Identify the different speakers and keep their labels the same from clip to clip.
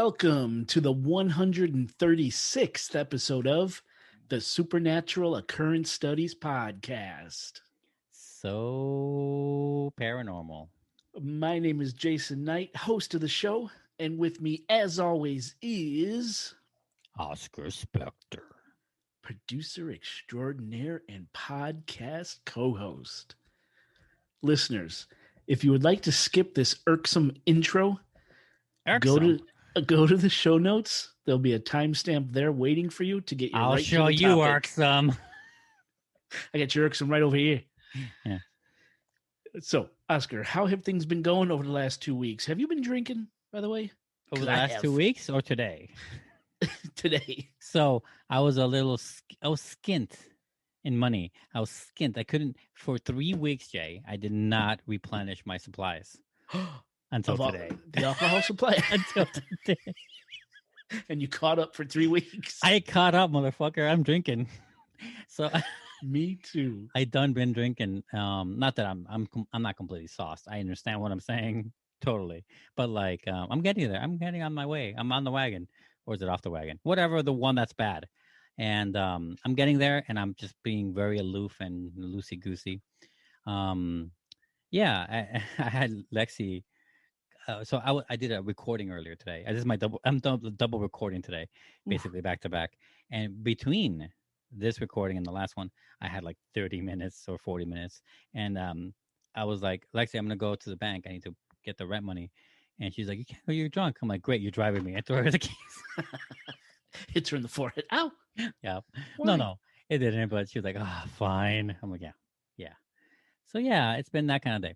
Speaker 1: Welcome to the 136th episode of the Supernatural Occurrence Studies Podcast.
Speaker 2: So paranormal.
Speaker 1: My name is Jason Knight, host of the show, and with me, as always, is
Speaker 2: Oscar Spectre,
Speaker 1: producer extraordinaire and podcast co-host. Listeners, if you would like to skip this irksome intro, go to the show notes. There'll be a timestamp there waiting for you to get your.
Speaker 2: I'll
Speaker 1: right
Speaker 2: show
Speaker 1: to the
Speaker 2: you
Speaker 1: topic.
Speaker 2: irksome.
Speaker 1: I got your irksome right over here.
Speaker 2: Yeah.
Speaker 1: So, Oscar, how have things been going over the last 2 weeks? Have you been drinking, by the way?
Speaker 2: Over the last 2 weeks or today?
Speaker 1: Today.
Speaker 2: So I was skint in money. I was skint. I couldn't, for 3 weeks, Jay, I did not replenish my supplies until today.
Speaker 1: The alcohol supply?
Speaker 2: Until today.
Speaker 1: And you caught up for 3 weeks?
Speaker 2: I caught up, motherfucker. I'm drinking. So
Speaker 1: me too.
Speaker 2: I done been drinking. Not that I'm not completely sauced. I understand what I'm saying totally, but like I'm getting there. I'm getting on my way. I'm on the wagon, or is it off the wagon? Whatever, the one that's bad. And I'm getting there, and I'm just being very aloof and loosey goosey. Yeah, I had Lexi. So I did a recording earlier today. This is my double recording today, basically back to back. And between this recording and the last one, I had like 30 minutes or 40 minutes. And I was like, Lexi, I'm going to go to the bank. I need to get the rent money. And she's like, you can't go, you're drunk. I'm like, great, you're driving me. I threw her the keys.
Speaker 1: Hits her in the forehead. Ow.
Speaker 2: Yeah.
Speaker 1: Why?
Speaker 2: No, it didn't. But she was like, fine. I'm like, yeah. So yeah, it's been that kind of day.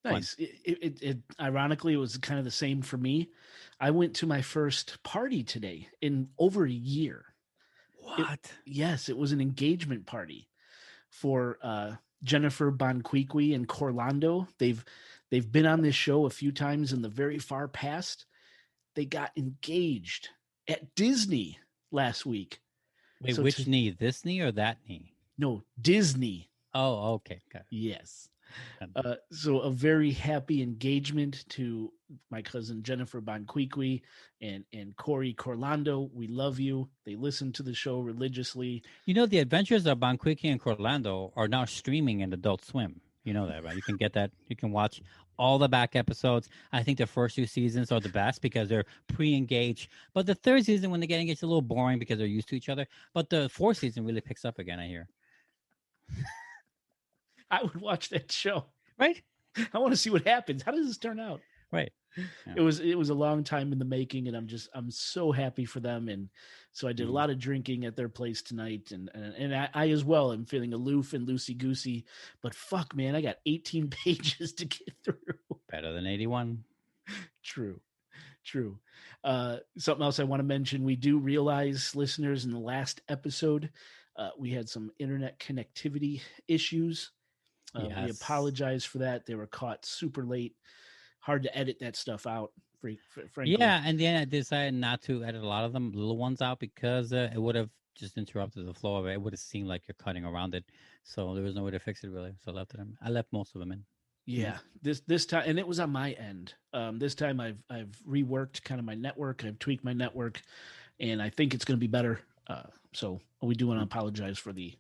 Speaker 1: Nice. It ironically, it was kind of the same for me. I went to my first party today in over a year.
Speaker 2: What?
Speaker 1: Yes, it was an engagement party for Jennifer Bonquiqui and Corlando. They've been on this show a few times in the very far past. They got engaged at Disney last week.
Speaker 2: Wait, so which knee? This knee or that knee?
Speaker 1: No, Disney.
Speaker 2: Oh, okay.
Speaker 1: Yes. So a very happy engagement to my cousin Jennifer Bonquiqui and Corey Corlando. We love you. They listen to the show religiously.
Speaker 2: You know, the adventures of Bonquiqui and Corlando are now streaming in Adult Swim. You know that, right? You can get that. You can watch all the back episodes. I think the first 2 seasons are the best because they're pre-engaged. But the third season, when they get engaged, it's a little boring because they're used to each other. But the fourth season really picks up again, I hear.
Speaker 1: I would watch that show.
Speaker 2: Right?
Speaker 1: I want to see what happens. How does this turn out?
Speaker 2: Right.
Speaker 1: Yeah. It was a long time in the making, and I'm so happy for them. And so I did a lot of drinking at their place tonight, and I as well am feeling aloof and loosey goosey. But fuck, man, I got 18 pages to get through.
Speaker 2: Better than 81.
Speaker 1: True. Something else I want to mention: we do realize, listeners, in the last episode, we had some internet connectivity issues.
Speaker 2: Yes.
Speaker 1: We apologize for that. They were caught super late. Hard to edit that stuff out, frankly.
Speaker 2: Yeah, and then I decided not to edit a lot of them, little ones out, because it would have just interrupted the flow of it. It would have seemed like you're cutting around it. So there was no way to fix it, really. So I left most of them in.
Speaker 1: Yeah, this time, and it was on my end. This time I've reworked kind of my network. I've tweaked my network, and I think it's going to be better. So we do want to apologize for the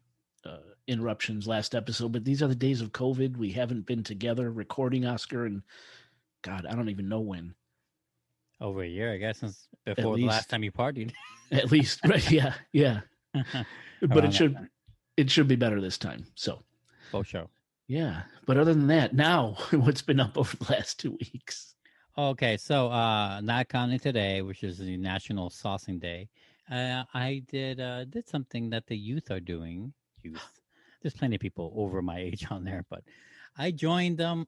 Speaker 1: interruptions last episode, but these are the days of COVID. We haven't been together recording, Oscar, and God, I don't even know when.
Speaker 2: Over a year, I guess, since before the last time you partied.
Speaker 1: At least, right? Yeah. But it should be better this time. So,
Speaker 2: for sure.
Speaker 1: Yeah, but other than that, now what's been up over the last 2 weeks?
Speaker 2: Okay, so not counting today, which is the National Saucing Day, I did something that the youth are doing. There's plenty of people over my age on there, but I joined them.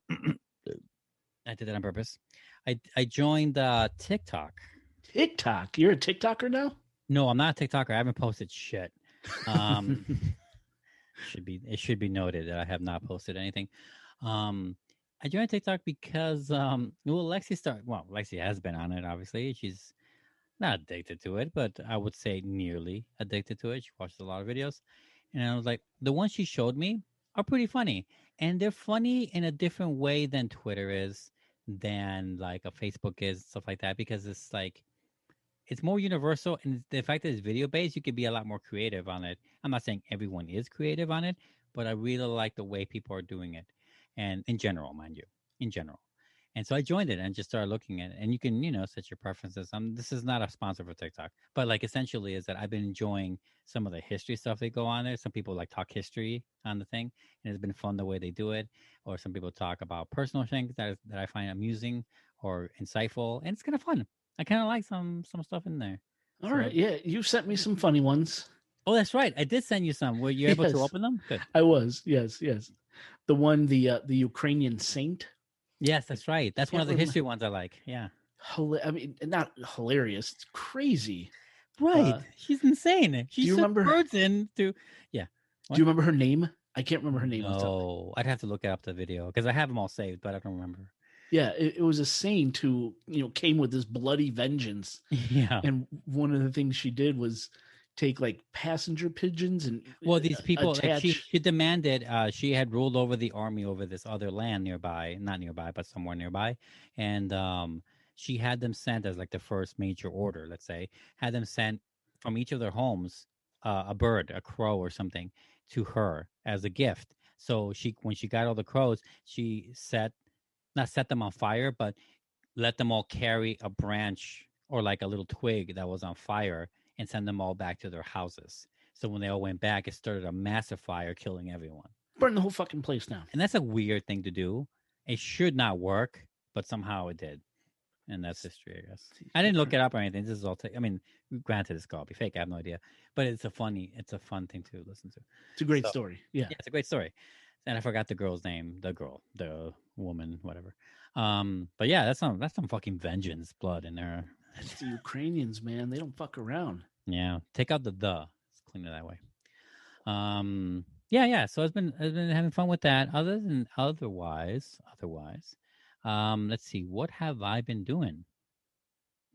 Speaker 2: I did that on purpose. I joined TikTok.
Speaker 1: TikTok? You're a TikToker now?
Speaker 2: No, I'm not a TikToker. I haven't posted shit. It should be noted that I have not posted anything. I joined TikTok because Lexi has been on it. Obviously, she's not addicted to it, but I would say nearly addicted to it. She watches a lot of videos, and I was like, the ones she showed me are pretty funny, and they're funny in a different way than Twitter is, than like a Facebook is, stuff like that, because it's like it's more universal, and the fact that it's video based, you could be a lot more creative on it. I'm not saying everyone is creative on it, but I really like the way people are doing it, and in general, mind you, in general. And so I joined it and just started looking at it. And you can, set your preferences. This is not a sponsor for TikTok, but like essentially is that I've been enjoying some of the history stuff they go on there. Some people like talk history on the thing, and it's been fun the way they do it. Or some people talk about personal things that I find amusing or insightful, and it's kind of fun. I kind of like some stuff in there.
Speaker 1: All right. Yeah, you sent me some funny ones.
Speaker 2: Oh, that's right. I did send you some. Were you able to
Speaker 1: Yes,
Speaker 2: open them? Good.
Speaker 1: I was. Yes, yes. The one, the Ukrainian saint.
Speaker 2: Yes, that's right. That's one
Speaker 1: Can't
Speaker 2: of the
Speaker 1: remember.
Speaker 2: history ones I like. Yeah.
Speaker 1: I mean, not hilarious. It's crazy.
Speaker 2: Right. She's insane. She
Speaker 1: Do you
Speaker 2: sent
Speaker 1: remember?
Speaker 2: birds into. Yeah.
Speaker 1: Do you remember her name? I can't remember her name.
Speaker 2: No, I'd have to look up the video because I have them all saved, but I don't remember.
Speaker 1: Yeah, it was a saint who came with this bloody vengeance.
Speaker 2: Yeah.
Speaker 1: And one of the things she did was take like passenger pigeons and
Speaker 2: these people
Speaker 1: attach.
Speaker 2: she demanded. She had ruled over the army over this other land nearby, not nearby, but somewhere nearby, and she had them sent as like the first major order. Let's say had them sent from each of their homes a bird, a crow, or something to her as a gift. So when she got all the crows, she not set them on fire, but let them all carry a branch or like a little twig that was on fire and send them all back to their houses. So when they all went back, it started a massive fire, killing everyone.
Speaker 1: Burn the whole fucking place down.
Speaker 2: And that's a weird thing to do. It should not work, but somehow it did. And that's history, I guess. I didn't look it up or anything. This is all. I mean, granted, it's got to be fake. I have no idea, but it's a fun thing to listen to.
Speaker 1: It's a great story. Yeah,
Speaker 2: it's a great story. And I forgot the girl's name. The woman, whatever. But yeah, that's some fucking vengeance blood in there.
Speaker 1: That's the Ukrainians, man. They don't fuck around.
Speaker 2: Yeah, take out the. Let's clean it that way. Yeah. So I've been having fun with that. Otherwise, let's see. What have I been doing?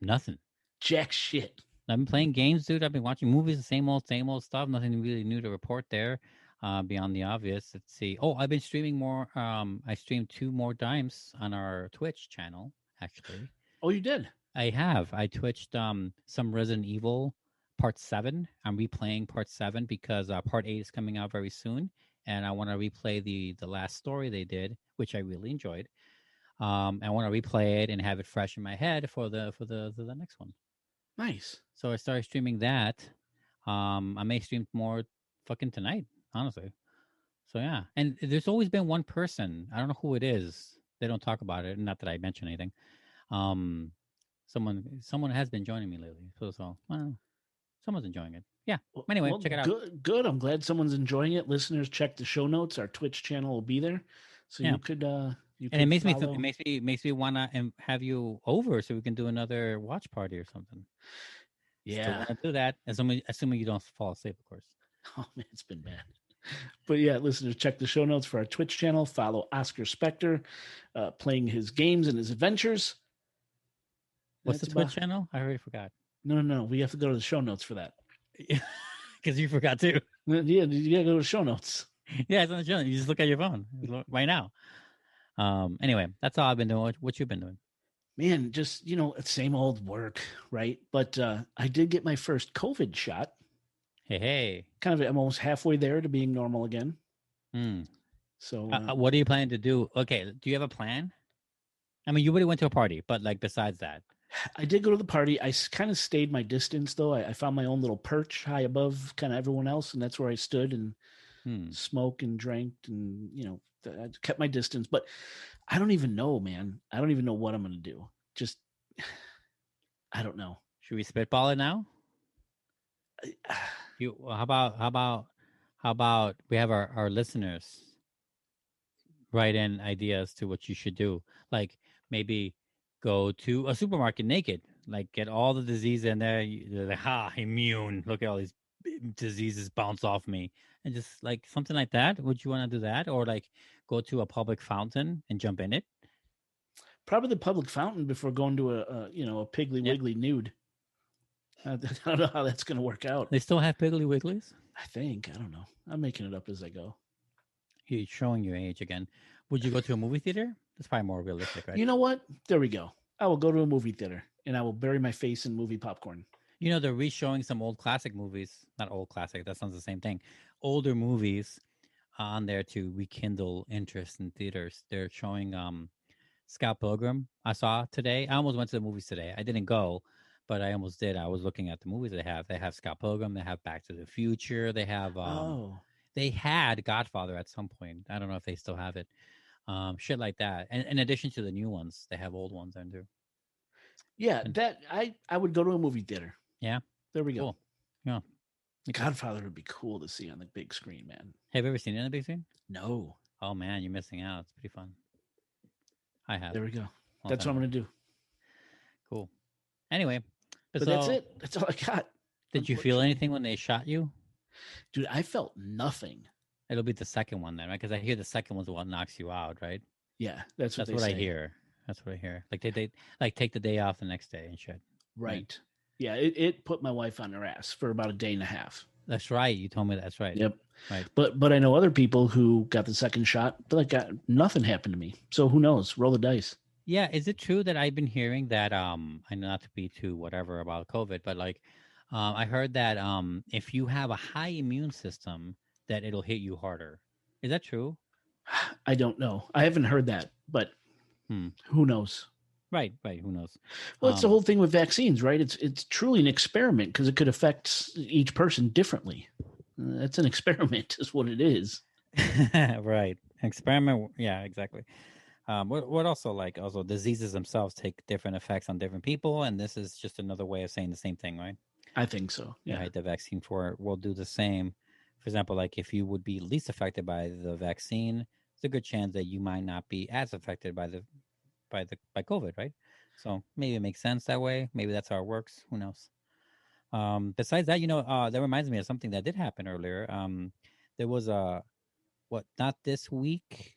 Speaker 2: Nothing.
Speaker 1: Jack shit.
Speaker 2: I've been playing games, dude. I've been watching movies, the same old stuff. Nothing really new to report there. Beyond the obvious. Let's see. Oh, I've been streaming more. I streamed 2 more times on our Twitch channel, actually.
Speaker 1: Oh, you did?
Speaker 2: I have. I twitched some Resident Evil Part 7. I'm replaying Part 7 because Part 8 is coming out very soon, and I want to replay the last story they did, which I really enjoyed. I want to replay it and have it fresh in my head for the next one.
Speaker 1: Nice.
Speaker 2: So I started streaming that. I may stream more fucking tonight, honestly. So yeah, and there's always been one person. I don't know who it is. They don't talk about it. Not that I mention anything. Someone has been joining me lately. So I don't know. Someone's enjoying it. Yeah. Anyway, check it out.
Speaker 1: Good. I'm glad someone's enjoying it. Listeners, check the show notes. Our Twitch channel will be there, so you could. And
Speaker 2: it makes me wanna have you over so we can do another watch party or something.
Speaker 1: Yeah,
Speaker 2: still wanna do that. Assuming you don't fall asleep, of course.
Speaker 1: Oh man, it's been bad. But yeah, listeners, check the show notes for our Twitch channel. Follow Oscar Spector, playing his games and his adventures.
Speaker 2: What's the Twitch channel? I already forgot.
Speaker 1: No. We have to go to the show notes for that.
Speaker 2: Because you forgot too.
Speaker 1: Yeah, you gotta go to the show notes.
Speaker 2: Yeah, it's on the show. You just look at your phone right now. Anyway, that's all I've been doing. What you've been doing?
Speaker 1: Man, just same old work, right? But I did get my first COVID shot.
Speaker 2: Hey.
Speaker 1: Kind of, I'm almost halfway there to being normal again. So,
Speaker 2: what are you planning to do? Okay, do you have a plan? I mean, you already went to a party, but like besides that,
Speaker 1: I did go to the party. I kind of stayed my distance, though. I found my own little perch high above kind of everyone else, and that's where I stood and smoked and drank, and I kept my distance. But I don't even know, man. I don't even know what I'm going to do. Just, I don't know.
Speaker 2: Should we spitball it now? How about we have our listeners write in ideas to what you should do? Like maybe go to a supermarket naked, like get all the disease in there. They're like, immune. Look at all these diseases bounce off me, and just like something like that. Would you want to do that, or like go to a public fountain and jump in it?
Speaker 1: Probably the public fountain before going to a Piggly Wiggly nude. I don't know how that's going to work out.
Speaker 2: They still have Piggly Wigglies?
Speaker 1: I think. I don't know. I'm making it up as I go.
Speaker 2: You're showing your age again. Would you go to a movie theater? That's probably more realistic, right?
Speaker 1: You know what? There we go. I will go to a movie theater. and I will bury my face in movie popcorn.
Speaker 2: You know, they're re-showing some old classic movies. Not old classic. That sounds the same thing. Older movies on there to rekindle interest in theaters. They're showing Scott Pilgrim. I saw today. I almost went to the movies today. I didn't go, but I almost did. I was looking at the movies they have. They have Scott Pilgrim. They have Back to the Future. They have they had Godfather at some point. I don't know if they still have it. Shit like that. And in addition to the new ones, they have old ones in there.
Speaker 1: Yeah, that I would go to a movie theater.
Speaker 2: Yeah.
Speaker 1: There we go.
Speaker 2: Cool. Yeah.
Speaker 1: Godfather would be cool to see on the big screen, man.
Speaker 2: Have you ever seen it on the big screen?
Speaker 1: No.
Speaker 2: Oh man, you're missing out. It's pretty fun. I have.
Speaker 1: There we go. That's what I'm going to do.
Speaker 2: Cool. Anyway.
Speaker 1: But that's it. That's all I got.
Speaker 2: Did you feel anything when they shot you?
Speaker 1: Dude, I felt nothing.
Speaker 2: It'll be the second one then, right? Because I hear the second one's what knocks you out, right?
Speaker 1: Yeah, that's what
Speaker 2: I hear. That's what I hear. Like they like take the day off the next day and shit.
Speaker 1: Right. Yeah, it put my wife on her ass for about a day and a half.
Speaker 2: That's right. You told me that's right.
Speaker 1: Yep.
Speaker 2: Right.
Speaker 1: But I know other people who got the second shot, but nothing happened to me. So who knows? Roll the dice.
Speaker 2: Yeah. Is it true that I've been hearing that I know not to be too whatever about COVID, but like I heard that if you have a high immune system, that it'll hit you harder. Is that true?
Speaker 1: I don't know. I haven't heard that, but who knows?
Speaker 2: Right. Who knows?
Speaker 1: Well, it's the whole thing with vaccines, right? It's truly an experiment because it could affect each person differently. That's an experiment, is what it is.
Speaker 2: Right. Experiment. Yeah, exactly. What also diseases themselves take different effects on different people, and this is just another way of saying the same thing, right?
Speaker 1: I think so. Yeah.
Speaker 2: Right. The vaccine will do the same. For example, like if you would be least affected by the vaccine, there's a good chance that you might not be as affected by COVID, right? So maybe it makes sense that way. Maybe that's how it works. Who knows? Besides that, that reminds me of something that did happen earlier. There was not this week,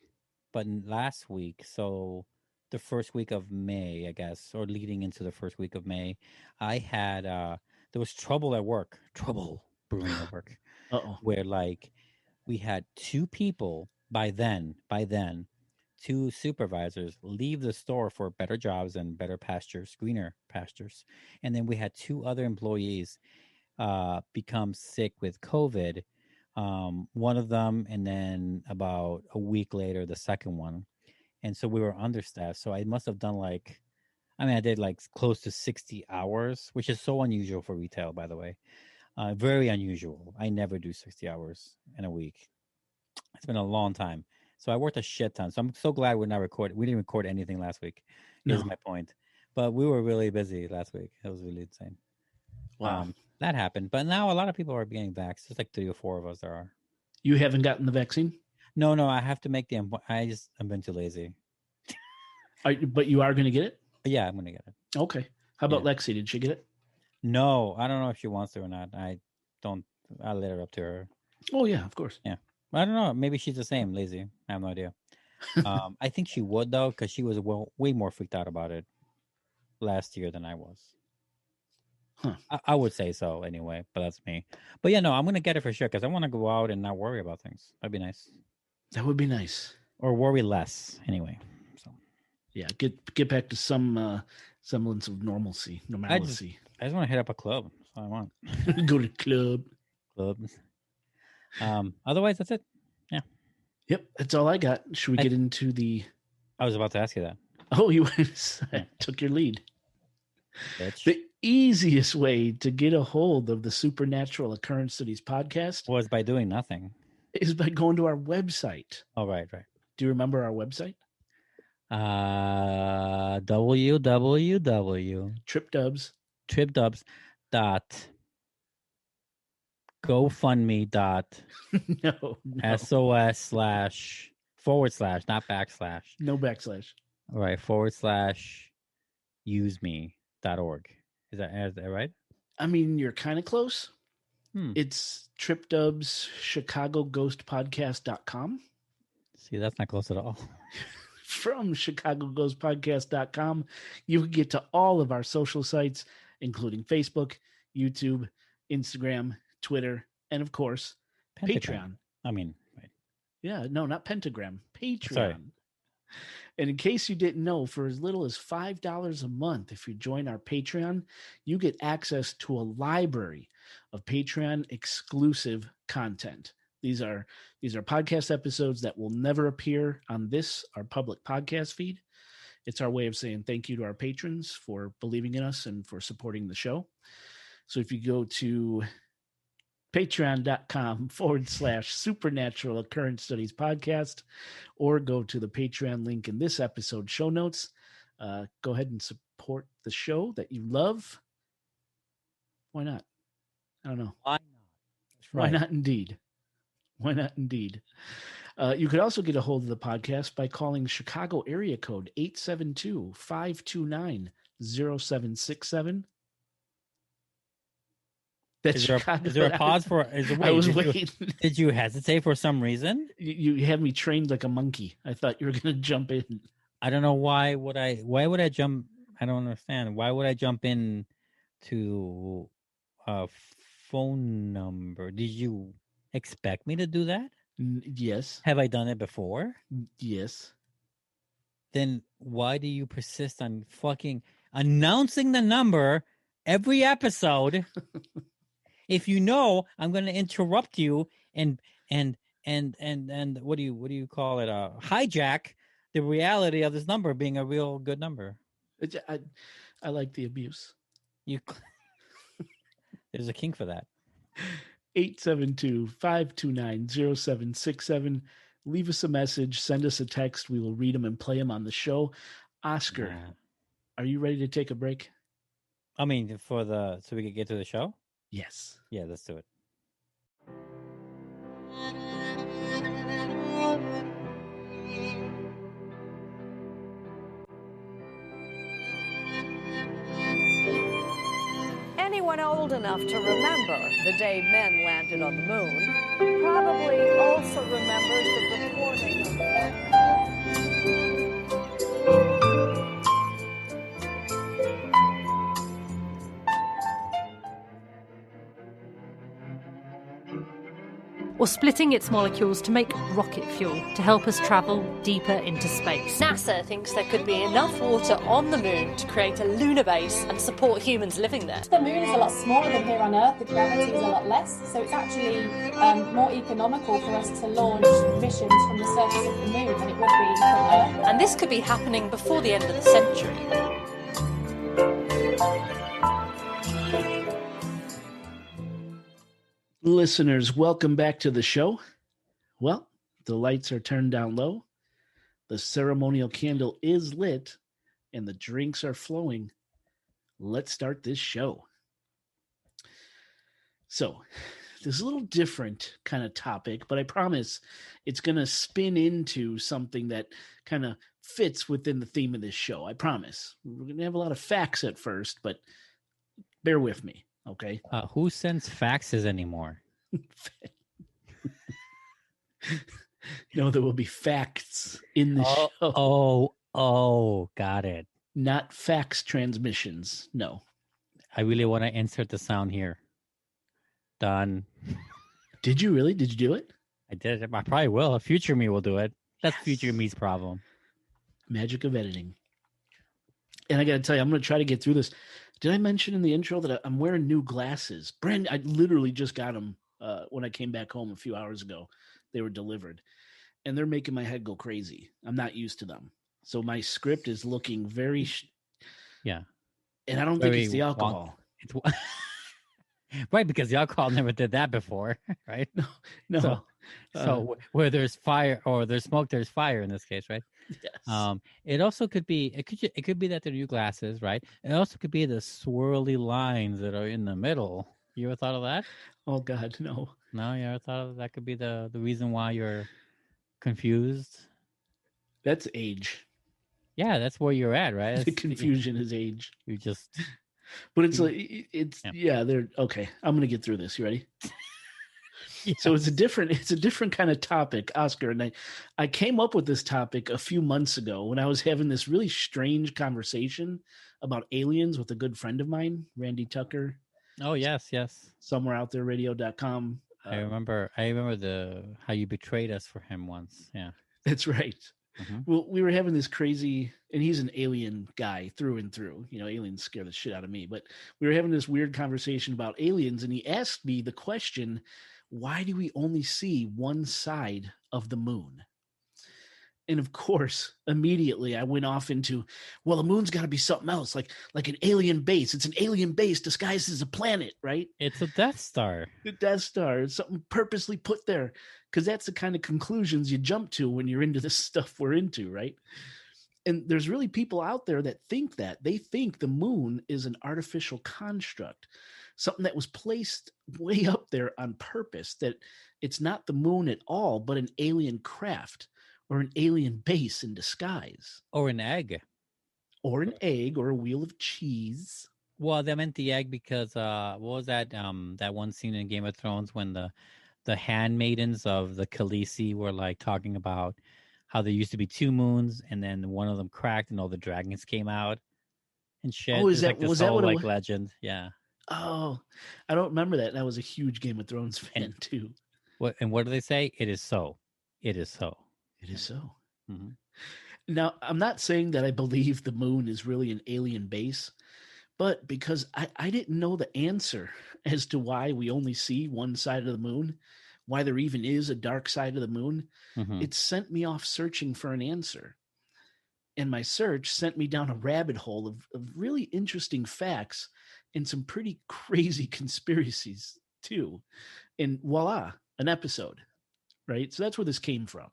Speaker 2: but last week. So the first week of May, I guess, or leading into the first week of May, I had there was trouble at work. Trouble brewing at work. Where like we had two people by then, two supervisors leave the store for better jobs and better pastures, greener pastures. And then we had two other employees become sick with COVID. One of them, and then about a week later, the second one. And so we were understaffed. So I must have done I did like close to 60 hours, which is so unusual for retail, by the way. Very unusual. I never do 60 hours in a week. It's been a long time. So I worked a shit ton. So I'm so glad we didn't record anything last week. Here's my point. But we were really busy last week. It was really insane.
Speaker 1: Wow.
Speaker 2: That happened. But now a lot of people are getting vaxxed. There's like 3 or 4 of us there are.
Speaker 1: You haven't gotten the vaccine?
Speaker 2: No, I have to make I've been too lazy.
Speaker 1: But you are going to get it?
Speaker 2: Yeah, I'm going to get it.
Speaker 1: Okay. How about Lexi? Did she get it?
Speaker 2: No, I don't know if she wants to or not. I let her up to her.
Speaker 1: Oh, yeah, of course.
Speaker 2: Yeah. I don't know. Maybe she's the same, lazy. I have no idea. I think she would, though, because she was way more freaked out about it last year than I was.
Speaker 1: Huh.
Speaker 2: I would say so anyway, but that's me. But yeah, no, I'm going to get it for sure because I want to go out and not worry about things. That'd be nice.
Speaker 1: That would be nice.
Speaker 2: Or worry less anyway. So
Speaker 1: yeah, get back to some semblance of normalcy.
Speaker 2: I just want to hit up a club. That's all I want.
Speaker 1: Go to
Speaker 2: clubs. Otherwise, that's it. Yeah.
Speaker 1: Yep, that's all I got. Should we get into the...
Speaker 2: I was about to ask you that.
Speaker 1: Oh, you took your lead.
Speaker 2: Bitch.
Speaker 1: The easiest way to get a hold of the Supernatural Occurrence Studies podcast
Speaker 2: was by doing nothing.
Speaker 1: Is by going to our website.
Speaker 2: Oh, right.
Speaker 1: Do you remember our website?
Speaker 2: www. Tripdubs. GoFundMe.
Speaker 1: No.
Speaker 2: SOS/ / not backslash.
Speaker 1: No backslash.
Speaker 2: All right. / useme.org. Is that right?
Speaker 1: I mean, you're kind of close. It's tripdubschicagoghostpodcast.com.
Speaker 2: See, that's not close at all.
Speaker 1: From chicagoghostpodcast.com, you can get to all of our social sites, including Facebook, YouTube, Instagram, Twitter, and of course, Patreon.
Speaker 2: I mean, right.
Speaker 1: Yeah, no, not Pentagram. Patreon.
Speaker 2: Sorry.
Speaker 1: And in case you didn't know, for as little as $5 a month, if you join our Patreon, you get access to a library of Patreon exclusive content. These are podcast episodes that will never appear on our public podcast feed. It's our way of saying thank you to our patrons for believing in us and for supporting the show. So if you go to patreon.com/supernatural occurrence studies podcast, or go to the Patreon link in this episode show notes, go ahead and support the show that you love. Why not? I don't know.
Speaker 2: Why not? That's
Speaker 1: Why
Speaker 2: right.
Speaker 1: not indeed? Why not indeed? You could also get a hold of the podcast by calling Chicago area code 872-529-0767.
Speaker 2: Is there a pause for?
Speaker 1: I was waiting.
Speaker 2: Did you hesitate for some reason?
Speaker 1: You had me trained like a monkey. I thought you were going to jump in.
Speaker 2: I don't know why would I jump? I don't understand. Why would I jump in to a phone number? Did you expect me to do that?
Speaker 1: Yes.
Speaker 2: Have I done it before?
Speaker 1: Yes.
Speaker 2: Then why do you persist on fucking announcing the number every episode? If you know I'm going to interrupt you and what do you call it? Hijack the reality of this number being a real good number.
Speaker 1: I like the abuse.
Speaker 2: There's a kink for that.
Speaker 1: 872-529-0767. Leave us a message. Send us a text. We will read them and play them on the show. Oscar, are you ready to take a break?
Speaker 2: I mean, so we can get to the show?
Speaker 1: Yes.
Speaker 2: Yeah, let's do it.
Speaker 3: Anyone old enough to remember the day men landed on the moon probably also remembers the reporting of
Speaker 4: or splitting its molecules to make rocket fuel to help us travel deeper into space.
Speaker 5: NASA thinks there could be enough water on the moon to create a lunar base and support humans living there.
Speaker 6: The moon is a lot smaller than here on Earth, the gravity is a lot less, so it's actually more economical for us to launch missions from the surface of the moon than it would be from Earth.
Speaker 5: And this could be happening before the end of the century.
Speaker 1: Listeners, welcome back to the show. Well, the lights are turned down low, the ceremonial candle is lit, and the drinks are flowing. Let's start this show. So, this is a little different kind of topic, but I promise it's going to spin into something that kind of fits within the theme of this show. I promise. We're going to have a lot of facts at first, but bear with me. Okay.
Speaker 2: Who sends faxes anymore?
Speaker 1: No, there will be facts in the show.
Speaker 2: Got it.
Speaker 1: Not fax transmissions. No.
Speaker 2: I really want to insert the sound here. Done.
Speaker 1: Did you really? Did you do it?
Speaker 2: I did it. I probably will. Future me will do it. That's
Speaker 1: Yes.
Speaker 2: future me's problem.
Speaker 1: Magic of editing. And I got to tell you, I'm going to try to get through this. Did I mention in the intro that I'm wearing new glasses? I literally just got them when I came back home a few hours ago. They were delivered. And they're making my head go crazy. I'm not used to them. So my script is looking very...
Speaker 2: Yeah.
Speaker 1: And I don't think it's the alcohol.
Speaker 2: Right, because the alcohol never did that before, right?
Speaker 1: No.
Speaker 2: So where there's fire or there's smoke, there's fire in this case, right?
Speaker 1: Yes.
Speaker 2: It also could be it could be that they're new glasses, right? It also could be the swirly lines that are in the middle. You ever thought of that?
Speaker 1: Oh God, no.
Speaker 2: No, you ever thought of that could be the reason why you're confused?
Speaker 1: That's age.
Speaker 2: Yeah, that's where you're at, right?
Speaker 1: The confusion is age.
Speaker 2: You just
Speaker 1: But it's they're okay. I'm gonna get through this. You ready?
Speaker 2: Yeah.
Speaker 1: So it's a different kind of topic, Oscar. And I came up with this topic a few months ago when I was having this really strange conversation about aliens with a good friend of mine, Randy Tucker.
Speaker 2: Oh yes.
Speaker 1: Somewhere out there, radio.com.
Speaker 2: I remember how you betrayed us for him once. Yeah.
Speaker 1: That's right. Well, we were having this crazy, and he's an alien guy through and through. Aliens scare the shit out of me. But we were having this weird conversation about aliens, and he asked me the question, why do we only see one side of the moon? And of course, immediately I went off into, well, the moon's got to be something else, like an alien base. It's an alien base disguised as a planet, right?
Speaker 2: It's a Death Star.
Speaker 1: The Death Star is something purposely put there, because that's the kind of conclusions you jump to when you're into this stuff we're into, right? And there's really people out there that think that. They think the moon is an artificial construct, something that was placed way up there on purpose, that it's not the moon at all, but an alien craft or an alien base in disguise.
Speaker 2: Or an egg.
Speaker 1: Or an egg or a wheel of cheese.
Speaker 2: Well, they meant the egg because what was that that one scene in Game of Thrones when the handmaidens of the Khaleesi were like talking about how there used to be two moons and then one of them cracked and all the dragons came out and shit.
Speaker 1: Oh, is
Speaker 2: There's,
Speaker 1: that
Speaker 2: this
Speaker 1: was that
Speaker 2: whole,
Speaker 1: what it
Speaker 2: like
Speaker 1: was?
Speaker 2: legend? Yeah.
Speaker 1: Oh, I don't remember that. I was a huge Game of Thrones fan too.
Speaker 2: What do they say? It is so. It is so.
Speaker 1: It is so.
Speaker 2: Mm-hmm.
Speaker 1: Now, I'm not saying that I believe the moon is really an alien base, but because I didn't know the answer as to why we only see one side of the moon, why there even is a dark side of the moon, it sent me off searching for an answer. And my search sent me down a rabbit hole of really interesting facts and some pretty crazy conspiracies too. And voila, an episode, right? So that's where this came from.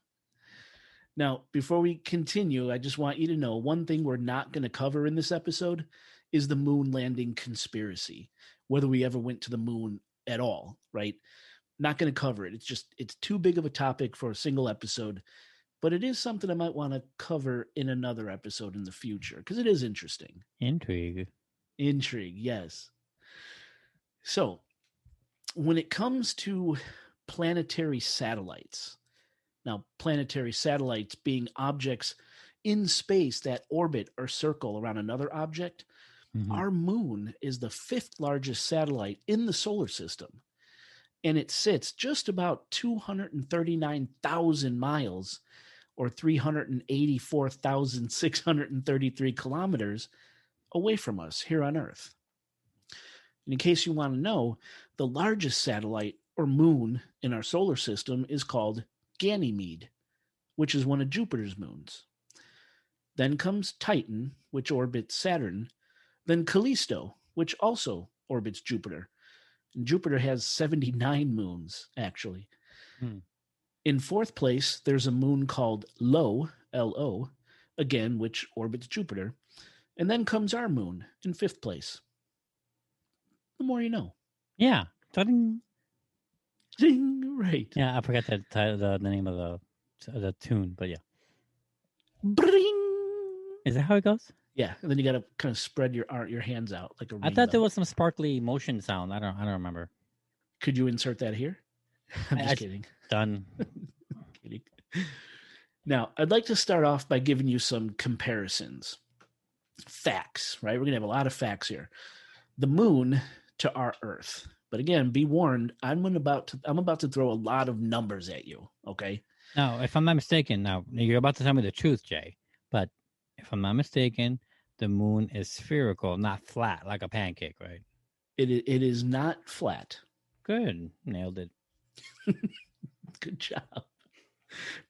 Speaker 1: Now, before we continue, I just want you to know one thing we're not going to cover in this episode is the moon landing conspiracy, whether we ever went to the moon at all, right? Not going to cover it. It's too big of a topic for a single episode, but it is something I might want to cover in another episode in the future because it is interesting.
Speaker 2: Intrigue,
Speaker 1: yes. So, when it comes to planetary satellites, now, planetary satellites being objects in space that orbit or circle around another object, our moon is the 5th largest satellite in the solar system. And it sits just about 239,000 miles or 384,633 kilometers away from us here on Earth. And in case you want to know, the largest satellite or moon in our solar system is called Ganymede, which is one of Jupiter's moons. Then comes Titan, which orbits Saturn. Then Callisto, which also orbits Jupiter. And Jupiter has 79 moons, actually. In 4th place, there's a moon called Lo, L-O, again, which orbits Jupiter. And then comes our moon in 5th place. The more you know.
Speaker 2: Yeah. Ding.
Speaker 1: Ding, right.
Speaker 2: Yeah, I forgot the name of the tune, but yeah.
Speaker 1: Bring.
Speaker 2: Is that how it goes?
Speaker 1: Yeah, and then you got to kind of spread your hands out like a rainbow.
Speaker 2: I thought there was some sparkly motion sound. I don't remember.
Speaker 1: Could you insert that here? I'm just kidding.
Speaker 2: Done.
Speaker 1: Kidding. Now, I'd like to start off by giving you some comparisons. Facts, right? We're going to have a lot of facts here. The moon to our Earth. But again, be warned, I'm about to throw a lot of numbers at you, okay?
Speaker 2: Now, if I'm not mistaken, now you're about to tell me the truth, Jay, but if I'm not mistaken, the moon is spherical, not flat like a pancake, right?
Speaker 1: It is not flat.
Speaker 2: Good. Nailed it.
Speaker 1: Good job.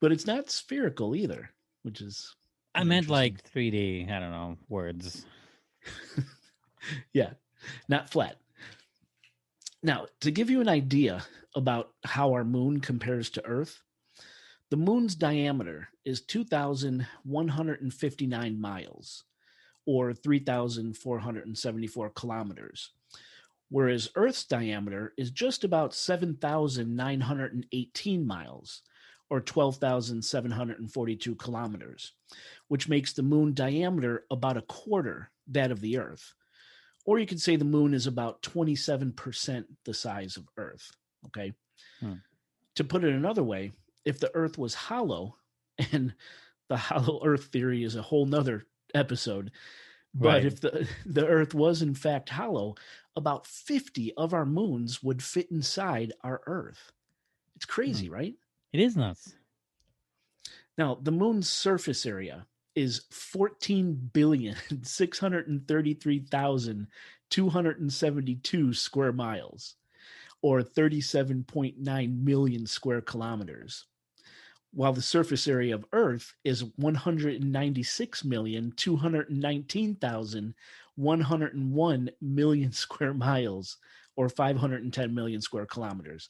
Speaker 1: But it's not spherical either, which is...
Speaker 2: I meant like 3D, I don't know, words.
Speaker 1: Yeah, not flat. Now, to give you an idea about how our moon compares to Earth, the moon's diameter is 2,159 miles, or 3,474 kilometers, whereas Earth's diameter is just about 7,918 miles, or 12,742 kilometers, which makes the moon diameter about a quarter that of the Earth. Or you could say the moon is about 27% the size of Earth, okay? To put it another way, if the Earth was hollow, and the hollow Earth theory is a whole nother episode, but
Speaker 2: Right.
Speaker 1: if the Earth was in fact hollow, about 50 of our moons would fit inside our Earth. It's crazy, right?
Speaker 2: It is nuts.
Speaker 1: Now, the moon's surface area is 14,633,272 square miles, or 37.9 million square kilometers, while the surface area of Earth is 196,219,101 million square miles, or 510 million square kilometers.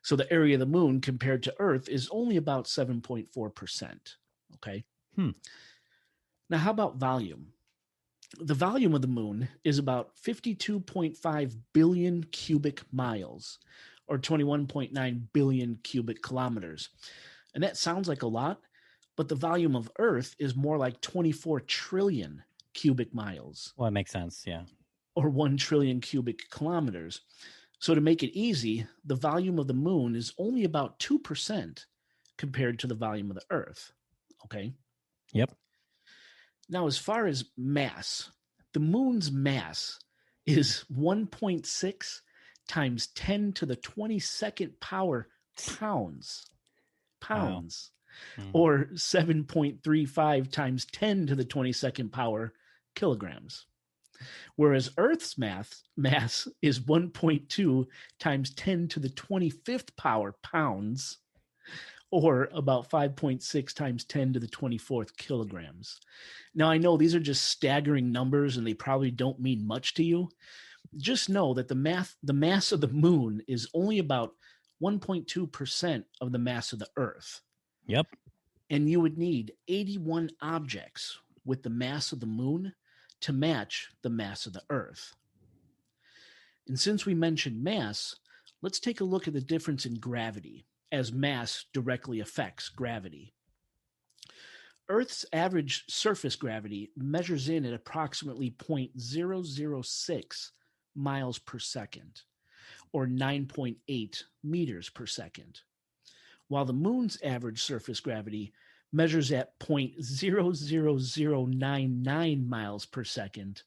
Speaker 1: So the area of the moon compared to Earth is only about 7.4%. Okay. Now, how about volume? The volume of the moon is about 52.5 billion cubic miles, or 21.9 billion cubic kilometers. And that sounds like a lot, but the volume of Earth is more like 24 trillion cubic miles.
Speaker 2: Well, it makes sense, yeah.
Speaker 1: Or 1 trillion cubic kilometers. So to make it easy, the volume of the moon is only about 2% compared to the volume of the Earth. Okay?
Speaker 2: Yep.
Speaker 1: Now, as far as mass, the moon's mass is 1.6 times 10 to the 22nd power pounds.
Speaker 2: Wow.
Speaker 1: Or 7.35 times 10 to the 22nd power kilograms. Whereas Earth's mass is 1.2 times 10 to the 25th power pounds, or about 5.6 times 10 to the 24th kilograms. Now, I know these are just staggering numbers and they probably don't mean much to you. Just know that the mass of the moon is only about 1.2% of the mass of the Earth.
Speaker 2: Yep.
Speaker 1: And you would need 81 objects with the mass of the moon to match the mass of the Earth. And since we mentioned mass, let's take a look at the difference in gravity, as mass directly affects gravity. Earth's average surface gravity measures in at approximately 0.006 miles per second, or 9.8 meters per second, while the moon's average surface gravity measures at 0.00099 miles per second,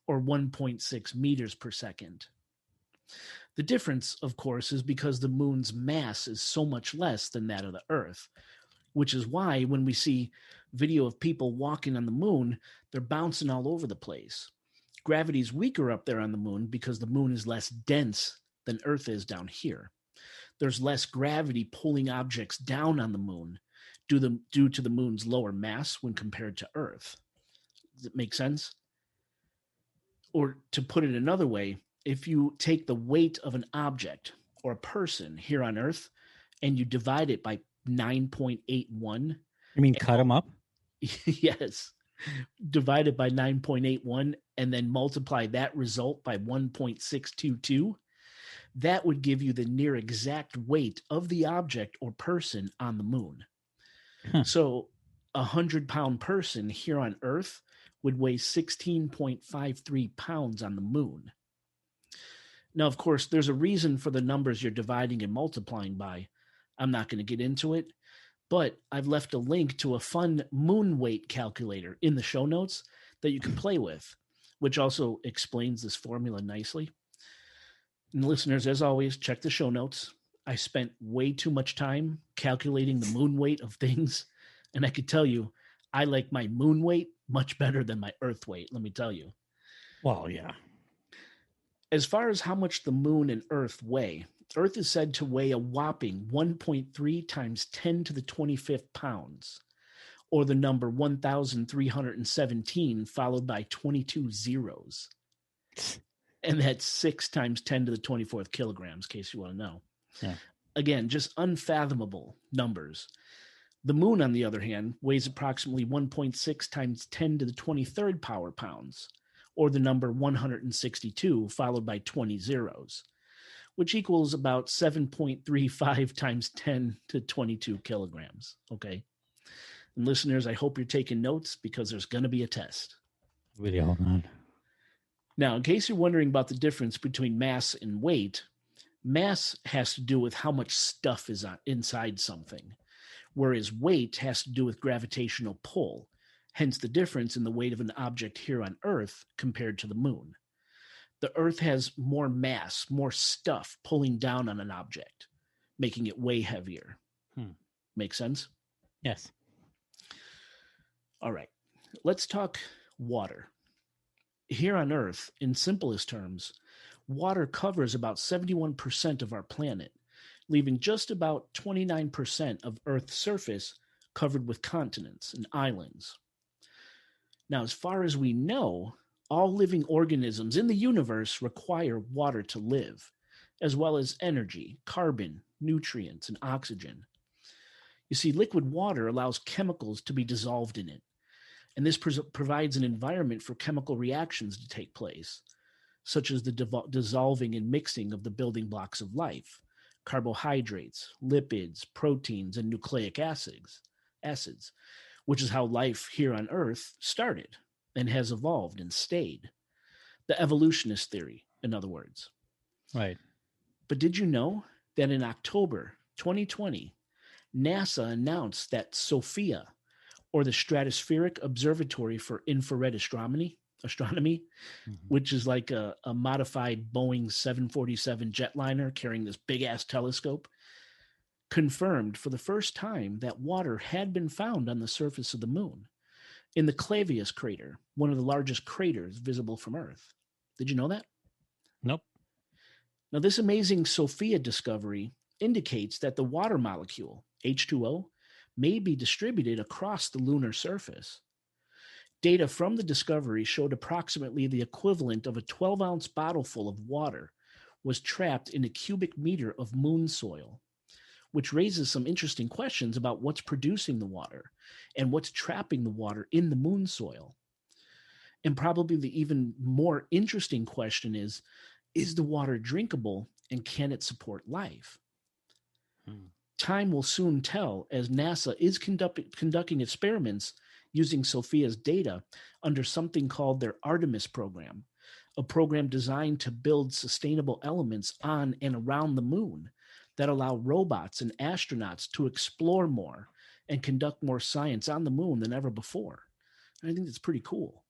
Speaker 1: or 1.6 meters per second. The difference, of course, is because the moon's mass is so much less than that of the Earth, which is why when we see video of people walking on the moon, they're bouncing all over the place. Gravity's weaker up there on the moon because the moon is less dense than Earth is down here. There's less gravity pulling objects down on the moon due to the moon's lower mass when compared to Earth. Does it make sense? Or to put it another way, if you take the weight of an object or a person here on Earth and you divide it by 9.81.
Speaker 2: You mean cut them up?
Speaker 1: Yes. Divide it by 9.81 and then multiply that result by 1.622. That would give you the near exact weight of the object or person on the moon. So a 100-pound person here on Earth would weigh 16.53 pounds on the moon. Now, of course, there's a reason for the numbers you're dividing and multiplying by. I'm not going to get into it, but I've left a link to a fun moon weight calculator in the show notes that you can play with, which also explains this formula nicely. And listeners, as always, check the show notes. I spent way too much time calculating the moon weight of things, and I could tell you, I like my moon weight much better than my Earth weight, let me tell you.
Speaker 2: Well, yeah.
Speaker 1: As far as how much the moon and Earth weigh, Earth is said to weigh a whopping 1.3 times 10 to the 25th pounds, or the number 1,317 followed by 22 zeros. And that's 6 times 10 to the 24th kilograms, in case you want to know.
Speaker 2: Yeah.
Speaker 1: Again, just unfathomable numbers. The moon, on the other hand, weighs approximately 1.6 times 10 to the 23rd power pounds, or the number 162 followed by 20 zeros, which equals about 7.35 times 10 to 22 kilograms. Okay. And listeners, I hope you're taking notes because there's going to be a test.
Speaker 2: Really, hold on.
Speaker 1: Now, in case you're wondering about the difference between mass and weight, mass has to do with how much stuff is inside something, whereas weight has to do with gravitational pull, hence the difference in the weight of an object here on Earth compared to the moon. The Earth has more mass, more stuff pulling down on an object, making it way heavier. Make sense?
Speaker 2: Yes.
Speaker 1: All right, let's talk water. Here on Earth, in simplest terms, water covers about 71% of our planet, leaving just about 29% of Earth's surface covered with continents and islands. Now, as far as we know, all living organisms in the universe require water to live, as well as energy, carbon, nutrients, and oxygen. You see, liquid water allows chemicals to be dissolved in it, and this provides an environment for chemical reactions to take place, such as the dissolving and mixing of the building blocks of life, carbohydrates, lipids, proteins, and nucleic acids, which is how life here on Earth started and has evolved and stayed. The evolutionist theory, in other words.
Speaker 2: Right.
Speaker 1: But did you know that in October 2020, NASA announced that SOFIA, or the Stratospheric Observatory for Infrared Astronomy, which is like a modified Boeing 747 jetliner carrying this big-ass telescope, confirmed for the first time that water had been found on the surface of the moon, in the Clavius crater, one of the largest craters visible from Earth. Did you know that?
Speaker 2: Nope.
Speaker 1: Now, this amazing SOFIA discovery indicates that the water molecule, H2O, may be distributed across the lunar surface. Data from the discovery showed approximately the equivalent of a 12-ounce bottle full of water was trapped in a cubic meter of moon soil, which raises some interesting questions about what's producing the water and what's trapping the water in the moon soil. And probably the even more interesting question is the water drinkable and can it support life? Time will soon tell, as NASA is conducting experiments using SOFIA's data under something called their Artemis program, a program designed to build sustainable elements on and around the moon that allow robots and astronauts to explore more and conduct more science on the moon than ever before. And I think that's pretty cool.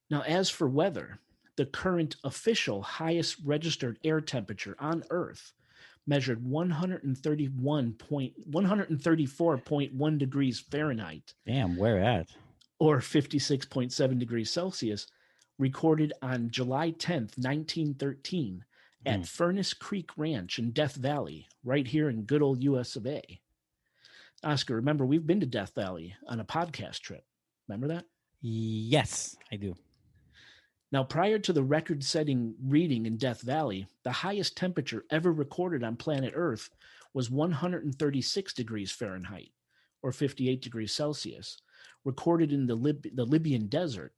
Speaker 1: Now, as for weather, the current official highest registered air temperature on Earth measured 134.1 degrees Fahrenheit.
Speaker 2: Damn, where at?
Speaker 1: Or 56.7 degrees Celsius, recorded on July 10th, 1913, at Furnace Creek Ranch in Death Valley, right here in good old US of A. Oscar, remember, we've been to Death Valley on a podcast trip. Remember that?
Speaker 2: Yes, I do.
Speaker 1: Now, prior to the record-setting reading in Death Valley, the highest temperature ever recorded on planet Earth was 136 degrees Fahrenheit, or 58 degrees Celsius, recorded in the Libyan desert.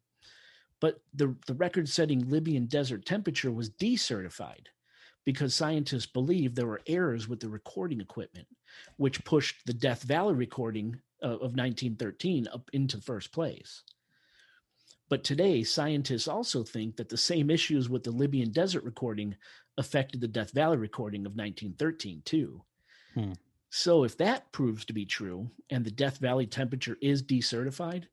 Speaker 1: But the record-setting Libyan desert temperature was decertified because scientists believed there were errors with the recording equipment, which pushed the Death Valley recording of 1913 up into first place. But today, scientists also think that the same issues with the Libyan desert recording affected the Death Valley recording of 1913 too. So if that proves to be true, and the Death Valley temperature is decertified,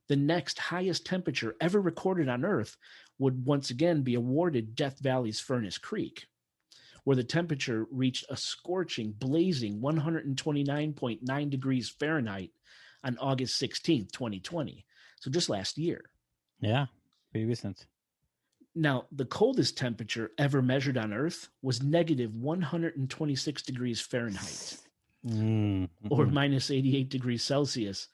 Speaker 1: the next highest temperature ever recorded on Earth would once again be awarded Death Valley's Furnace Creek, where the temperature reached a scorching, blazing 129.9 degrees Fahrenheit on August 16th, 2020. So just last year.
Speaker 2: Yeah, pretty recent.
Speaker 1: Now, the coldest temperature ever measured on Earth was negative 126 degrees Fahrenheit, or minus 88 degrees Celsius,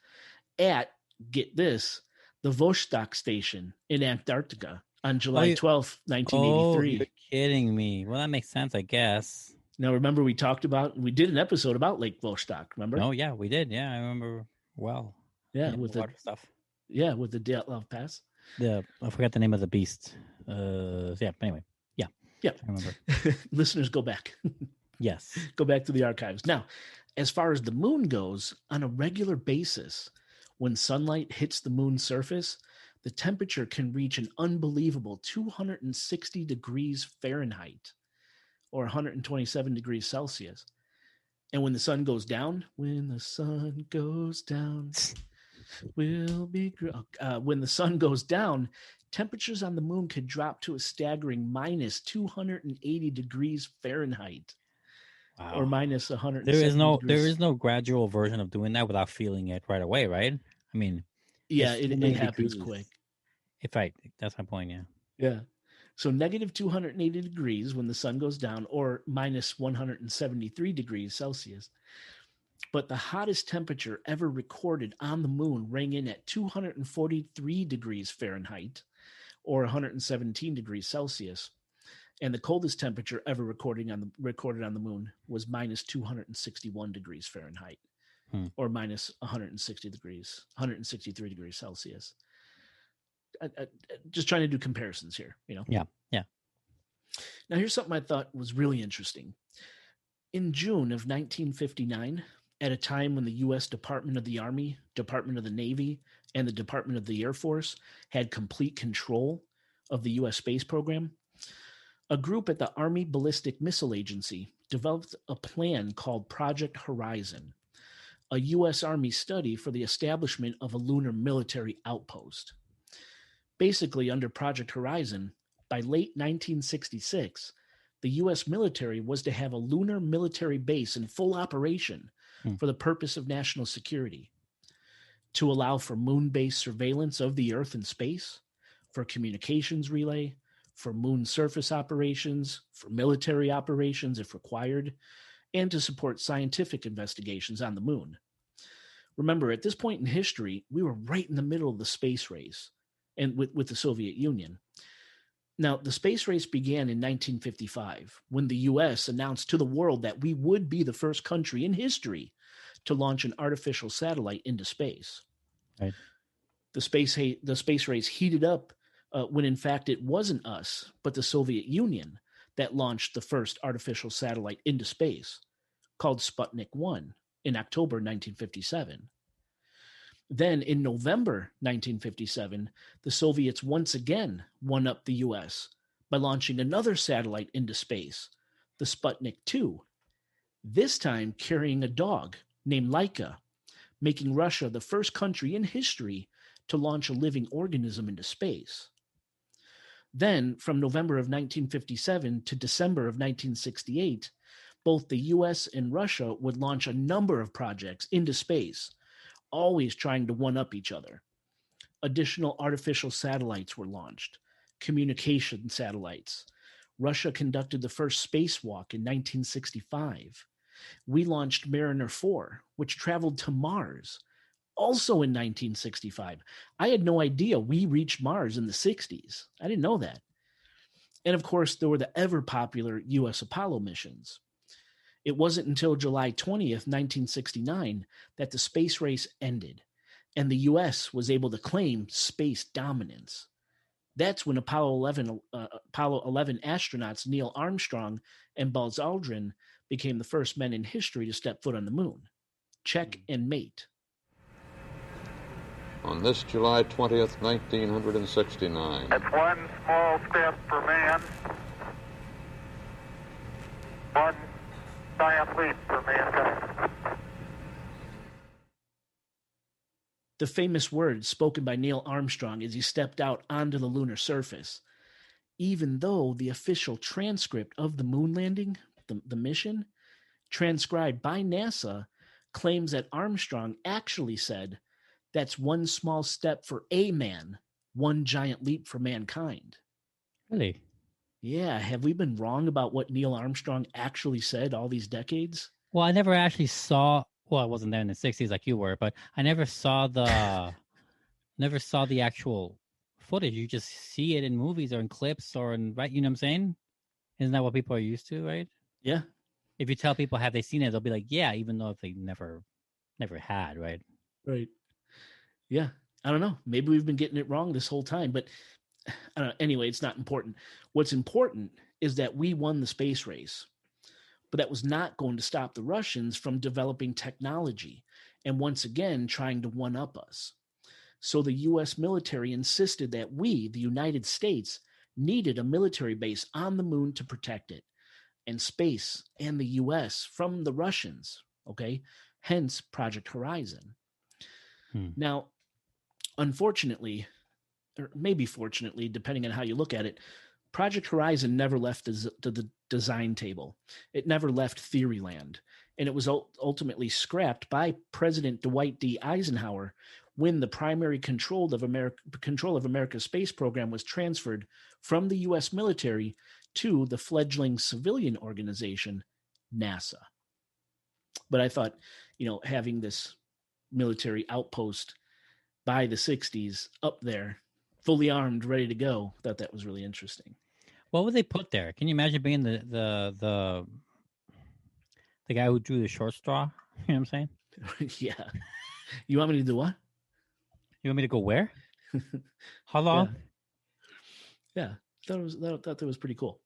Speaker 1: at, get this, the Vostok Station in Antarctica on July 12th, 1983.
Speaker 2: Oh, you're kidding me. Well, that makes sense, I guess.
Speaker 1: Now, remember we did an episode about Lake Vostok, remember?
Speaker 2: Oh, yeah, we did. Yeah, I remember well.
Speaker 1: Yeah, with the
Speaker 2: water stuff.
Speaker 1: Yeah, with the Dyatlov Pass.
Speaker 2: I forgot the name of the beast. Anyway. Yeah. I remember.
Speaker 1: Listeners, go back.
Speaker 2: Yes.
Speaker 1: Go back to the archives. Now, as far as the moon goes, on a regular basis, when sunlight hits the moon's surface, the temperature can reach an unbelievable 260 degrees Fahrenheit, or 127 degrees Celsius. And when the sun goes down, when the sun goes down, when the sun goes down, temperatures on the moon could drop to a staggering minus 280 degrees Fahrenheit.
Speaker 2: Wow.
Speaker 1: or minus 170
Speaker 2: There
Speaker 1: degrees.
Speaker 2: is no gradual version of doing that without feeling it right away, right? I mean,
Speaker 1: Yeah,
Speaker 2: it's so
Speaker 1: it
Speaker 2: many
Speaker 1: happens
Speaker 2: degrees.
Speaker 1: quick.
Speaker 2: If I, that's my point. Yeah.
Speaker 1: Yeah. So negative 280 degrees when the sun goes down, or minus 173 degrees Celsius. But the hottest temperature ever recorded on the moon rang in at 243 degrees Fahrenheit, or 117 degrees Celsius. And the coldest temperature ever recorded on the moon was minus 261 degrees Fahrenheit, or minus 163 degrees Celsius. Just trying to do comparisons here,
Speaker 2: Yeah. Yeah.
Speaker 1: Now, here's something I thought was really interesting. In June of 1959, at a time when the U.S. Department of the Army, Department of the Navy, and the Department of the Air Force had complete control of the U.S. space program, a group at the Army Ballistic Missile Agency developed a plan called Project Horizon, a U.S. Army study for the establishment of a lunar military outpost. Basically, under Project Horizon, by late 1966, the U.S. military was to have a lunar military base in full operation for the purpose of national security, to allow for moon-based surveillance of the Earth and space, for communications relay, for moon surface operations, for military operations if required, and to support scientific investigations on the moon. Remember, at this point in history, we were right in the middle of the space race, and with the Soviet Union. Now, the space race began in 1955 when the U.S. announced to the world that we would be the first country in history to launch an artificial satellite into space.
Speaker 2: Right.
Speaker 1: The space race heated up when, in fact, it wasn't us, but the Soviet Union that launched the first artificial satellite into space, called Sputnik 1, in October 1957. Then, in November 1957, the Soviets once again won up the U.S. by launching another satellite into space, the Sputnik 2, this time carrying a dog named Laika, making Russia the first country in history to launch a living organism into space. Then, from November of 1957 to December of 1968, both the U.S. and Russia would launch a number of projects into space, always trying to one-up each other. Additional artificial satellites were launched, communication satellites. Russia conducted the first spacewalk in 1965. We launched Mariner 4, which traveled to Mars, also in 1965. I had no idea we reached Mars in the 60s. I didn't know that. And of course, there were the ever-popular U.S. Apollo missions. It wasn't until July 20th, 1969, that the space race ended, and the U.S. was able to claim space dominance. That's when Apollo 11 astronauts Neil Armstrong and Buzz Aldrin became the first men in history to step foot on the moon. Check and mate.
Speaker 7: On this July 20th, 1969.
Speaker 8: It's one small step for man, one giant leap for mankind.
Speaker 1: The famous words spoken by Neil Armstrong as he stepped out onto the lunar surface, even though the official transcript of the moon landing, the mission, transcribed by NASA, claims that Armstrong actually said, "That's one small step for a man, one giant leap for mankind."
Speaker 2: Really?
Speaker 1: Yeah. Have we been wrong about what Neil Armstrong actually said all these decades?
Speaker 2: Well, I never actually saw. Well, I wasn't there in the '60s like you were, but I never saw the actual footage. You just see it in movies or in clips or in, right? You know what I'm saying? Isn't that what people are used to, right?
Speaker 1: Yeah.
Speaker 2: If you tell people have they seen it, they'll be like, yeah, even though if they never had, right?
Speaker 1: Right. Yeah. I don't know. Maybe we've been getting it wrong this whole time, but I don't know. Anyway, it's not important. What's important is that we won the space race, but that was not going to stop the Russians from developing technology and once again trying to one-up us. So the U.S. military insisted that we, the United States, needed a military base on the moon to protect it, and space and the U.S. from the Russians, okay? Hence Project Horizon. Now, unfortunately, or maybe fortunately, depending on how you look at it, Project Horizon never left the design table. It never left theory land, and it was ultimately scrapped by President Dwight D. Eisenhower when the primary control of America's space program was transferred from the U.S. military to the fledgling civilian organization, NASA. But I thought, having this military outpost by the 60s up there, fully armed, ready to go, thought that was really interesting.
Speaker 2: What would they put there? Can you imagine being the guy who drew the short straw? You know what I'm saying?
Speaker 1: Yeah. You want me to do what?
Speaker 2: You want me to go where? How long?
Speaker 1: Yeah. Thought that was pretty cool.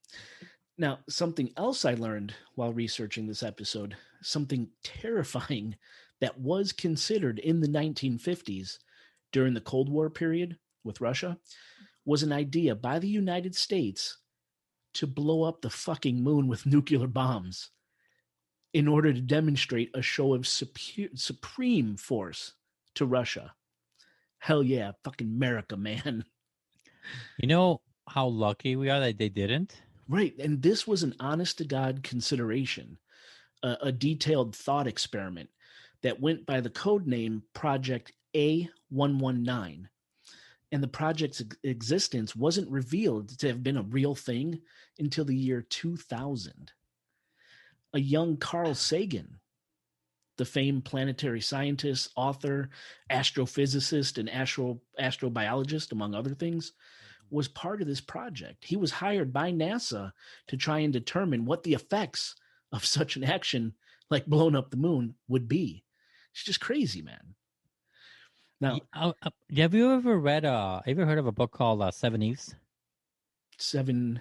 Speaker 1: Now, something else I learned while researching this episode, something terrifying that was considered in the 1950s during the Cold War period with Russia, was an idea by the United States to blow up the fucking moon with nuclear bombs in order to demonstrate a show of supreme force to Russia. Hell yeah, fucking America, man.
Speaker 2: You know how lucky we are that they didn't?
Speaker 1: Right, and this was an honest-to-God consideration, a detailed thought experiment that went by the code name Project A119. And the project's existence wasn't revealed to have been a real thing until the year 2000. A young Carl Sagan, the famed planetary scientist, author, astrophysicist, and astrobiologist, among other things, was part of this project. He was hired by NASA to try and determine what the effects of such an action like blowing up the moon would be. It's just crazy, man. Now,
Speaker 2: have you ever read? Have you ever heard of a book called Seven Eves?
Speaker 1: Seven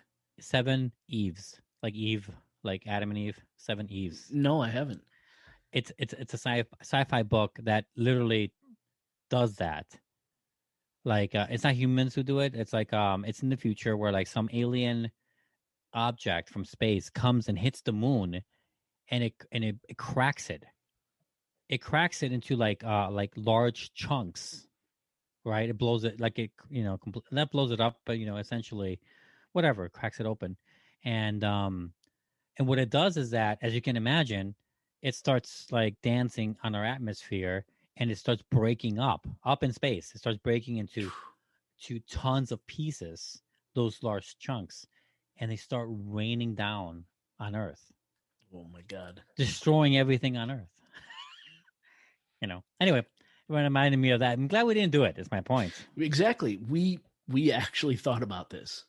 Speaker 2: Eves, like Eve, like Adam and Eve. 7 Eves.
Speaker 1: No, I haven't.
Speaker 2: It's a sci-fi book that literally does that. Like it's not humans who do it. It's like it's in the future where like some alien object from space comes and hits the moon, and it cracks it. It cracks it into like large chunks, right? It blows it like it, that blows it up, but essentially, whatever, it cracks it open, and what it does is that, as you can imagine, it starts like dancing on our atmosphere, and it starts breaking up in space. It starts breaking into tons of pieces, those large chunks, and they start raining down on Earth.
Speaker 1: Oh my God!
Speaker 2: Destroying everything on Earth. Anyway, it reminded me of that. I'm glad we didn't do it. Is my point.
Speaker 1: Exactly. We actually thought about this.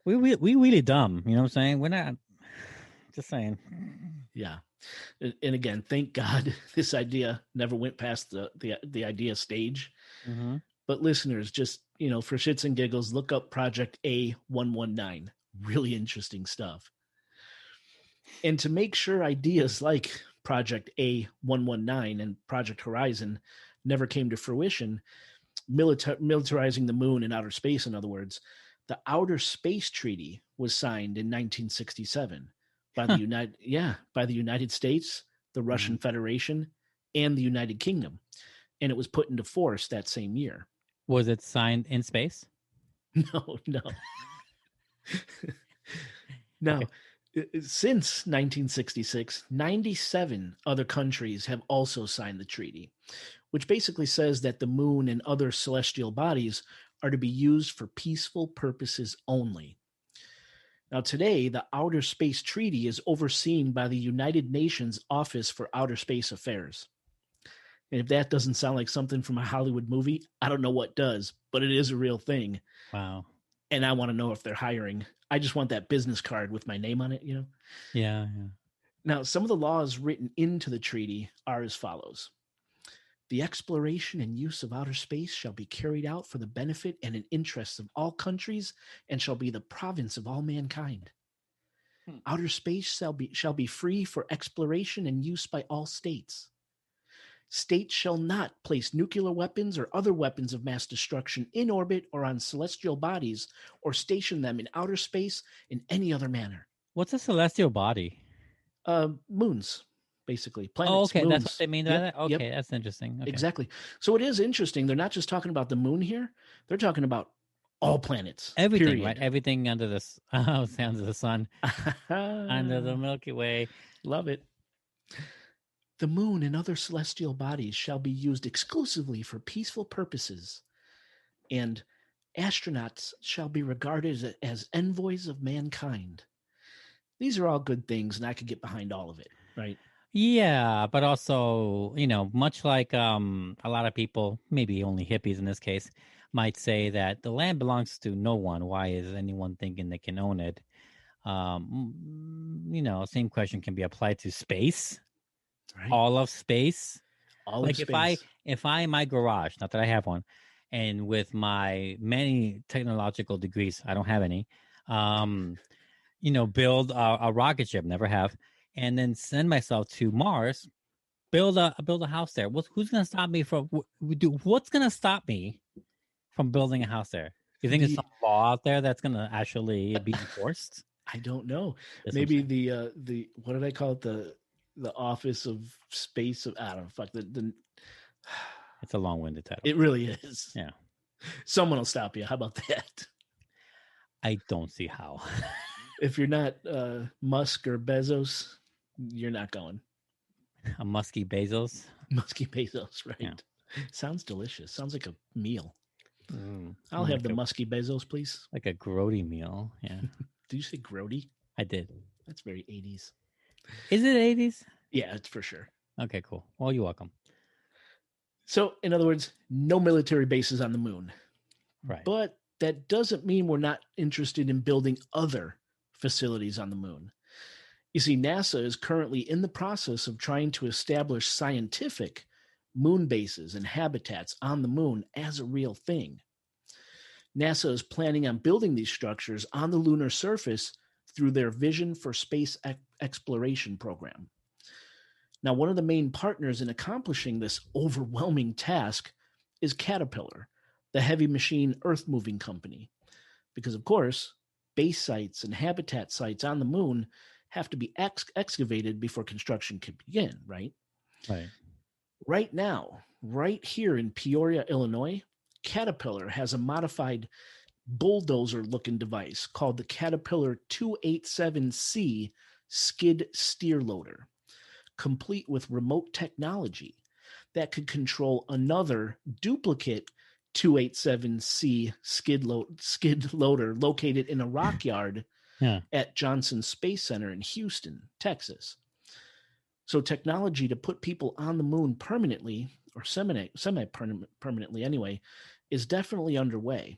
Speaker 2: We really dumb. You know what I'm saying? We're not. Just saying.
Speaker 1: Yeah. And again, thank God this idea never went past the idea stage.
Speaker 2: Mm-hmm.
Speaker 1: But listeners, just for shits and giggles, look up Project A119. Really interesting stuff. And to make sure ideas like Project A119 and Project Horizon never came to fruition, militarizing the moon and outer space, in other words, the Outer Space Treaty was signed in 1967 by the United States, the Russian Federation, and the United Kingdom, and it was put into force that same year.
Speaker 2: Was it signed in space?
Speaker 1: No. No. Okay. Since 1966, 97 other countries have also signed the treaty, which basically says that the moon and other celestial bodies are to be used for peaceful purposes only. Now, today, the Outer Space Treaty is overseen by the United Nations Office for Outer Space Affairs. And if that doesn't sound like something from a Hollywood movie, I don't know what does, but it is a real thing.
Speaker 2: Wow.
Speaker 1: And I want to know if they're hiring. I just want that business card with my name on it,
Speaker 2: Yeah.
Speaker 1: Now, some of the laws written into the treaty are as follows. The exploration and use of outer space shall be carried out for the benefit and in interests of all countries and shall be the province of all mankind. Outer space shall be free for exploration and use by all states. States shall not place nuclear weapons or other weapons of mass destruction in orbit or on celestial bodies or station them in outer space in any other manner.
Speaker 2: What's a celestial body?
Speaker 1: Moons, basically. Planets,
Speaker 2: oh, okay.
Speaker 1: moons.
Speaker 2: That's what they mean by that? Okay, that's interesting. Okay.
Speaker 1: Exactly. So it is interesting. They're not just talking about the moon here. They're talking about All planets.
Speaker 2: Everything,
Speaker 1: period.
Speaker 2: right? Everything under under the sun, under the Milky Way.
Speaker 1: Love it. The moon and other celestial bodies shall be used exclusively for peaceful purposes, and astronauts shall be regarded as envoys of mankind. These are all good things, and I could get behind all of it, right?
Speaker 2: Yeah, but also, much like a lot of people, maybe only hippies in this case, might say that the land belongs to no one. Why is anyone thinking they can own it? Same question can be applied to space,
Speaker 1: Right.
Speaker 2: all of space.
Speaker 1: All
Speaker 2: Like
Speaker 1: of space.
Speaker 2: if I in my garage, not that I have one, and with my many technological degrees, I don't have any, build a rocket ship, never have, and then send myself to Mars, build a house there. Who's going to stop me from what's going to stop me from building a house there? You think there's some law out there that's going to actually be enforced?
Speaker 1: I don't know.
Speaker 2: That's
Speaker 1: Maybe the what did I call it? The Office of Space of, I don't know, fuck the
Speaker 2: It's a long-winded title.
Speaker 1: It really is.
Speaker 2: Yeah.
Speaker 1: Someone will stop you. How about that?
Speaker 2: I don't see how.
Speaker 1: If you're not Musk or Bezos, you're not going.
Speaker 2: A musky Bezos.
Speaker 1: Musky Bezos, right?
Speaker 2: Yeah.
Speaker 1: Sounds delicious. Sounds like a meal.
Speaker 2: Mm,
Speaker 1: I'll have the musky Bezos, please.
Speaker 2: like a grody meal. Yeah.
Speaker 1: Did you say grody?
Speaker 2: I did.
Speaker 1: That's very 80s.
Speaker 2: Is it 80s?
Speaker 1: Yeah, it's for sure.
Speaker 2: Okay, cool. Well, you're welcome.
Speaker 1: So, in other words, no military bases on the moon.
Speaker 2: Right.
Speaker 1: But that doesn't mean we're not interested in building other facilities on the moon. You see, NASA is currently in the process of trying to establish scientific moon bases and habitats on the moon as a real thing. NASA is planning on building these structures on the lunar surface through their Vision for Space Exploration program. Now, one of the main partners in accomplishing this overwhelming task is Caterpillar, the heavy machine earth-moving company. Because, of course, base sites and habitat sites on the moon have to be excavated before construction can begin, right?
Speaker 2: Right.
Speaker 1: Right now, right here in Peoria, Illinois, Caterpillar has a modified bulldozer-looking device called the Caterpillar 287C skid steer loader, complete with remote technology that could control another duplicate 287C skid loader located in a rock yard at Johnson Space Center in Houston, Texas. So technology to put people on the moon permanently, or semi-permanently anyway, is definitely underway.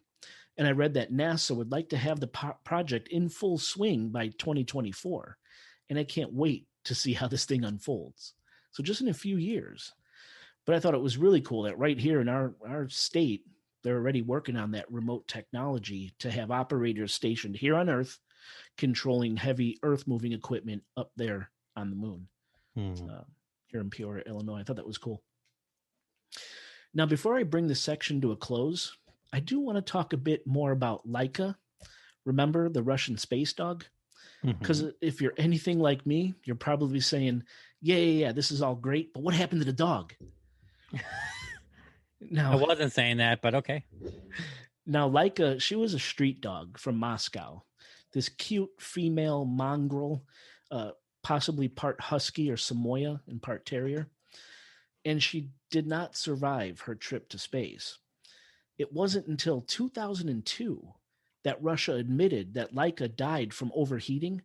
Speaker 1: And I read that NASA would like to have the project in full swing by 2024. And I can't wait to see how this thing unfolds. So just in a few years. But I thought it was really cool that right here in our state, they're already working on that remote technology to have operators stationed here on Earth controlling heavy earth-moving equipment up there on the moon. Here in Peoria, Illinois. I thought that was cool. Now, before I bring this section to a close, I do want to talk a bit more about Laika. Remember the Russian space dog? Because if you're anything like me, you're probably saying, yeah, this is all great, but what happened to the dog? Now,
Speaker 2: I wasn't saying that, but okay.
Speaker 1: Now, Laika, she was a street dog from Moscow. This cute female mongrel, possibly part husky or Samoyed and part terrier. And she did not survive her trip to space. It wasn't until 2002 that Russia admitted that Laika died from overheating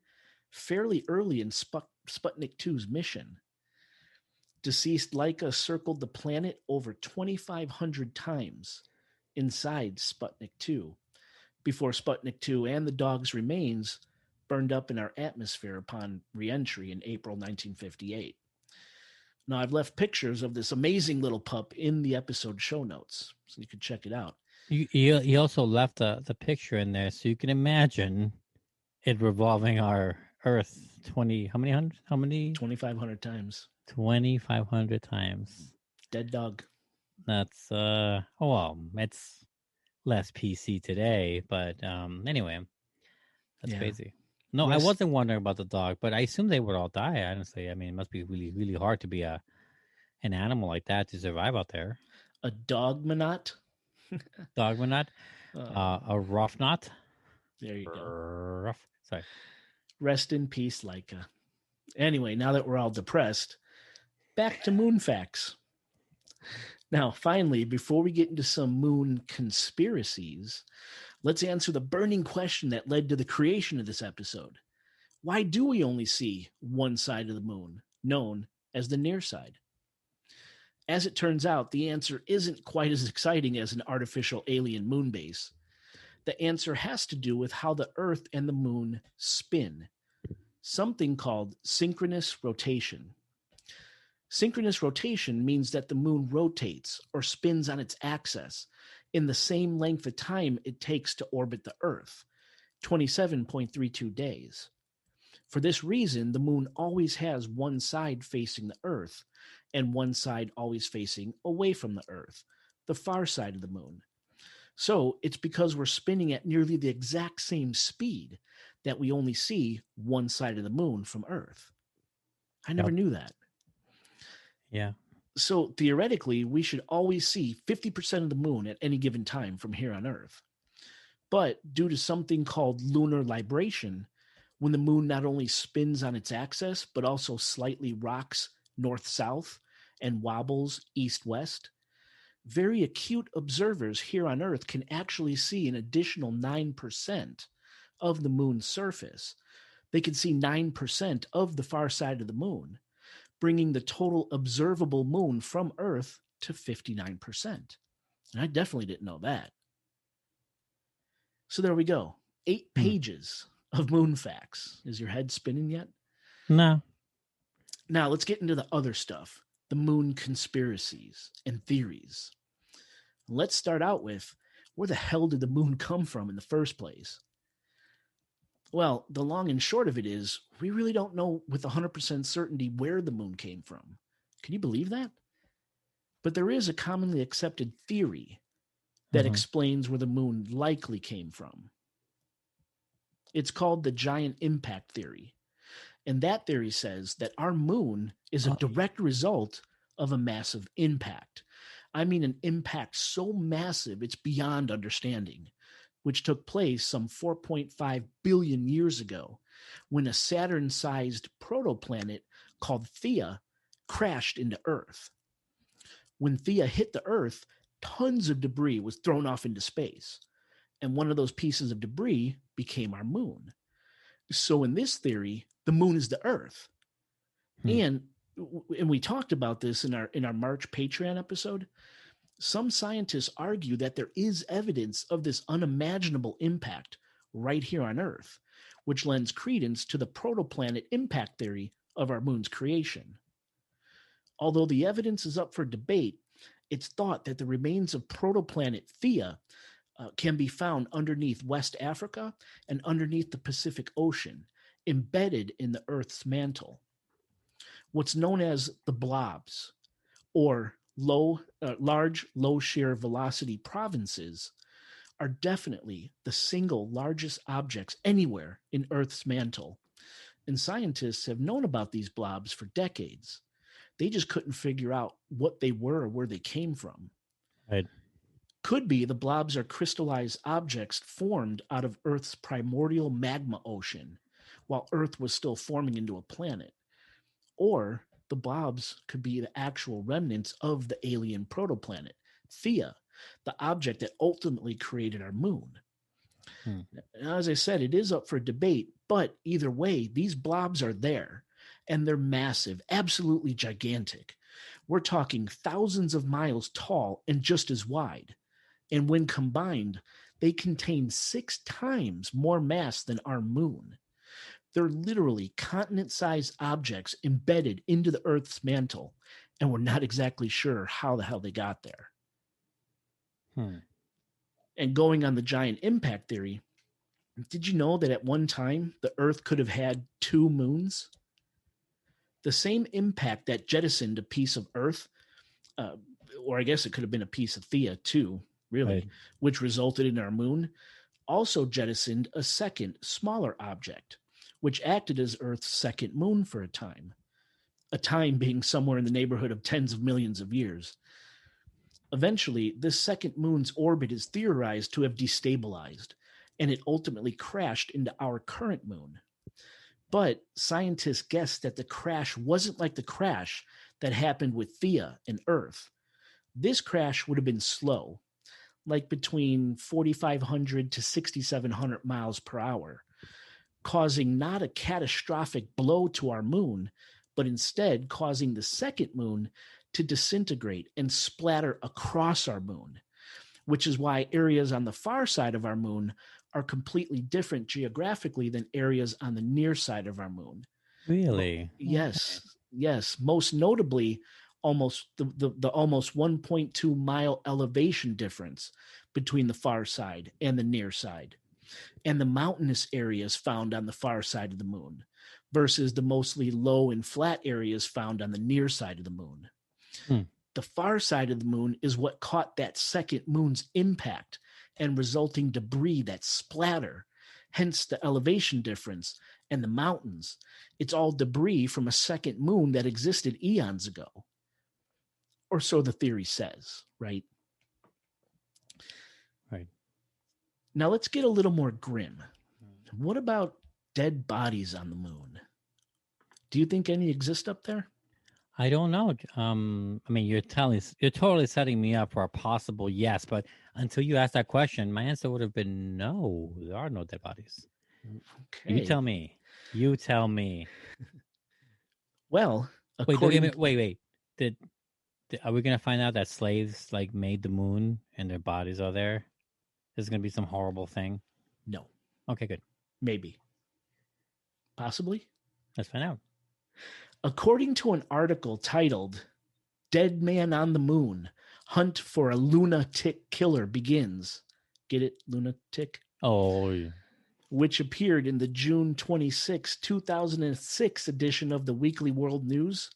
Speaker 1: fairly early in Sputnik 2's mission. Deceased Laika circled the planet over 2,500 times inside Sputnik 2 before Sputnik 2 and the dog's remains burned up in our atmosphere upon re-entry in April 1958. Now, I've left pictures of this amazing little pup in the episode show notes, so you can check it out.
Speaker 2: You also left the picture in there, so you can imagine it revolving our Earth
Speaker 1: 2,500 times.
Speaker 2: 2,500 times.
Speaker 1: Dead dog.
Speaker 2: That's it's less PC today, but anyway, that's crazy. No, I wasn't wondering about the dog, but I assume they would all die, honestly. I mean, it must be really, really hard to be an animal like that to survive out there.
Speaker 1: A dogmanot?
Speaker 2: Dogmanot? A rough knot.
Speaker 1: There you go.
Speaker 2: Rough. Sorry.
Speaker 1: Rest in peace, Laika. Anyway, now that we're all depressed, back to moon facts. Now, finally, before we get into some moon conspiracies, let's answer the burning question that led to the creation of this episode. Why do we only see one side of the moon, known as the near side? As it turns out, the answer isn't quite as exciting as an artificial alien moon base. The answer has to do with how the Earth and the moon spin, something called synchronous rotation. Synchronous rotation means that the moon rotates or spins on its axis in the same length of time it takes to orbit the Earth, 27.32 days. For this reason, the moon always has one side facing the Earth and one side always facing away from the Earth, the far side of the moon. So it's because we're spinning at nearly the exact same speed that we only see one side of the moon from Earth. I never knew that.
Speaker 2: Yeah.
Speaker 1: So theoretically, we should always see 50% of the moon at any given time from here on Earth. But due to something called lunar libration, when the moon not only spins on its axis, but also slightly rocks north-south and wobbles east-west, very acute observers here on Earth can actually see an additional 9% of the moon's surface. They can see 9% of the far side of the moon, bringing the total observable moon from Earth to 59%. And I definitely didn't know that. So there we go. 8 pages of moon facts. Is your head spinning yet?
Speaker 2: No.
Speaker 1: Now let's get into the other stuff, the moon conspiracies and theories. Let's start out with, where the hell did the moon come from in the first place? Well, the long and short of it is, we really don't know with 100% certainty where the moon came from. Can you believe that? But there is a commonly accepted theory that explains where the moon likely came from. It's called the giant impact theory. And that theory says that our moon is a direct result of a massive impact. I mean, an impact so massive it's beyond understanding, which took place some 4.5 billion years ago when a Saturn-sized protoplanet called Theia crashed into Earth. When Theia hit the Earth, tons of debris was thrown off into space, and one of those pieces of debris became our moon. So in this theory, the moon is the Earth. And we talked about this in our March Patreon episode. Some scientists argue that there is evidence of this unimaginable impact right here on Earth, which lends credence to the protoplanet impact theory of our moon's creation. Although the evidence is up for debate, it's thought that the remains of protoplanet Theia can be found underneath West Africa and underneath the Pacific Ocean, embedded in the Earth's mantle. What's known as the blobs, or large low shear velocity provinces, are definitely the single largest objects anywhere in Earth's mantle. And scientists have known about these blobs for decades. They just couldn't figure out what they were or where they came from.
Speaker 2: Right.
Speaker 1: Could be the blobs are crystallized objects formed out of Earth's primordial magma ocean while Earth was still forming into a planet. Or the blobs could be the actual remnants of the alien protoplanet, Theia, the object that ultimately created our moon. Now, as I said, it is up for debate, but either way, these blobs are there, and they're massive, absolutely gigantic. We're talking thousands of miles tall and just as wide. And when combined, they contain 6 times more mass than our moon. They're literally continent-sized objects embedded into the Earth's mantle, and we're not exactly sure how the hell they got there. And going on the giant impact theory, did you know that at one time the Earth could have had 2 moons? The same impact that jettisoned a piece of Earth, or I guess it could have been a piece of Theia too, really, which resulted in our moon, also jettisoned a second, smaller object, which acted as Earth's second moon for a time being somewhere in the neighborhood of tens of millions of years. Eventually, this second moon's orbit is theorized to have destabilized, and it ultimately crashed into our current moon. But scientists guess that the crash wasn't like the crash that happened with Theia and Earth. This crash would have been slow, like between 4,500 to 6,700 miles per hour, causing not a catastrophic blow to our moon, but instead causing the second moon to disintegrate and splatter across our moon, which is why areas on the far side of our moon are completely different geographically than areas on the near side of our moon.
Speaker 2: Really?
Speaker 1: Yes, yes. Most notably, almost the almost 1.2 mile elevation difference between the far side and the near side, and the mountainous areas found on the far side of the moon versus the mostly low and flat areas found on the near side of the moon. The far side of the moon is what caught that second moon's impact and resulting debris, that splatter, hence the elevation difference and the mountains. It's all debris from a second moon that existed eons ago. Or so the theory says, right?
Speaker 2: Right.
Speaker 1: Now let's get a little more grim. What about dead bodies on the moon? Do you think any exist up there?
Speaker 2: I don't know. I mean, you're totally setting me up for a possible yes, but until you asked that question, my answer would have been no. There are no dead bodies.
Speaker 1: Okay.
Speaker 2: You tell me. You tell me.
Speaker 1: Well,
Speaker 2: wait. Are we gonna find out that slaves like made the moon and their bodies are there? There's gonna be some horrible thing.
Speaker 1: No.
Speaker 2: Okay, good.
Speaker 1: Maybe. Possibly.
Speaker 2: Let's find out.
Speaker 1: According to an article titled "Dead Man on the Moon: Hunt for a Lunatic Killer Begins." Get it? Lunatic?
Speaker 2: Oh, yeah.
Speaker 1: Which appeared in the June 26, 2006 edition of the Weekly World News.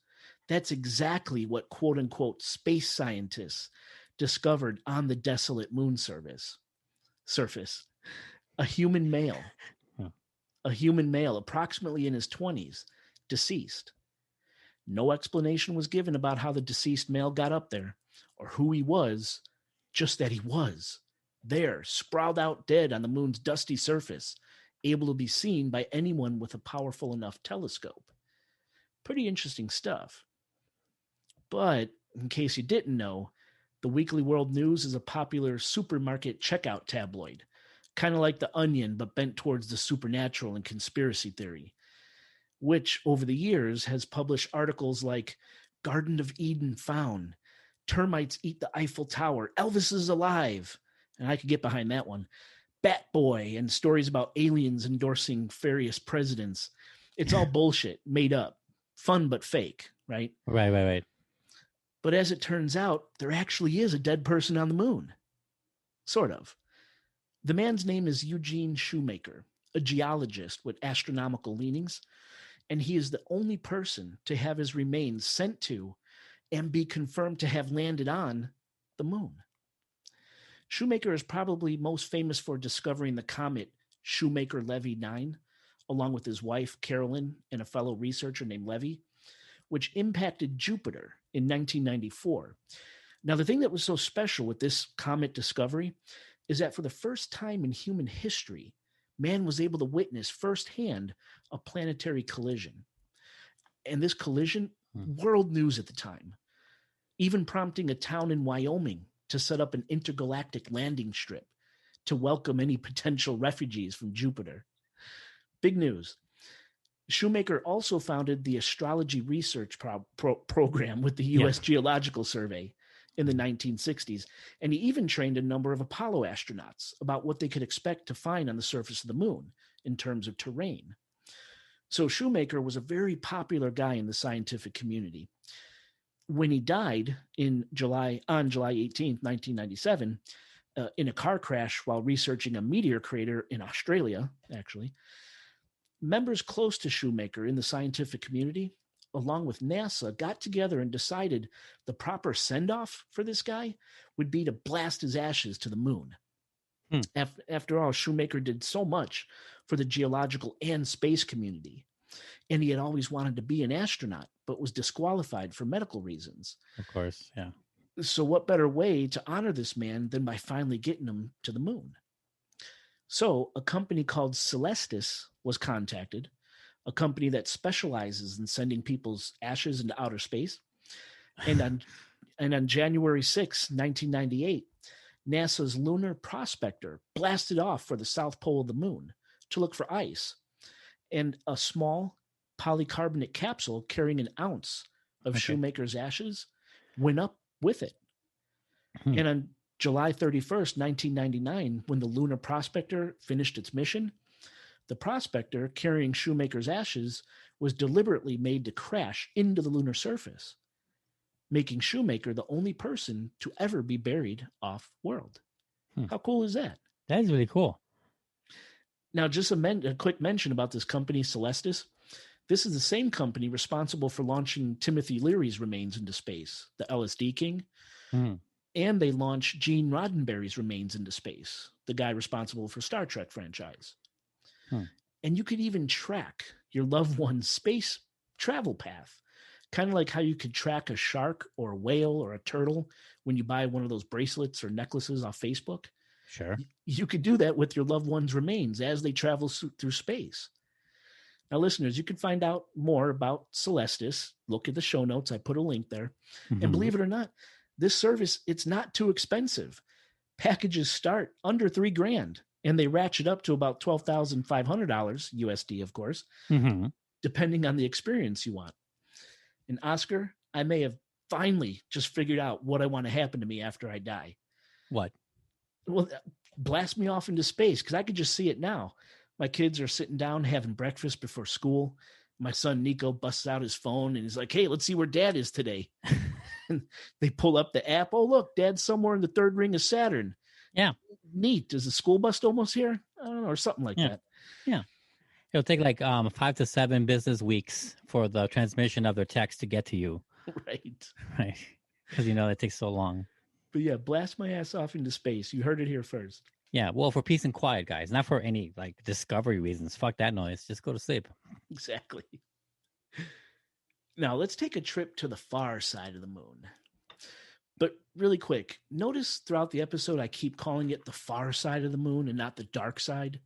Speaker 1: That's exactly what quote-unquote space scientists discovered on the desolate moon surface. A human male. A human male, approximately in his 20s, deceased. No explanation was given about how the deceased male got up there or who he was, just that he was there, sprawled out dead on the moon's dusty surface, able to be seen by anyone with a powerful enough telescope. Pretty interesting stuff. But in case you didn't know, the Weekly World News is a popular supermarket checkout tabloid, kind of like The Onion, but bent towards the supernatural and conspiracy theory, which over the years has published articles like Garden of Eden Found, Termites Eat the Eiffel Tower, Elvis is Alive, and I could get behind that one, Bat Boy, and stories about aliens endorsing various presidents. It's all bullshit, made up, fun but fake, right?
Speaker 2: Right.
Speaker 1: But as it turns out, there actually is a dead person on the moon. Sort of. The man's name is Eugene Shoemaker, a geologist with astronomical leanings, and he is the only person to have his remains sent to and be confirmed to have landed on the moon. Shoemaker is probably most famous for discovering the comet Shoemaker-Levy 9, along with his wife, Carolyn, and a fellow researcher named Levy, which impacted Jupiter in 1994. Now, the thing that was so special with this comet discovery is that for the first time in human history, man was able to witness firsthand a planetary collision. And this collision, world news at the time, even prompting a town in Wyoming to set up an intergalactic landing strip to welcome any potential refugees from Jupiter. Big news. Shoemaker also founded the astrology research program with the U.S. Geological Survey in the 1960s, and he even trained a number of Apollo astronauts about what they could expect to find on the surface of the moon in terms of terrain. So Shoemaker was a very popular guy in the scientific community. When he died on July 18th, 1997, in a car crash while researching a meteor crater in Australia, actually, members close to Shoemaker in the scientific community, along with NASA, got together and decided the proper send-off for this guy would be to blast his ashes to the moon. After all, Shoemaker did so much for the geological and space community, and he had always wanted to be an astronaut, but was disqualified for medical reasons.
Speaker 2: Of course, yeah.
Speaker 1: So what better way to honor this man than by finally getting him to the moon? So a company called Celestis was contacted, a company that specializes in sending people's ashes into outer space. And on January 6, 1998, NASA's Lunar Prospector blasted off for the south pole of the moon to look for ice. And a small polycarbonate capsule carrying an ounce of Shoemaker's ashes went up with it. And on July 31st, 1999, when the Lunar Prospector finished its mission, the Prospector carrying Shoemaker's ashes was deliberately made to crash into the lunar surface, making Shoemaker the only person to ever be buried off-world. How cool is that?
Speaker 2: That is really cool.
Speaker 1: Now, just a quick mention about this company, Celestis. This is the same company responsible for launching Timothy Leary's remains into space, the LSD King. And they launched Gene Roddenberry's remains into space, the guy responsible for Star Trek franchise. And you could even track your loved one's space travel path, kind of like how you could track a shark or a whale or a turtle when you buy one of those bracelets or necklaces off Facebook.
Speaker 2: Sure.
Speaker 1: You could do that with your loved one's remains as they travel through space. Now, listeners, you can find out more about Celestis. Look at the show notes. I put a link there. And believe it or not, this service, it's not too expensive. Packages start under $3,000 and they ratchet up to about $12,500 USD, of course, depending on the experience you want. And Oscar, I may have finally just figured out what I want to happen to me after I die.
Speaker 2: What?
Speaker 1: Well, blast me off into space, because I could just see it now. My kids are sitting down having breakfast before school. My son Nico busts out his phone and he's like, "Hey, let's see where Dad is today." And they pull up the app. "Oh, look, Dad's somewhere in the third ring of Saturn."
Speaker 2: Yeah.
Speaker 1: Neat. Is the school bus almost here? I don't know, or something like that.
Speaker 2: Yeah. It'll take like 5 to 7 business weeks for the transmission of their text to get to you.
Speaker 1: Right.
Speaker 2: Right. Because it takes so long.
Speaker 1: But yeah, blast my ass off into space. You heard it here first.
Speaker 2: Yeah. Well, for peace and quiet, guys, not for any discovery reasons. Fuck that noise. Just go to sleep.
Speaker 1: Exactly. Now let's take a trip to the far side of the moon. But really quick, notice throughout the episode, I keep calling it the far side of the moon and not the dark side.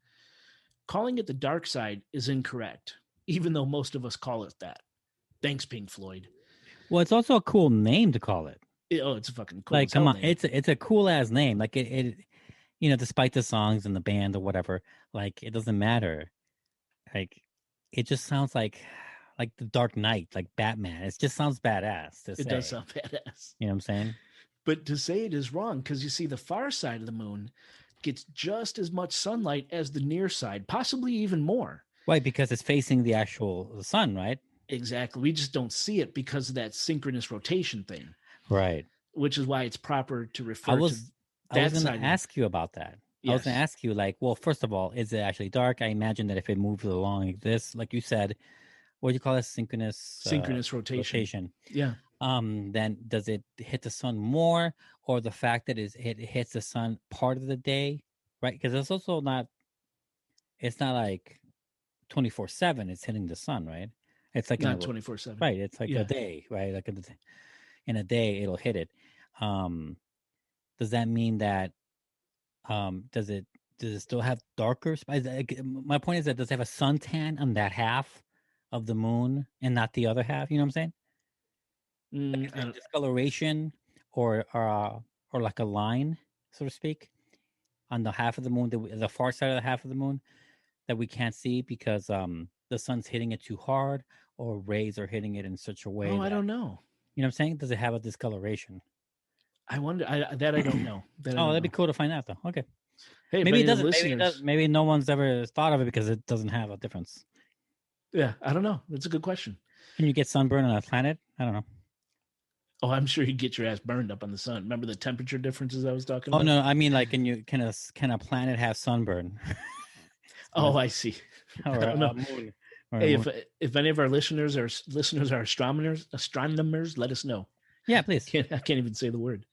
Speaker 1: Calling it the dark side is incorrect, even though most of us call it that. Thanks, Pink Floyd.
Speaker 2: Well, it's also a cool name to call it.
Speaker 1: It's a fucking cool.
Speaker 2: Like, come on, name. It's a cool ass name. Like it, despite the songs and the band or whatever, like it doesn't matter. Like it just sounds like the Dark Knight, like Batman. It just sounds badass to say.
Speaker 1: It does sound badass.
Speaker 2: You know what I'm saying?
Speaker 1: But to say it is wrong, because you see, the far side of the moon gets just as much sunlight as the near side, possibly even more.
Speaker 2: Right, because it's facing the actual sun, right?
Speaker 1: Exactly. We just don't see it because of that synchronous rotation thing.
Speaker 2: Right.
Speaker 1: Which is why it's proper to refer to that side.
Speaker 2: I was going to ask you about that.
Speaker 1: Yes.
Speaker 2: I was going to ask you, well, first of all, is it actually dark? I imagine that if it moves along like this, like you said, what do you call it? Synchronous rotation.
Speaker 1: Yeah.
Speaker 2: Then does it hit the sun more, or the fact that it hits the sun part of the day, right? Because it's also not like 24/7. It's hitting the sun, right? It's like
Speaker 1: not 24/7.
Speaker 2: Right. It's like a day, right? Like in a day, it'll hit it. Does that mean that? Does it still have darker? My point is that does it have a suntan on that half of the moon and not the other half? You know what I'm saying? Like discoloration or like a line, so to speak, on the half of the moon, the far side of the half of the moon that we can't see because the sun's hitting it too hard, or rays are hitting it in such a way.
Speaker 1: I don't know.
Speaker 2: You know what I'm saying? Does it have a discoloration?
Speaker 1: I wonder. I don't know.
Speaker 2: That'd be cool to find out, though. Okay.
Speaker 1: Hey,
Speaker 2: maybe it doesn't. Maybe no one's ever thought of it because it doesn't have a difference.
Speaker 1: Yeah, I don't know. That's a good question.
Speaker 2: Can you get sunburn on a planet? I don't know.
Speaker 1: Oh, I'm sure you get your ass burned up on the sun. Remember the temperature differences I was talking about?
Speaker 2: Oh no, I mean like, can a planet have sunburn?
Speaker 1: Oh, I see.
Speaker 2: Or
Speaker 1: I don't know.
Speaker 2: Moon.
Speaker 1: Hey, if any of our listeners are astronomers, let us know.
Speaker 2: Yeah, please.
Speaker 1: I can't even say the word.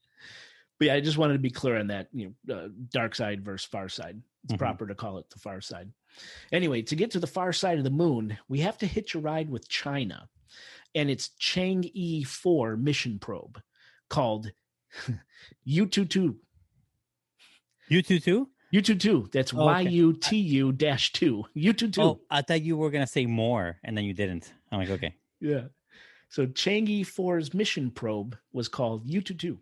Speaker 1: But yeah, I just wanted to be clear on that. Dark side versus far side. It's proper to call it the far side. Anyway, to get to the far side of the moon, we have to hitch a ride with China and its Chang'e 4 mission probe called U22.
Speaker 2: U22?
Speaker 1: U22. That's
Speaker 2: Oh, okay.
Speaker 1: YUTU-2. U22.
Speaker 2: Oh, I thought you were gonna say more, and then you didn't. I'm like, okay.
Speaker 1: Yeah. So Chang'e 4's mission probe was called U22,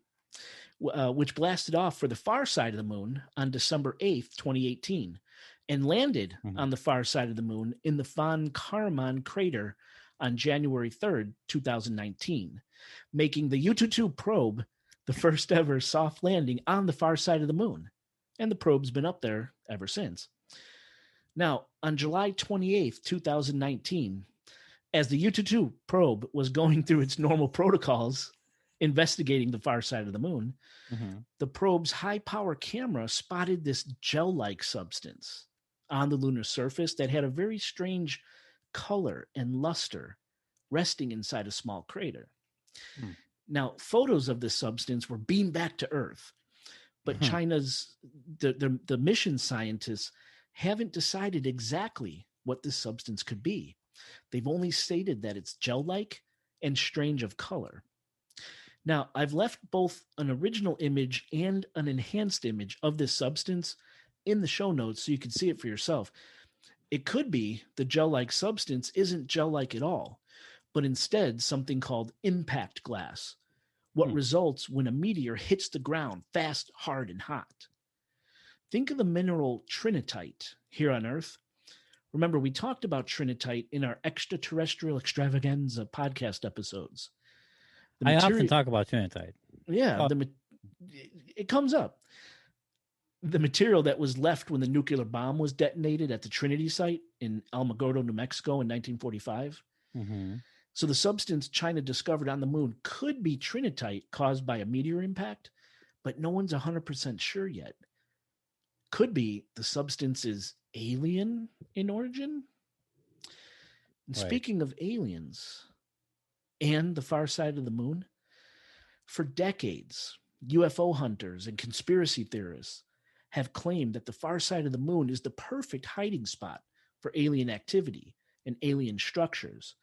Speaker 1: which blasted off for the far side of the moon on December 8th, 2018, and landed on the far side of the moon in the Von Karman crater on January 3rd, 2019, making the U22 probe the first ever soft landing on the far side of the moon. And the probe's been up there ever since. Now, on July 28th, 2019, as the U22 probe was going through its normal protocols, investigating the far side of the moon, the probe's high-power camera spotted this gel-like substance on the lunar surface that had a very strange color and luster resting inside a small crater. Now, photos of this substance were beamed back to Earth, but China's the mission scientists haven't decided exactly what this substance could be. They've only stated that it's gel-like and strange of color. Now, I've left both an original image and an enhanced image of this substance in the show notes so you can see it for yourself. It could be the gel-like substance isn't gel-like at all, but instead something called impact glass, what results when a meteor hits the ground fast, hard, and hot. Think of the mineral trinitite here on Earth. Remember, we talked about trinitite in our extraterrestrial extravaganza podcast episodes.
Speaker 2: I often talk about trinitite.
Speaker 1: Yeah, it comes up. The material that was left when the nuclear bomb was detonated at the Trinity site in Alamogordo, New Mexico in 1945. So the substance China discovered on the moon could be trinitite caused by a meteor impact, but no one's 100% sure yet. Could be the substance is alien in origin. And speaking of aliens and the far side of the moon, for decades, UFO hunters and conspiracy theorists have claimed that the far side of the moon is the perfect hiding spot for alien activity and alien structures.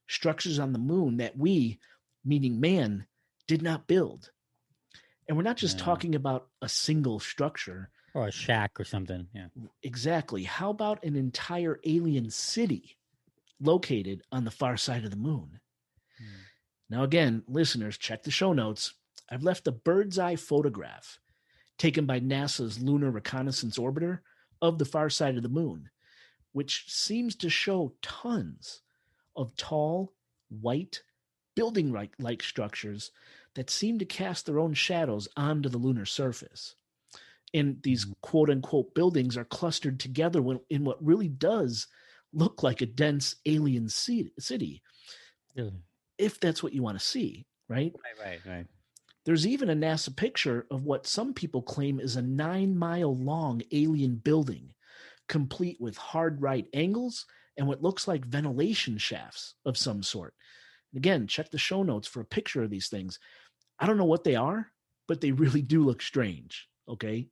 Speaker 1: Structures on the moon that we, meaning man, did not build. And we're not just talking about a single structure.
Speaker 2: Or a shack or something. Yeah.
Speaker 1: Exactly. How about an entire alien city located on the far side of the moon? Now, again, listeners, check the show notes. I've left a bird's eye photograph taken by NASA's Lunar Reconnaissance Orbiter of the far side of the moon, which seems to show tons of tall, white, building-like structures that seem to cast their own shadows onto the lunar surface. And these quote-unquote buildings are clustered together in what really does look like a dense alien city. If that's what you want to see, right?
Speaker 2: Right.
Speaker 1: There's even a NASA picture of what some people claim is a 9-mile-long alien building, complete with hard right angles and what looks like ventilation shafts of some sort. And again, check the show notes for a picture of these things. I don't know what they are, but they really do look strange, okay?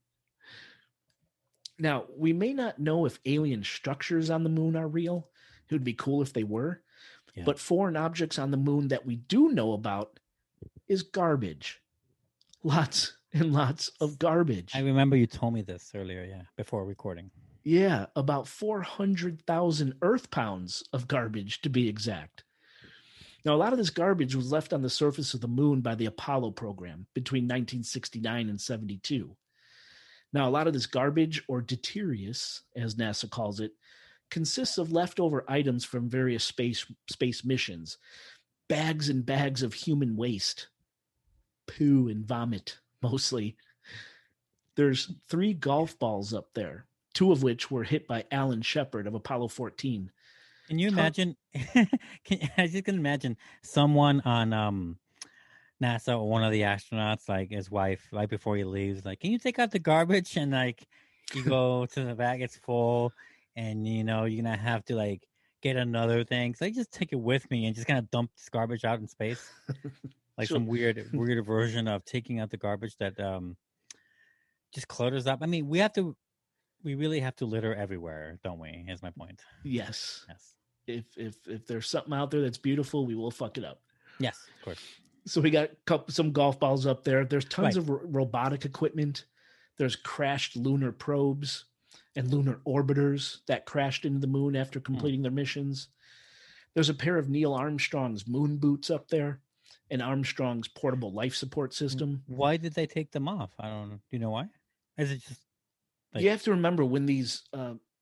Speaker 1: Now, we may not know if alien structures on the moon are real. It would be cool if they were. Yeah. But foreign objects on the moon that we do know about is garbage. Lots and lots of garbage.
Speaker 2: I remember you told me this earlier, before recording.
Speaker 1: Yeah, about 400,000 Earth pounds of garbage, to be exact. Now, a lot of this garbage was left on the surface of the moon by the Apollo program between 1969 and 72. Now, a lot of this garbage, or detritus, as NASA calls it, consists of leftover items from various space missions, bags and bags of human waste, poo and vomit, mostly. There's 3 golf balls up there, 2 of which were hit by Alan Shepard of Apollo 14.
Speaker 2: Can you imagine? I just can imagine someone on NASA or one of the astronauts, like his wife, right before he leaves, like, can you take out the garbage? And like, you go to the bag, it's full, and you're gonna have to like get another thing. So I just take it with me and just kind of dump this garbage out in space, like some weird version of taking out the garbage that just clutters up. I mean, we really have to litter everywhere, don't we? Is my point.
Speaker 1: Yes. If there's something out there that's beautiful, we will fuck it up.
Speaker 2: Yes, of course.
Speaker 1: So we got some golf balls up there. There's tons
Speaker 2: Right.
Speaker 1: of robotic equipment. There's crashed lunar probes and lunar orbiters that crashed into the moon after completing their missions. There's a pair of Neil Armstrong's moon boots up there, and Armstrong's portable life support system.
Speaker 2: Why did they take them off? I don't know. Do you know why? Is it just like,
Speaker 1: You have to remember when these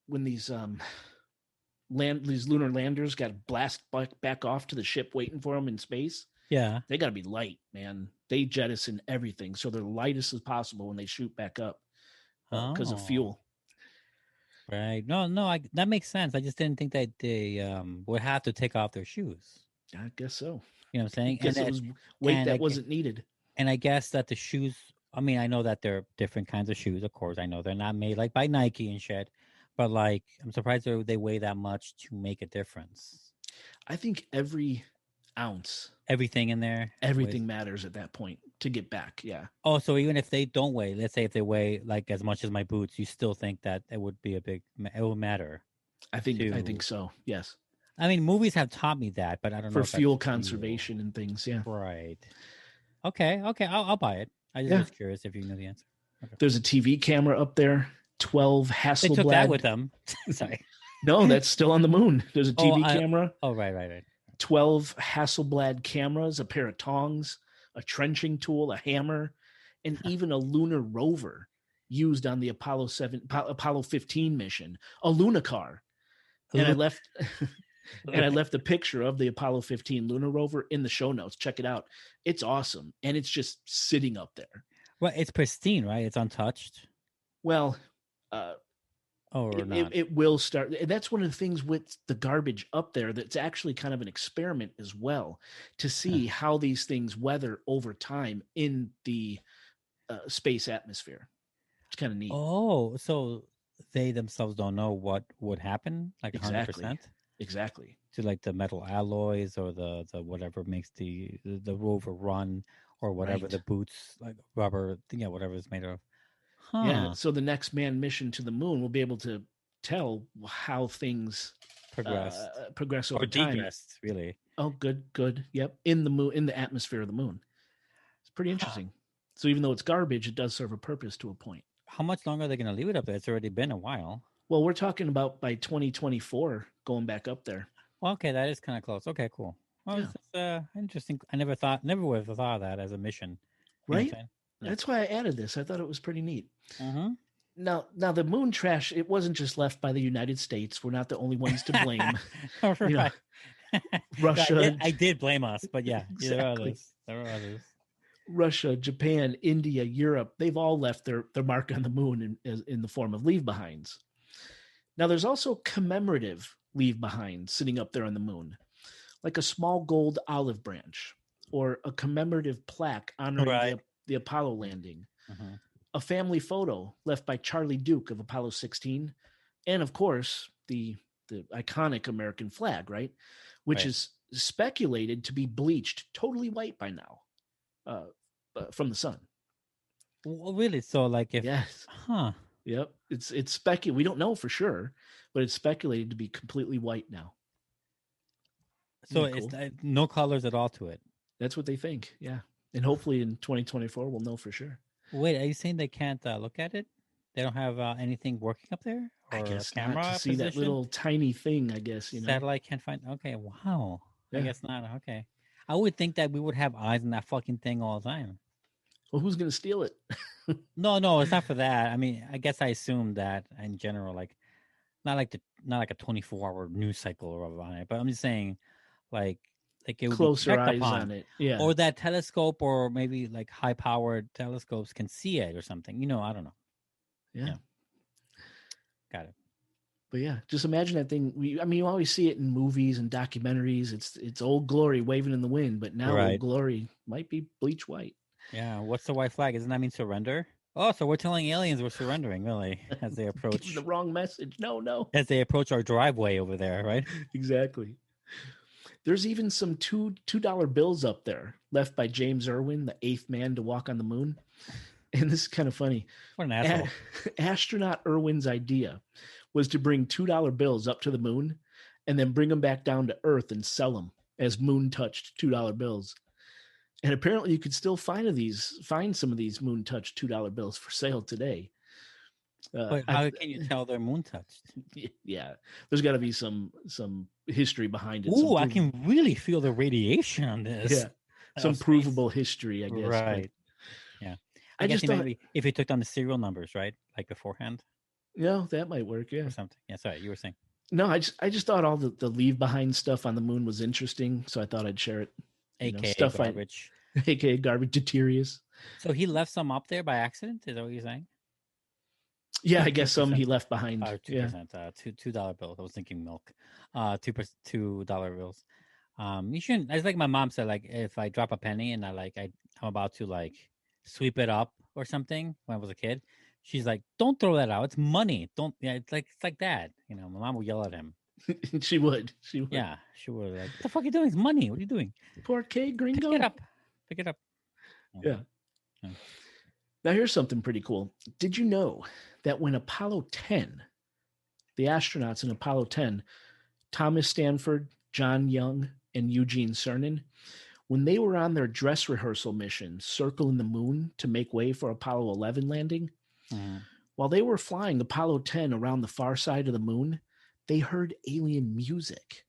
Speaker 1: lunar landers got blast back off to the ship waiting for them in space.
Speaker 2: yeah?
Speaker 1: They got to be light, man. They jettison everything, so they're lightest as possible when they shoot back up because of
Speaker 2: Oh.
Speaker 1: fuel.
Speaker 2: Right. No, that makes sense. I just didn't think that they would have to take off their shoes.
Speaker 1: I guess so.
Speaker 2: You know what I'm saying?
Speaker 1: Because it was weight that wasn't needed.
Speaker 2: And I guess that the shoes, I mean, I know that they're different kinds of shoes, of course. I know they're not made like by Nike and shit, but like, I'm surprised they weigh that much to make a difference.
Speaker 1: I think every ounce,
Speaker 2: Everything in there,
Speaker 1: everything matters at that point to get back. Yeah.
Speaker 2: Oh, so even if they don't weigh, let's say if they weigh like as much as my boots, you still think that it would be it would matter?
Speaker 1: I think so. Yes.
Speaker 2: I mean, movies have taught me that, but I don't know
Speaker 1: For
Speaker 2: if that's
Speaker 1: fuel
Speaker 2: real.
Speaker 1: conservation and things. Yeah.
Speaker 2: Right. Okay. I'll buy it. I just was curious if you knew the answer. Okay.
Speaker 1: There's a TV camera up there. 12 Hasselblad.
Speaker 2: They took that with them. Sorry.
Speaker 1: No, that's still on the moon. There's a TV camera.
Speaker 2: Oh, right.
Speaker 1: 12 Hasselblad cameras, a pair of tongs, a trenching tool, a hammer, and even a lunar rover used on the Apollo 15 mission, a Lunacar. And I left a picture of the Apollo 15 lunar rover in the show notes. Check it out. It's awesome. And it's just sitting up there.
Speaker 2: Well, it's pristine, right? It's untouched.
Speaker 1: Well,
Speaker 2: not.
Speaker 1: It will start. And that's one of the things with the garbage up there that's actually kind of an experiment as well to see how these things weather over time in the space atmosphere. It's kind of neat.
Speaker 2: Oh, so they themselves don't know what would happen, like 100%?
Speaker 1: Exactly.
Speaker 2: To like the metal alloys or the whatever makes the rover run or whatever, the boots, like rubber, whatever it's made of. Huh.
Speaker 1: Yeah. So the next manned mission to the moon will be able to tell how things progress over time.
Speaker 2: Degressed, really.
Speaker 1: Oh, good. Yep. In the atmosphere of the moon. It's pretty interesting. So even though it's garbage, it does serve a purpose to a point.
Speaker 2: How much longer are they going to leave it up there? It's already been a while.
Speaker 1: Well, we're talking about by 2024 going back up there.
Speaker 2: Well, okay, that is kind of close. Okay, cool. Well, it's interesting. I never would have thought of that as a mission.
Speaker 1: Right? That's why I added this. I thought it was pretty neat.
Speaker 2: Mm-hmm.
Speaker 1: Now the moon trash, it wasn't just left by the United States. We're not the only ones to blame.
Speaker 2: Right.
Speaker 1: Russia.
Speaker 2: I did blame us, but yeah,
Speaker 1: Exactly.
Speaker 2: There are others.
Speaker 1: Russia, Japan, India, Europe, they've all left their mark on the moon in the form of leave-behinds. Now, there's also commemorative leave-behinds sitting up there on the moon, like a small gold olive branch or a commemorative plaque honoring the Apollo landing, a family photo left by Charlie Duke of Apollo 16, and, of course, the iconic American flag, right, which is speculated to be bleached totally white by now. From the sun.
Speaker 2: Well, really? So, like, if
Speaker 1: Yep, it's speculated. We don't know for sure, but it's speculated to be completely white now.
Speaker 2: So it's no colors at all to it.
Speaker 1: That's what they think. Yeah, and hopefully in 2024 we'll know for sure.
Speaker 2: Wait, are you saying they can't look at it? They don't have anything working up there? Or
Speaker 1: I guess
Speaker 2: camera
Speaker 1: not to see that little tiny thing. I guess
Speaker 2: satellite can't find. Okay, wow.
Speaker 1: Yeah.
Speaker 2: I guess not. Okay, I would think that we would have eyes on that fucking thing all the time.
Speaker 1: Well, who's gonna steal it?
Speaker 2: No, it's not for that. I mean, I guess I assume that in general, like, not like a 24-hour news cycle or on it, but I'm just saying, like it would
Speaker 1: closer
Speaker 2: be
Speaker 1: eyes
Speaker 2: upon,
Speaker 1: on it, yeah,
Speaker 2: or that telescope, or maybe like high-powered telescopes can see it or something. I don't know.
Speaker 1: Yeah.
Speaker 2: Got it.
Speaker 1: But yeah, just imagine that thing. You always see it in movies and documentaries. It's Old Glory waving in the wind, but now Old Glory might be bleach white.
Speaker 2: Yeah, what's the white flag? Doesn't that mean surrender? Oh, so we're telling aliens we're surrendering, really, as they approach.
Speaker 1: the wrong message. No.
Speaker 2: As they approach our driveway over there, right?
Speaker 1: Exactly. There's even some $2 bills up there left by James Irwin, the 8th man to walk on the moon. And this is kind of funny.
Speaker 2: What an asshole.
Speaker 1: Astronaut Irwin's idea was to bring $2 bills up to the moon and then bring them back down to Earth and sell them as moon-touched $2 bills. And apparently you could still find some of these Moon Touch $2 bills for sale today.
Speaker 2: But how can you tell they're moon touched?
Speaker 1: Yeah, there's got to be some history behind it.
Speaker 2: Ooh, I can really feel the radiation on this.
Speaker 1: Yeah, some provable history, I guess.
Speaker 2: Right. Yeah. I guess maybe if you took down the serial numbers, right, like beforehand.
Speaker 1: Yeah, that might work. Yeah,
Speaker 2: or something. Yeah, sorry, you were saying.
Speaker 1: No, I just thought all the leave behind stuff on the moon was interesting, so I thought I'd share it.
Speaker 2: AKA
Speaker 1: stuff
Speaker 2: garbage.
Speaker 1: AKA garbage deterious.
Speaker 2: So he left some up there by accident? Is that what you're saying?
Speaker 1: Yeah, I guess some he left behind.
Speaker 2: 2%, $2 bills. I was thinking milk. $2 bills. You shouldn't. It's like my mom said. Like if I drop a penny and I'm about to like sweep it up or something when I was a kid, she's like, "Don't throw that out. It's money. Don't." Yeah, it's like that. You know, my mom would yell at him.
Speaker 1: She would.
Speaker 2: Yeah, she would. Like, what the fuck are you doing? It's money. What are you doing?
Speaker 1: Poor K Gringo.
Speaker 2: Pick it up.
Speaker 1: Yeah. Now here's something pretty cool. Did you know that when Apollo 10, the astronauts in Apollo 10, Thomas Stanford, John Young, and Eugene Cernan, when they were on their dress rehearsal mission circling the moon to make way for Apollo 11 landing, while they were flying Apollo 10 around the far side of the moon, they heard alien music.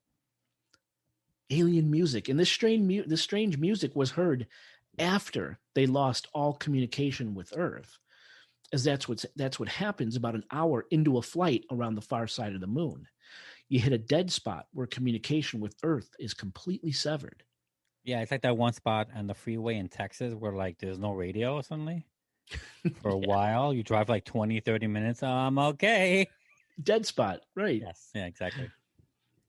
Speaker 1: And this strange music was heard after they lost all communication with Earth, as that's what happens about an hour into a flight around the far side of the moon. You hit a dead spot where communication with Earth is completely severed.
Speaker 2: Yeah, it's like that one spot on the freeway in Texas where like there's no radio suddenly for a while. You drive like 20, 30 minutes. I'm okay.
Speaker 1: Dead spot, right?
Speaker 2: Yes, yeah, exactly.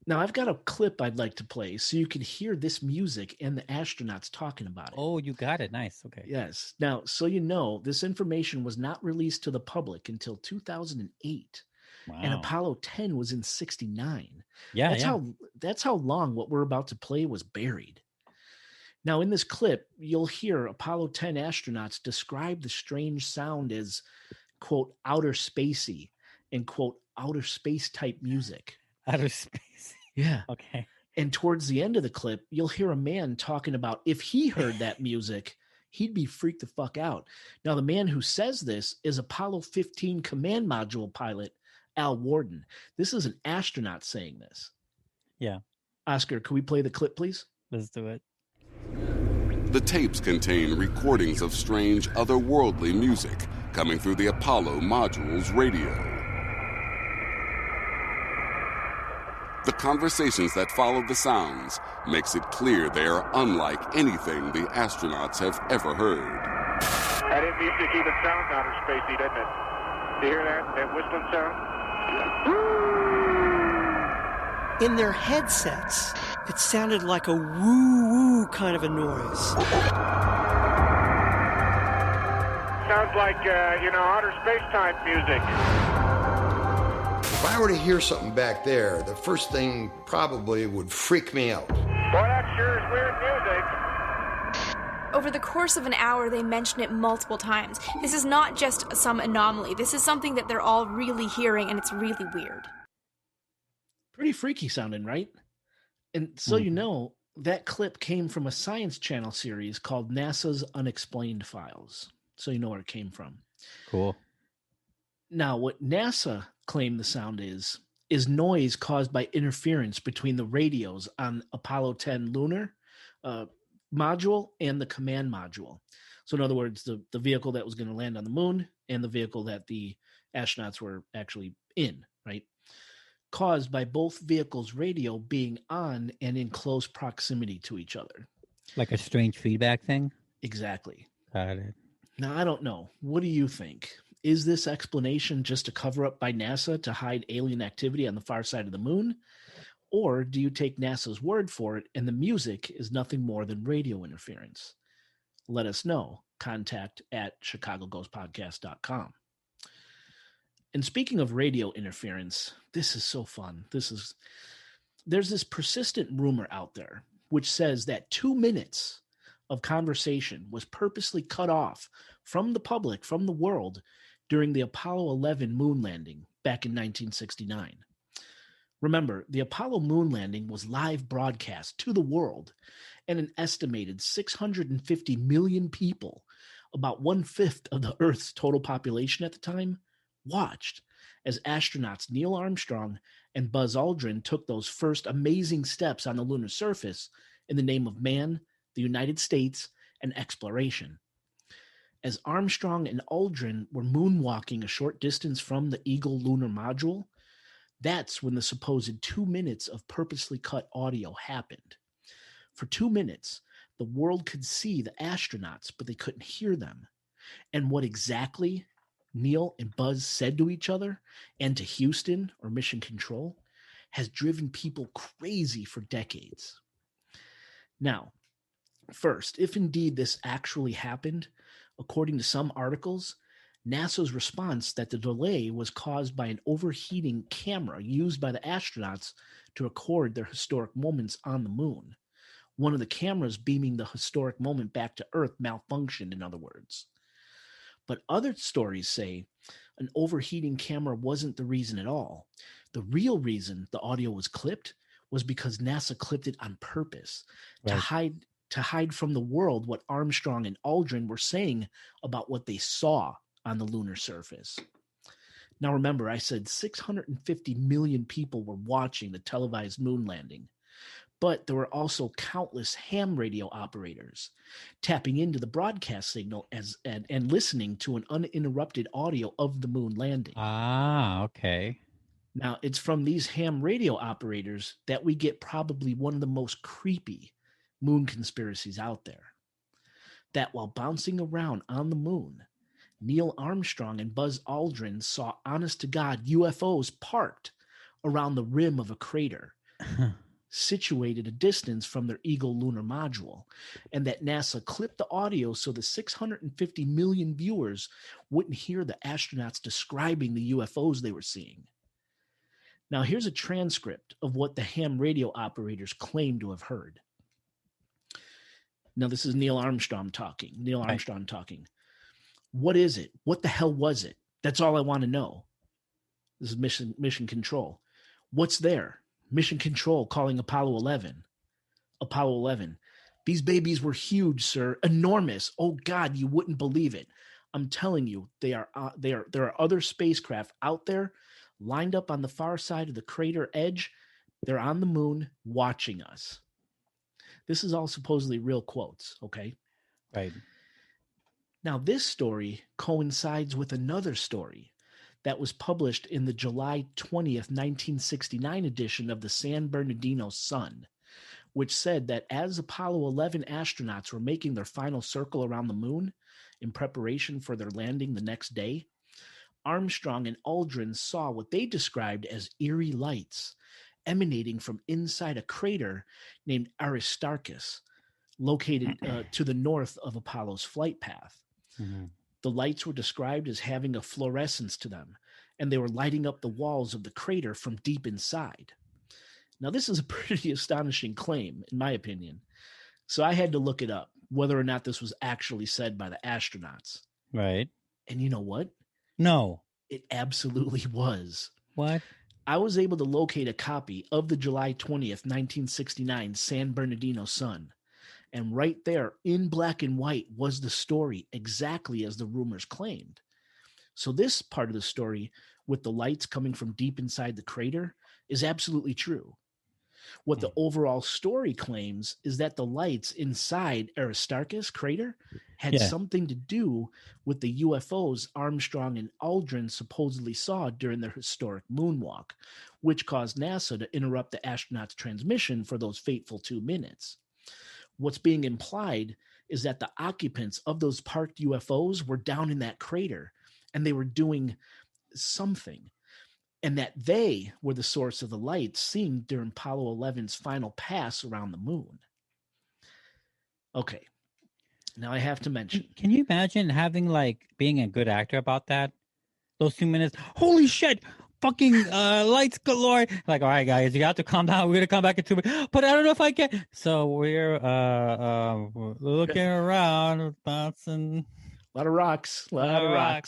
Speaker 1: Now, I've got a clip I'd like to play so you can hear this music and the astronauts talking about it.
Speaker 2: Oh, you got it. Nice. Okay.
Speaker 1: Yes. Now, so you know, this information was not released to the public until 2008. Wow. And Apollo 10 was in 1969.
Speaker 2: Yeah.
Speaker 1: That's how long what we're about to play was buried. Now, in this clip, you'll hear Apollo 10 astronauts describe the strange sound as, quote, outer spacey and, quote, outer space type music.
Speaker 2: Outer space.
Speaker 1: Yeah.
Speaker 2: Okay.
Speaker 1: And towards the end of the clip, you'll hear a man talking about if he heard that music, he'd be freaked the fuck out. Now, the man who says this is Apollo 15 command module pilot Al Warden. This is an astronaut saying this.
Speaker 2: Yeah.
Speaker 1: Oscar, can we play the clip, please?
Speaker 2: Let's do it.
Speaker 9: The tapes contain recordings of strange otherworldly music coming through the Apollo module's radio. The conversations that follow the sounds makes it clear they are unlike anything the astronauts have ever heard.
Speaker 8: That music even sounds outer spacey, doesn't it? Do you hear that whistling sound?
Speaker 10: In their headsets, it sounded like a woo-woo kind of a noise.
Speaker 8: Sounds like, outer space-type music.
Speaker 11: If I were to hear something back there, the first thing probably would freak me out.
Speaker 8: Boy, that sure is weird music.
Speaker 12: Over the course of an hour, they mention it multiple times. This is not just some anomaly. This is something that they're all really hearing, and it's really weird.
Speaker 1: Pretty freaky sounding, right? And so you know, that clip came from a Science Channel series called NASA's Unexplained Files. So you know where it came from.
Speaker 2: Cool.
Speaker 1: Now, what NASA claimed the sound is noise caused by interference between the radios on Apollo 10 lunar module and the command module. So in other words, the vehicle that was going to land on the moon and the vehicle that the astronauts were actually in, right? Caused by both vehicles' radio being on and in close proximity to each other.
Speaker 2: Like a strange feedback thing?
Speaker 1: Exactly.
Speaker 2: Got it.
Speaker 1: Now, I don't know. What do you think? Is this explanation just a cover-up by NASA to hide alien activity on the far side of the moon? Or do you take NASA's word for it and the music is nothing more than radio interference? Let us know. Contact at chicagoghostpodcast.com. And speaking of radio interference, this is so fun. There's this persistent rumor out there which says that 2 minutes of conversation was purposely cut off from the public, from the world, during the Apollo 11 moon landing back in 1969. Remember, the Apollo moon landing was live broadcast to the world, and an estimated 650 million people, about 1/5 of the Earth's total population at the time, watched as astronauts Neil Armstrong and Buzz Aldrin took those first amazing steps on the lunar surface in the name of man, the United States, and exploration. As Armstrong and Aldrin were moonwalking a short distance from the Eagle lunar module, that's when the supposed 2 minutes of purposely cut audio happened. For 2 minutes, the world could see the astronauts, but they couldn't hear them. And what exactly Neil and Buzz said to each other and to Houston or Mission Control has driven people crazy for decades. Now, first, if indeed this actually happened, according to some articles, NASA's response that the delay was caused by an overheating camera used by the astronauts to record their historic moments on the moon. One of the cameras beaming the historic moment back to Earth malfunctioned, in other words. But other stories say an overheating camera wasn't the reason at all. The real reason the audio was clipped was because NASA clipped it on purpose to hide from the world what Armstrong and Aldrin were saying about what they saw on the lunar surface. Now remember, I said 650 million people were watching the televised moon landing, but there were also countless ham radio operators tapping into the broadcast signal and listening to an uninterrupted audio of the moon landing.
Speaker 2: Ah, okay.
Speaker 1: Now, it's from these ham radio operators that we get probably one of the most creepy moon conspiracies out there. That while bouncing around on the moon, Neil Armstrong and Buzz Aldrin saw honest-to-God UFOs parked around the rim of a crater situated a distance from their Eagle lunar module, and that NASA clipped the audio so the 650 million viewers wouldn't hear the astronauts describing the UFOs they were seeing. Now, here's a transcript of what the ham radio operators claim to have heard. Now, this is Neil Armstrong talking. What is it? What the hell was it? That's all I want to know. This is Mission Control. What's there? Mission Control calling Apollo 11. Apollo 11. These babies were huge, sir. Enormous. Oh, God, you wouldn't believe it. I'm telling you, there are other spacecraft out there lined up on the far side of the crater edge. They're on the moon watching us. This is all supposedly real quotes, okay?
Speaker 2: Right.
Speaker 1: Now, this story coincides with another story that was published in the July 20th, 1969 edition of the San Bernardino Sun, which said that as Apollo 11 astronauts were making their final circle around the moon in preparation for their landing the next day, Armstrong and Aldrin saw what they described as eerie lights emanating from inside a crater named Aristarchus, located to the north of Apollo's flight path.
Speaker 2: Mm-hmm.
Speaker 1: The lights were described as having a fluorescence to them, and they were lighting up the walls of the crater from deep inside. Now, this is a pretty astonishing claim, in my opinion. So I had to look it up, whether or not this was actually said by the astronauts.
Speaker 2: Right.
Speaker 1: And you know what?
Speaker 2: No.
Speaker 1: It absolutely was.
Speaker 2: What?
Speaker 1: I was able to locate a copy of the July 20th, 1969 San Bernardino Sun. And right there in black and white was the story exactly as the rumors claimed. So this part of the story with the lights coming from deep inside the crater is absolutely true. What the overall story claims is that the lights inside Aristarchus crater had something to do with the UFOs Armstrong and Aldrin supposedly saw during their historic moonwalk, which caused NASA to interrupt the astronauts' transmission for those fateful 2 minutes. What's being implied is that the occupants of those parked UFOs were down in that crater and they were doing something, and that they were the source of the lights seen during Apollo 11's final pass around the moon. Okay. Now I have to mention.
Speaker 2: Can you imagine having being a good actor about that? Those 2 minutes. Holy shit. Fucking lights galore. All right, guys, you have to calm down. We're gonna come back in 2 minutes. But I don't know if I can. So we're looking around, bouncing.
Speaker 1: A lot of rocks.
Speaker 2: Sorry,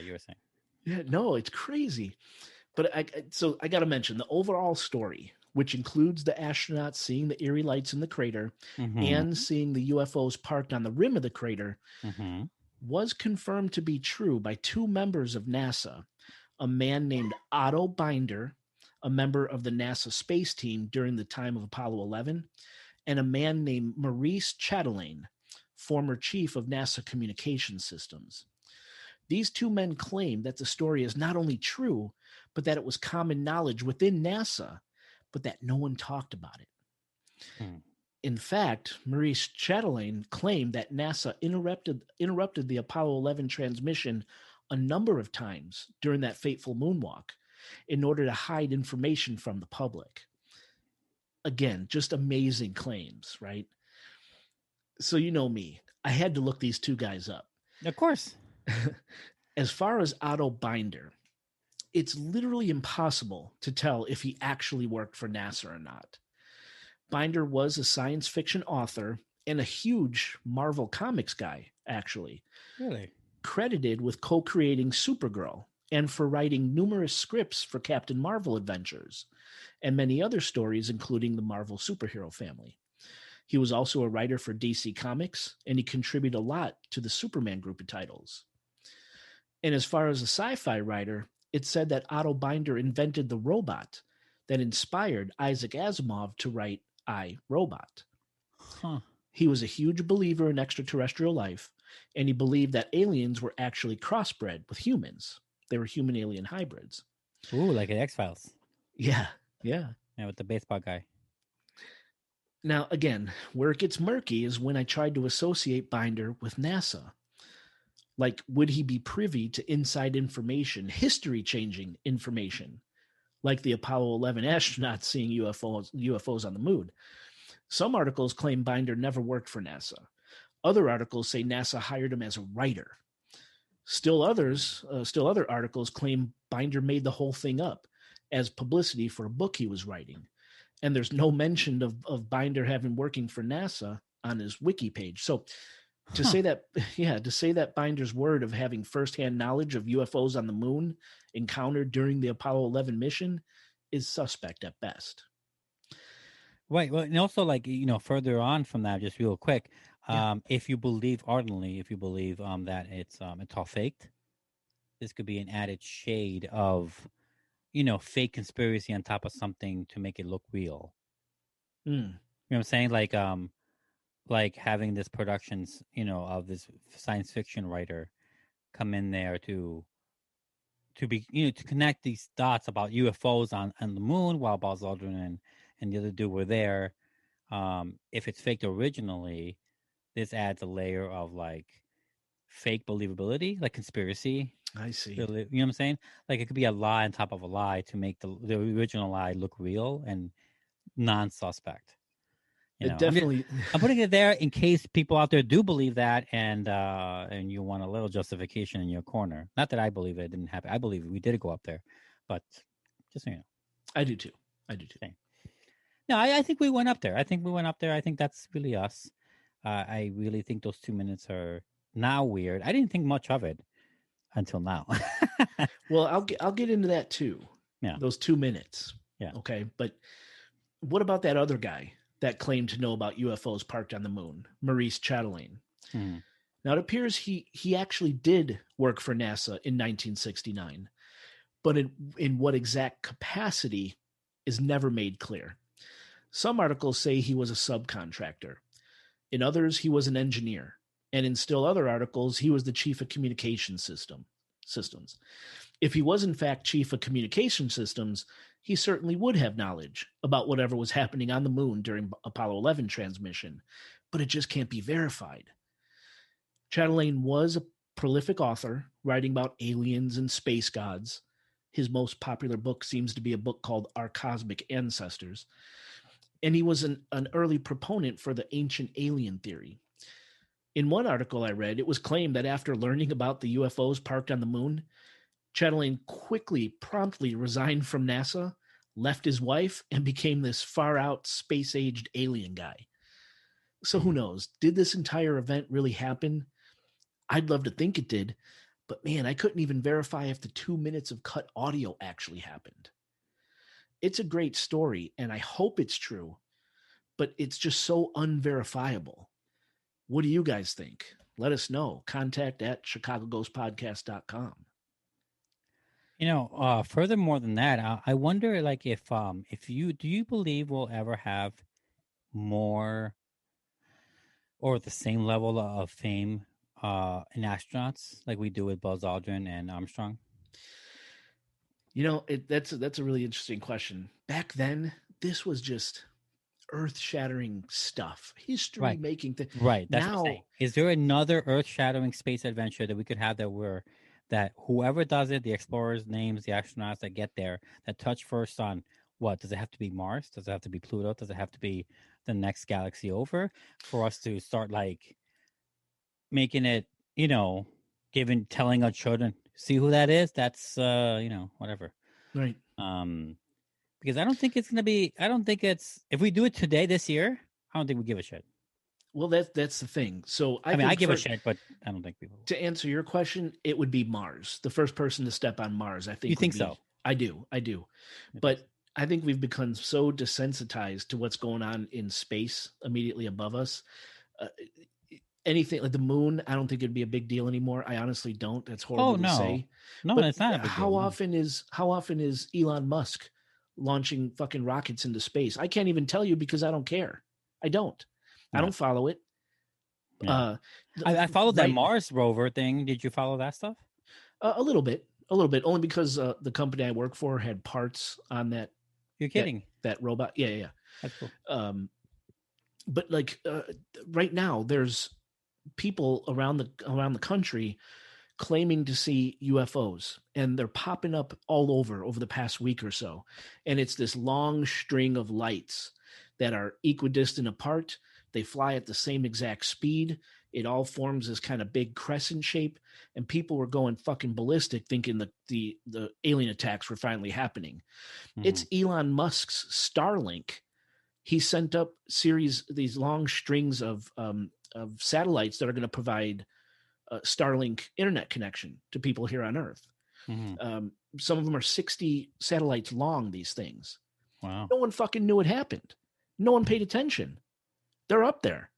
Speaker 2: you were saying.
Speaker 1: Yeah, no, it's crazy. But I got to mention the overall story, which includes the astronauts seeing the eerie lights in the crater and seeing the UFOs parked on the rim of the crater, was confirmed to be true by two members of NASA, a man named Otto Binder, a member of the NASA space team during the time of Apollo 11, and a man named Maurice Chatelain, former chief of NASA Communication Systems. These two men claim that the story is not only true, but that it was common knowledge within NASA, but that no one talked about it. In fact, Maurice Chatelain claimed that NASA interrupted the Apollo 11 transmission a number of times during that fateful moonwalk in order to hide information from the public. Again, just amazing claims, right? So you know me. I had to look these two guys up.
Speaker 2: Of course.
Speaker 1: As far as Otto Binder, it's literally impossible to tell if he actually worked for NASA or not. Binder was a science fiction author and a huge Marvel Comics guy, actually.
Speaker 2: Really?
Speaker 1: Credited with co-creating Supergirl and for writing numerous scripts for Captain Marvel adventures and many other stories, including the Marvel superhero family. He was also a writer for DC Comics, and he contributed a lot to the Superman group of titles. And as far as a sci-fi writer, it's said that Otto Binder invented the robot that inspired Isaac Asimov to write I, Robot. He was a huge believer in extraterrestrial life, and he believed that aliens were actually crossbred with humans. They were human-alien hybrids.
Speaker 2: Ooh, like an X-Files.
Speaker 1: Yeah.
Speaker 2: Yeah, with the baseball guy.
Speaker 1: Now, again, where it gets murky is when I tried to associate Binder with NASA. Like, would he be privy to inside information, history-changing information, like the Apollo 11 astronauts seeing UFOs on the moon? Some articles claim Binder never worked for NASA. Other articles say NASA hired him as a writer. Still other articles claim Binder made the whole thing up as publicity for a book he was writing. And there's no mention of Binder having working for NASA on his wiki page. So to say that Binder's word of having firsthand knowledge of UFOs on the moon encountered during the Apollo 11 mission is suspect at best.
Speaker 2: Right. Well, and also, like, further on from that, just real quick, if you believe ardently, that it's all faked, this could be an added shade of, fake conspiracy on top of something to make it look real. You know what I'm saying? Like having this productions, of this science fiction writer come in there to be, to connect these dots about UFOs on the moon while Buzz Aldrin and the other dude were there. If it's faked originally, this adds a layer of like fake believability, like conspiracy.
Speaker 1: I see.
Speaker 2: You know what I'm saying? Like it could be a lie on top of a lie to make the original lie look real and non-suspect.
Speaker 1: Definitely.
Speaker 2: I'm putting it there in case people out there do believe that, and you want a little justification in your corner. Not that I believe it didn't happen. I believe we did go up there, but just so you know.
Speaker 1: I do too.
Speaker 2: Okay. No, I think we went up there. I think that's really us. I really think those 2 minutes are now weird. I didn't think much of it until now.
Speaker 1: Well, I'll get into that too.
Speaker 2: Yeah.
Speaker 1: Those 2 minutes.
Speaker 2: Yeah.
Speaker 1: Okay. But what about that other guy that claimed to know about UFOs parked on the moon, Maurice Chatelain? Now, it appears he actually did work for NASA in 1969, but in what exact capacity is never made clear. Some articles say he was a subcontractor. In others, he was an engineer. And in still other articles, he was the chief of communication systems. If he was in fact chief of communication systems, he certainly would have knowledge about whatever was happening on the moon during Apollo 11 transmission, but it just can't be verified. Chatelain was a prolific author, writing about aliens and space gods. His most popular book seems to be a book called Our Cosmic Ancestors. And he was an early proponent for the ancient alien theory. In one article I read, it was claimed that after learning about the UFOs parked on the moon, Chatelain promptly resigned from NASA, left his wife, and became this far-out, space-aged alien guy. So who knows? Did this entire event really happen? I'd love to think it did, But man, I couldn't even verify if the 2 minutes of cut audio actually happened. It's a great story, and I hope it's true, but it's just so unverifiable. What do you guys think? Let us know. Contact at chicagoghostpodcast.com.
Speaker 2: Furthermore than that, I wonder, like, if do you believe we'll ever have more or the same level of fame in astronauts like we do with Buzz Aldrin and Armstrong?
Speaker 1: That's a really interesting question. Back then, this was just earth-shattering stuff, history-making thing.
Speaker 2: Right. That's what I'm
Speaker 1: now.
Speaker 2: saying. Is there another earth-shattering space adventure that we could have that whoever does it, the explorers, names, the astronauts that get there, that touch first on what? Does it have to be Mars? Does it have to be Pluto? Does it have to be the next galaxy over for us to start like making it, telling our children, see who that is? That's whatever.
Speaker 1: Right.
Speaker 2: Because I don't think it's if we do it today this year, I don't think we give a shit.
Speaker 1: Well, that's the thing. So
Speaker 2: I give a shit, but I don't think people.
Speaker 1: To answer your question, it would be Mars. The first person to step on Mars, I think.
Speaker 2: You think so?
Speaker 1: I do. But I think we've become so desensitized to what's going on in space immediately above us. Anything like the moon, I don't think it'd be a big deal anymore. I honestly don't. That's horrible to say.
Speaker 2: No,
Speaker 1: but
Speaker 2: it's not a big deal.
Speaker 1: How often is Elon Musk launching fucking rockets into space? I can't even tell you because I don't care. I don't. I don't follow it.
Speaker 2: Yeah. I followed that Mars rover thing. Did you follow that stuff?
Speaker 1: A little bit, only because the company I work for had parts on that.
Speaker 2: You're kidding.
Speaker 1: That robot. Yeah.
Speaker 2: That's cool.
Speaker 1: But like right now, there's people around the country claiming to see UFOs, and they're popping up all over the past week or so. And it's this long string of lights that are equidistant apart. They fly at the same exact speed. It all forms this kind of big crescent shape, and people were going fucking ballistic thinking the alien attacks were finally happening. Mm-hmm. It's Elon Musk's Starlink. He sent up these long strings of satellites that are going to provide Starlink internet connection to people here on Earth. Mm-hmm. Some of them are 60 satellites long, these things.
Speaker 2: Wow.
Speaker 1: No one fucking knew it happened. No one paid attention. They're up there.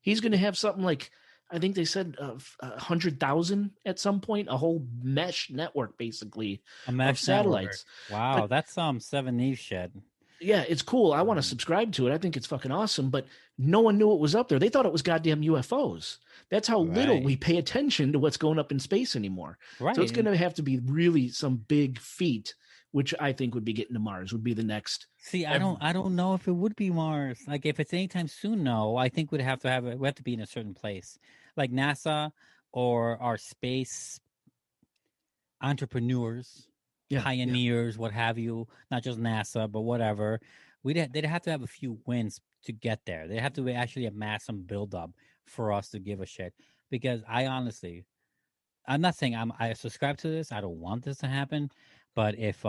Speaker 1: He's going to have something like, I think they said 100,000 at some point, a whole mesh network, basically, of satellites.
Speaker 2: Wow, but that's some 70s shit.
Speaker 1: Yeah, it's cool. I want to subscribe to it. I think it's fucking awesome, but no one knew it was up there. They thought it was goddamn UFOs. That's how little we pay attention to what's going up in space anymore. Right. So it's going to have to be really some big feat, which I think would be getting to Mars, would be the next.
Speaker 2: See, I don't know if it would be Mars. Like if it's anytime soon, no. I think we have to be in a certain place, like NASA or our space entrepreneurs, pioneers, what have you. Not just NASA, but whatever. They'd have to have a few wins to get there. They have to actually amass some buildup for us to give a shit. Because I'm not saying I subscribe to this. I don't want this to happen. But if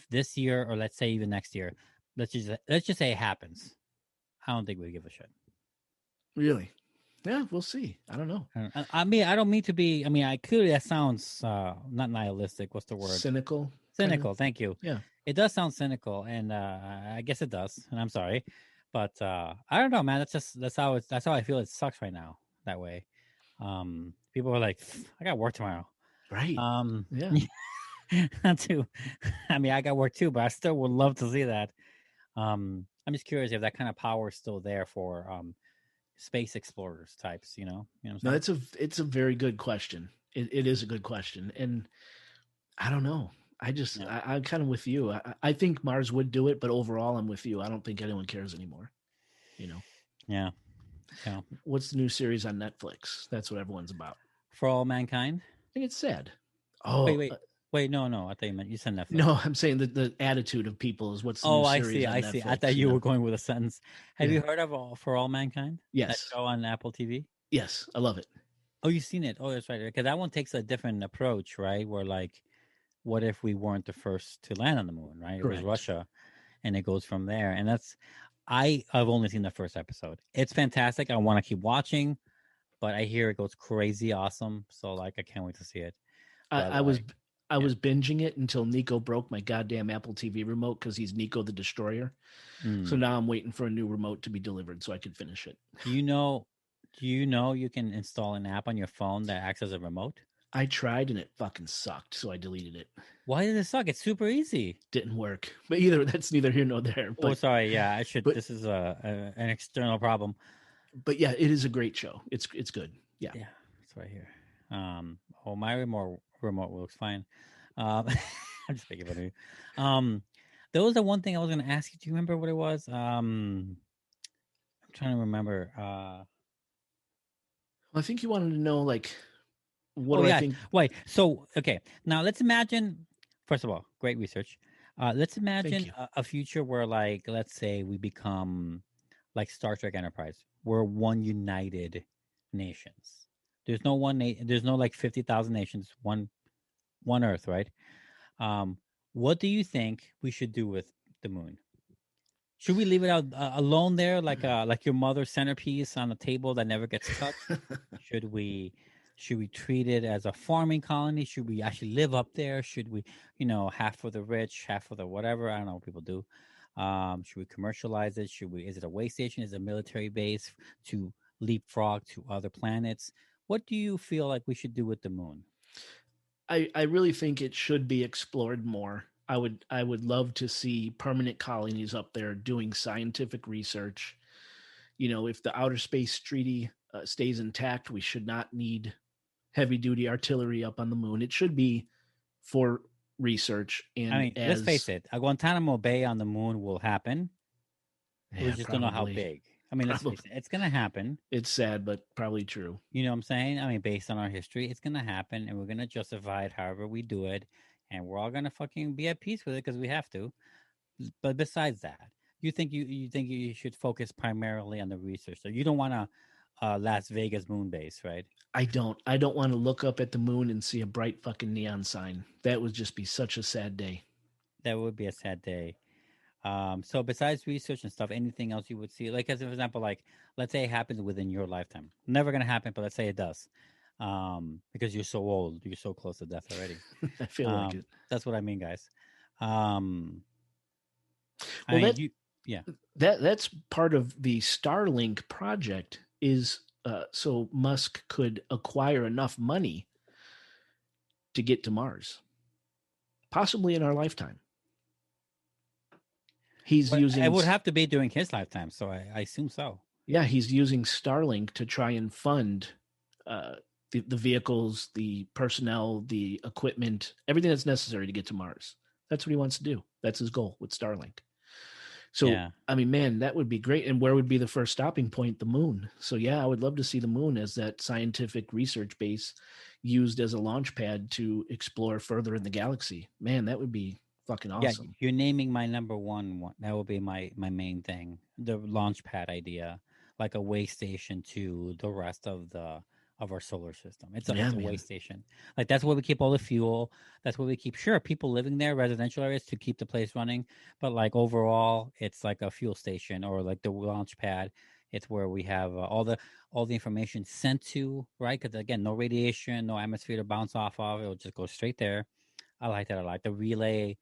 Speaker 2: this year, or let's say even next year, let's just say it happens, I don't think we give a shit.
Speaker 1: Really? Yeah, we'll see. I don't know.
Speaker 2: I mean, I don't mean to be. I mean, clearly that sounds not nihilistic. What's the word?
Speaker 1: Cynical.
Speaker 2: Cynical. Thank you.
Speaker 1: Yeah,
Speaker 2: it does sound cynical, and I guess it does. And I'm sorry, but I don't know, man. That's how I feel. It sucks right now that way. People are like, I got work tomorrow.
Speaker 1: Right.
Speaker 2: Yeah. Not too. I mean, I got work too, but I still would love to see that. I'm just curious if that kind of power is still there for space explorers types. You know what I'm saying?
Speaker 1: No, it's a very good question. It is a good question, and I don't know. I'm kind of with you. I think Mars would do it, but overall, I'm with you. I don't think anyone cares anymore.
Speaker 2: Yeah.
Speaker 1: What's the new series on Netflix? That's what everyone's about.
Speaker 2: For All Mankind.
Speaker 1: I think it's sad. Oh,
Speaker 2: wait, no. I thought you said Netflix.
Speaker 1: No, I'm saying the attitude of people is what's the new series on Netflix.
Speaker 2: I see. I thought you were going with a sentence. Have you heard of For All Mankind?
Speaker 1: Yes.
Speaker 2: That show on Apple TV?
Speaker 1: Yes, I love it.
Speaker 2: Oh, you've seen it? Oh, that's right. Because that one takes a different approach, right? Where like, what if we weren't the first to land on the moon, right?
Speaker 1: Correct.
Speaker 2: It was Russia, and it goes from there. And I've only seen the first episode. It's fantastic. I want to keep watching, but I hear it goes crazy awesome. So like, I can't wait to see it.
Speaker 1: I was binging it until Nico broke my goddamn Apple TV remote because he's Nico the Destroyer. So now I'm waiting for a new remote to be delivered so I could finish it.
Speaker 2: Do you know you can install an app on your phone that acts as a remote?
Speaker 1: I tried and it fucking sucked, so I deleted it.
Speaker 2: Why did it suck? It's super easy.
Speaker 1: Didn't work. But that's neither here nor there. But,
Speaker 2: oh, sorry. Yeah, I should. This is an external problem.
Speaker 1: But yeah, it is a great show. It's good. Yeah.
Speaker 2: Yeah, it's right here. My remote works fine. I'm just making fun of you. There was the one thing I was going to ask you. Do you remember what it was? I'm trying to remember.
Speaker 1: Well, I think you wanted to know, like, what do I think?
Speaker 2: Wait. So, okay. Now, let's imagine, first of all, great research. Let's imagine a future where, like, let's say we become like Star Trek Enterprise. We're one united nations. There's no there's no like 50,000 nations, one Earth, right? What do you think we should do with the moon? Should we leave it out alone there, like your mother's centerpiece on a table that never gets touched? Should we treat it as a farming colony? Should we actually live up there? Should we, half for the rich, half for the whatever? I don't know what people do. Should we commercialize it? Is it a way station? Is it a military base to leapfrog to other planets? What do you feel like we should do with the moon?
Speaker 1: I really think it should be explored more. I would love to see permanent colonies up there doing scientific research. If the outer space treaty stays intact, we should not need heavy duty artillery up on the moon. It should be for research. And
Speaker 2: let's face it, a Guantanamo Bay on the moon will happen. We just don't know how big. Let's face it, it's going to happen.
Speaker 1: It's sad, but probably true.
Speaker 2: You know what I'm saying? Based on our history, it's going to happen, and we're going to justify it however we do it, and we're all going to fucking be at peace with it because we have to. But besides that, you think you should focus primarily on the research. So you don't want a Las Vegas moon base, right?
Speaker 1: I don't want to look up at the moon and see a bright fucking neon sign. That would just be such a sad day.
Speaker 2: That would be a sad day. So besides research and stuff, anything else you would see? Like, as an example, like, let's say it happens within your lifetime. Never going to happen, but let's say it does. Because you're so old, you're so close to death already.
Speaker 1: I feel like it.
Speaker 2: That's what I mean, guys.
Speaker 1: That's part of the Starlink project is so Musk could acquire enough money to get to Mars, possibly in our lifetime.
Speaker 2: It would have to be during his lifetime, so I assume so.
Speaker 1: Yeah, he's using Starlink to try and fund the vehicles, the personnel, the equipment, everything that's necessary to get to Mars. That's what he wants to do. That's his goal with Starlink. So, yeah. Man, that would be great. And where would be the first stopping point? The moon. So, yeah, I would love to see the moon as that scientific research base used as a launch pad to explore further in the galaxy. Man, that would be fucking awesome.
Speaker 2: Yeah, you're naming my number one. That would be my main thing. The launch pad idea, like a way station to the rest of our solar system. It's a way station. Like, that's where we keep all the fuel. That's where we keep people living there, residential areas, to keep the place running. But like overall, it's like a fuel station, or like the launch pad. It's where we have all the information sent to, right? Because again, no radiation, no atmosphere to bounce off of. It'll just go straight there. I like that a lot. The relay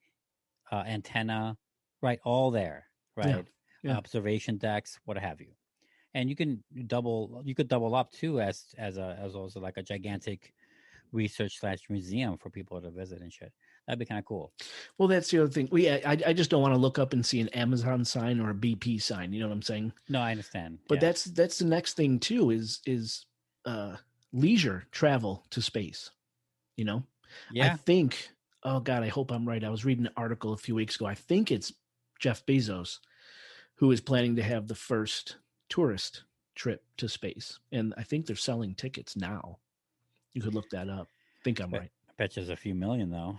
Speaker 2: antenna, right? All there, right? Yeah. Observation decks, what have you. And you could double up too as also like a gigantic research / museum for people to visit and shit. That'd be kind of cool.
Speaker 1: Well, that's the other thing. I just don't want to look up and see an Amazon sign or a BP sign. You know what I'm saying?
Speaker 2: No, I understand.
Speaker 1: But that's the next thing too is leisure travel to space. Yeah. I think. Oh God, I hope I'm right. I was reading an article a few weeks ago. I think it's Jeff Bezos who is planning to have the first tourist trip to space, and I think they're selling tickets now. You could look that up. I think I'm right.
Speaker 2: I bet there's a few million though.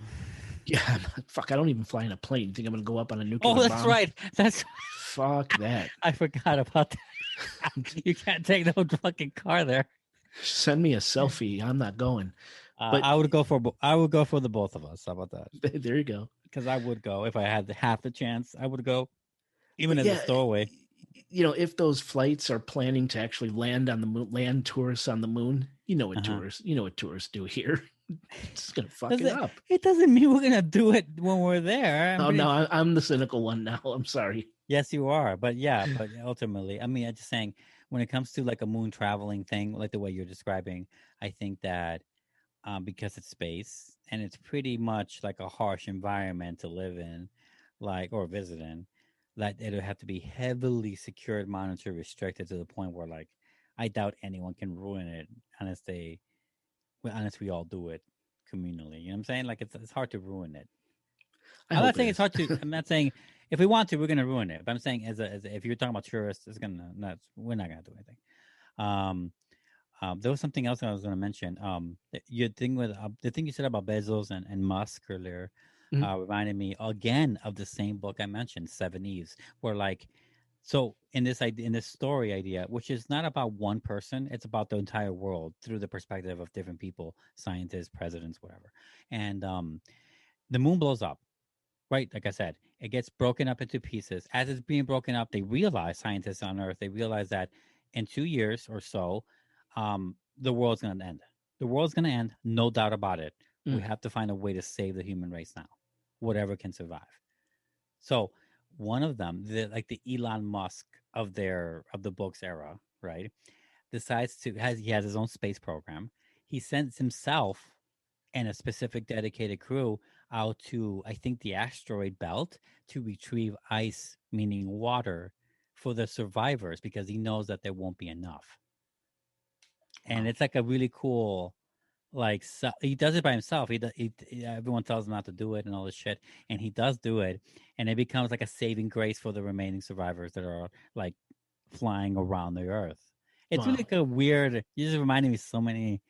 Speaker 1: Yeah, fuck. I don't even fly in a plane. You think I'm gonna go up on a nuclear
Speaker 2: bomb? Oh, that's
Speaker 1: bomb?
Speaker 2: right. That's
Speaker 1: fuck that.
Speaker 2: I forgot about that. You can't take no fucking car there.
Speaker 1: Send me a selfie. I'm not going.
Speaker 2: But I would go for the both of us. How about that?
Speaker 1: There you go.
Speaker 2: Because I would go if I had half the chance. I would go, even as a stowaway.
Speaker 1: if those flights are planning to actually land on the moon, land tourists on the moon, what tourists do here. It's gonna fuck it up.
Speaker 2: It doesn't mean we're gonna do it when we're there.
Speaker 1: I'm the cynical one now. I'm sorry.
Speaker 2: Yes, you are. But ultimately, I mean, I'm just saying, when it comes to like a moon traveling thing, like the way you're describing, I think that because it's space and it's pretty much like a harsh environment to live in, or visit in, that it'll have to be heavily secured, monitored, restricted to the point where like I doubt anyone can ruin it unless we all do it communally. You know what I'm saying? Like it's hard to ruin it. I'm not saying it's hard to. I'm not saying if we want to, we're gonna ruin it. But I'm saying if you're talking about tourists, we're not gonna do anything. There was something else I was gonna mention. Your thing with the thing you said about Bezos and Musk earlier reminded me again of the same book I mentioned, Seven Eves, where like. So in this story idea, which is not about one person, it's about the entire world through the perspective of different people, scientists, presidents, whatever. And the moon blows up, right? Like I said, it gets broken up into pieces. As it's being broken up, scientists on Earth, they realize that in 2 years or so, the world's going to end. The world's going to end, no doubt about it. We have to find a way to save the human race now, whatever can survive. So one of them, the Elon Musk of the book's era, right, decides he has his own space program. He sends himself and a specific dedicated crew out to, I think, the asteroid belt to retrieve ice, meaning water, for the survivors, because he knows that there won't be enough. And it's like a really cool, so he does it by himself. Everyone tells him not to do it and all this shit, and he does do it, and it becomes like a saving grace for the remaining survivors that are like flying around the Earth. It's really like a weird. You just reminded me so many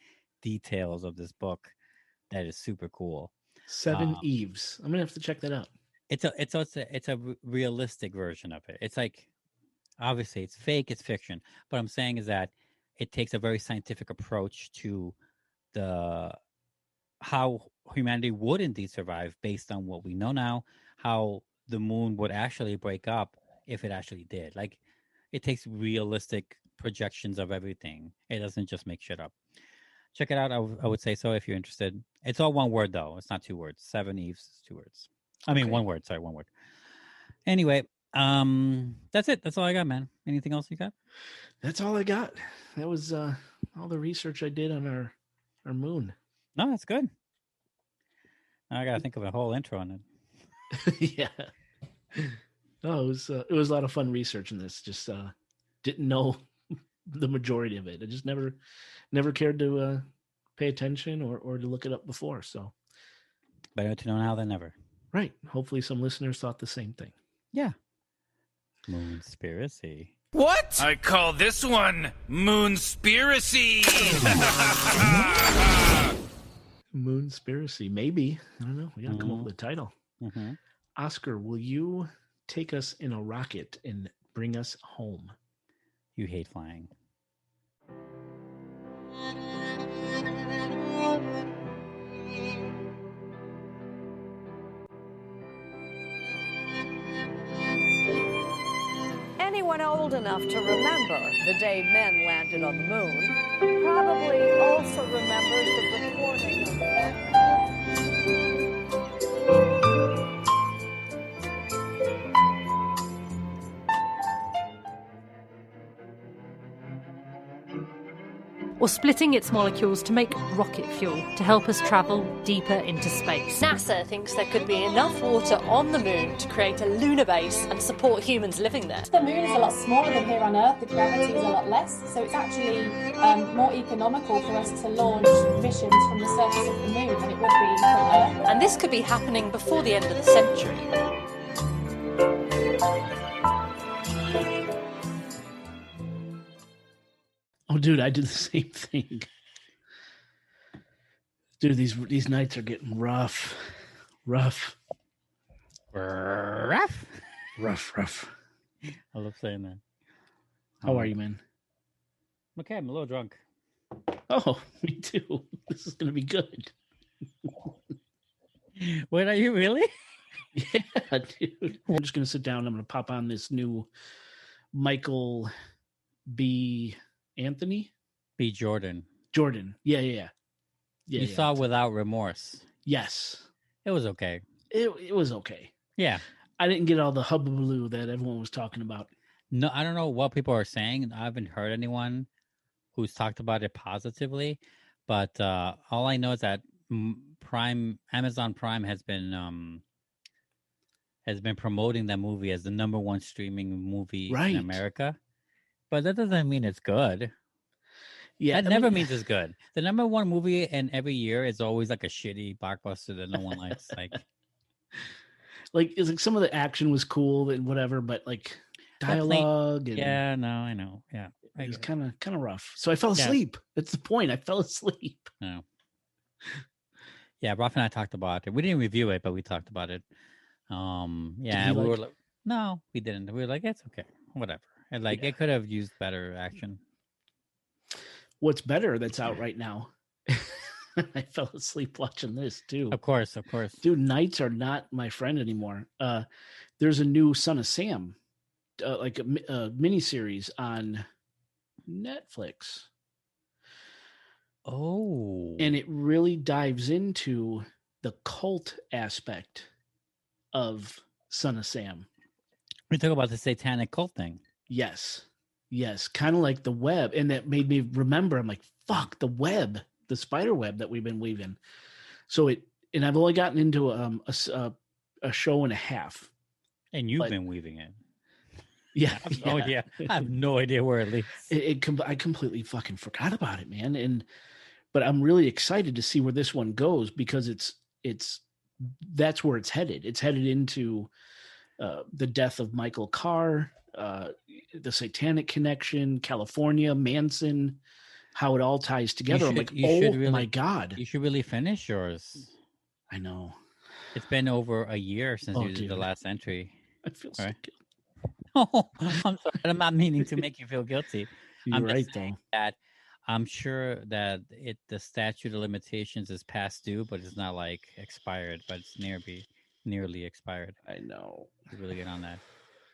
Speaker 2: details of this book that is super cool.
Speaker 1: Seven Eves. I'm gonna have to check that out.
Speaker 2: It's a realistic version of it. It's like, obviously it's fake, it's fiction, but I'm saying is that it takes a very scientific approach to how humanity would indeed survive based on what we know now, how the moon would actually break up if it actually did. Like, it takes realistic projections of everything. It doesn't just make shit up. Check it out. I would say so if you're interested. It's all one word though. It's not 2 words. Seven Eves is 2 words. I mean, 1 word. Sorry, 1 word. Anyway, that's it. That's all I got, man. Anything else you got?
Speaker 1: That's all I got. That was all the research I did on our moon.
Speaker 2: No, that's good. Now I gotta think of a whole intro on it.
Speaker 1: Yeah. No, it was a lot of fun researching this. Just didn't know the majority of it. I just never cared to pay attention or to look it up before. So
Speaker 2: better to know now than never.
Speaker 1: Right. Hopefully some listeners thought the same thing.
Speaker 2: Yeah. Moon-spiracy.
Speaker 13: What? I call this one Moon-spiracy.
Speaker 1: Moon-spiracy. Maybe. I don't know. We got to come up with a title.
Speaker 2: Mm-hmm.
Speaker 1: Oscar, will you take us in a rocket and bring us home?
Speaker 2: You hate flying.
Speaker 3: Anyone old enough to remember the day men landed on the moon probably also remembers the reporting of
Speaker 4: or splitting its molecules to make rocket fuel to help us travel deeper into space.
Speaker 5: NASA thinks there could be enough water on the moon to create a lunar base and support humans living there.
Speaker 6: The moon is a lot smaller than here on Earth, the gravity is a lot less, so it's actually more economical for us to launch missions from the surface of the moon than it would be from Earth.
Speaker 5: And this could be happening before the end of the century.
Speaker 1: Oh, dude, I did the same thing. Dude, these nights are getting rough.
Speaker 2: Rough.
Speaker 1: I
Speaker 2: love saying that.
Speaker 1: How are you, man?
Speaker 2: Okay, I'm a little drunk.
Speaker 1: Oh, me too. This is going to be good.
Speaker 2: Wait, are you really?
Speaker 1: Yeah, dude. I'm just going to sit down. I'm going to pop on this new Michael B. Anthony?
Speaker 2: B. Jordan.
Speaker 1: Yeah.
Speaker 2: You saw Without Remorse.
Speaker 1: Yes.
Speaker 2: It was okay.
Speaker 1: It was okay.
Speaker 2: Yeah.
Speaker 1: I didn't get all the hubbubaloo that everyone was talking about.
Speaker 2: No, I don't know what people are saying. I haven't heard anyone who's talked about it positively, but all I know is that Amazon Prime has been promoting that movie as the #1 streaming movie in America. But that doesn't mean it's good.
Speaker 1: Yeah,
Speaker 2: that never means it's good. The #1 movie in every year is always like a shitty blockbuster that no one likes.
Speaker 1: Like it's like some of the action was cool and whatever, but like dialogue.
Speaker 2: Yeah, no, I know. Yeah,
Speaker 1: it was kind of rough. So I fell asleep. That's the point. I fell asleep.
Speaker 2: No. Yeah, Ralph and I talked about it. We didn't review it, but we talked about it. Yeah, we were like, no, we didn't. We were like, it's okay, whatever. And like, it could have used better action.
Speaker 1: What's better that's out right now? I fell asleep watching this too.
Speaker 2: Of course.
Speaker 1: Dude, nights are not my friend anymore. There's a new Son of Sam, like a miniseries on Netflix.
Speaker 2: Oh.
Speaker 1: And it really dives into the cult aspect of Son of Sam.
Speaker 2: We talk about the satanic cult thing.
Speaker 1: Yes. Kind of like the web. And that made me remember, I'm like, fuck, the web, the spider web that we've been weaving. So and I've only gotten into a show and a half.
Speaker 2: And you've been weaving it.
Speaker 1: Yeah.
Speaker 2: I have no idea where it leads.
Speaker 1: I completely fucking forgot about it, man. But I'm really excited to see where this one goes because that's where it's headed. It's headed into the death of Michael Carr, the satanic connection, California, Manson, how it all ties together. I'm like, my God.
Speaker 2: You should really finish yours.
Speaker 1: I know.
Speaker 2: It's been over a year since you did the last entry.
Speaker 1: I feel so guilty.
Speaker 2: Oh, I'm sorry. I'm not meaning to make you feel guilty.
Speaker 1: You're right, though.
Speaker 2: That I'm sure that the statute of limitations is past due, but it's not like expired, but it's nearly expired.
Speaker 1: I know.
Speaker 2: You really get on that.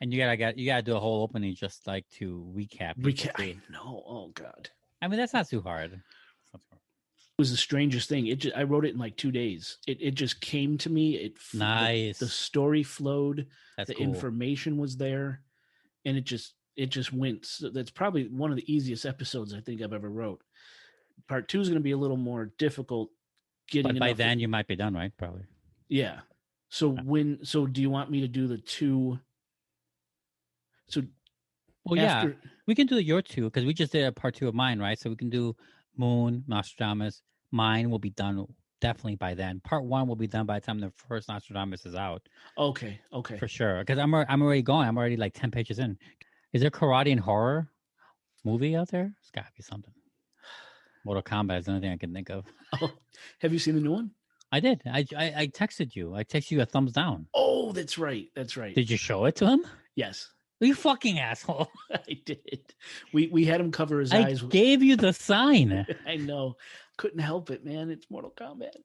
Speaker 2: And you gotta do a whole opening just like to recap.
Speaker 1: I know. Oh God.
Speaker 2: I mean, that's not too hard.
Speaker 1: It was the strangest thing. I wrote it in like 2 days. It just came to me.
Speaker 2: Nice.
Speaker 1: The story flowed.
Speaker 2: That's
Speaker 1: cool. Information was there, and it just went. So that's probably one of the easiest episodes I think I've ever wrote. Part 2 is going to be a little more difficult.
Speaker 2: But by then you might be done, right? Probably.
Speaker 1: Yeah. So do you want me to do the 2? So,
Speaker 2: yeah, we can do your 2 because we just did a part 2 of mine, right? So we can do Moon, Nostradamus. Mine will be done definitely by then. Part 1 will be done by the time the first Nostradamus is out.
Speaker 1: Okay.
Speaker 2: For sure. Because I'm already going. I'm already like 10 pages in. Is there karate and horror movie out there? It's got to be something. Mortal Kombat is the only thing I can think of.
Speaker 1: Oh, have you seen the new one?
Speaker 2: I did. I texted you. I texted you a thumbs down.
Speaker 1: Oh, that's right.
Speaker 2: Did you show it to him?
Speaker 1: Yes.
Speaker 2: You fucking asshole.
Speaker 1: I did. We had him cover his eyes.
Speaker 2: I gave you the sign.
Speaker 1: I know. Couldn't help it, man. It's Mortal Kombat.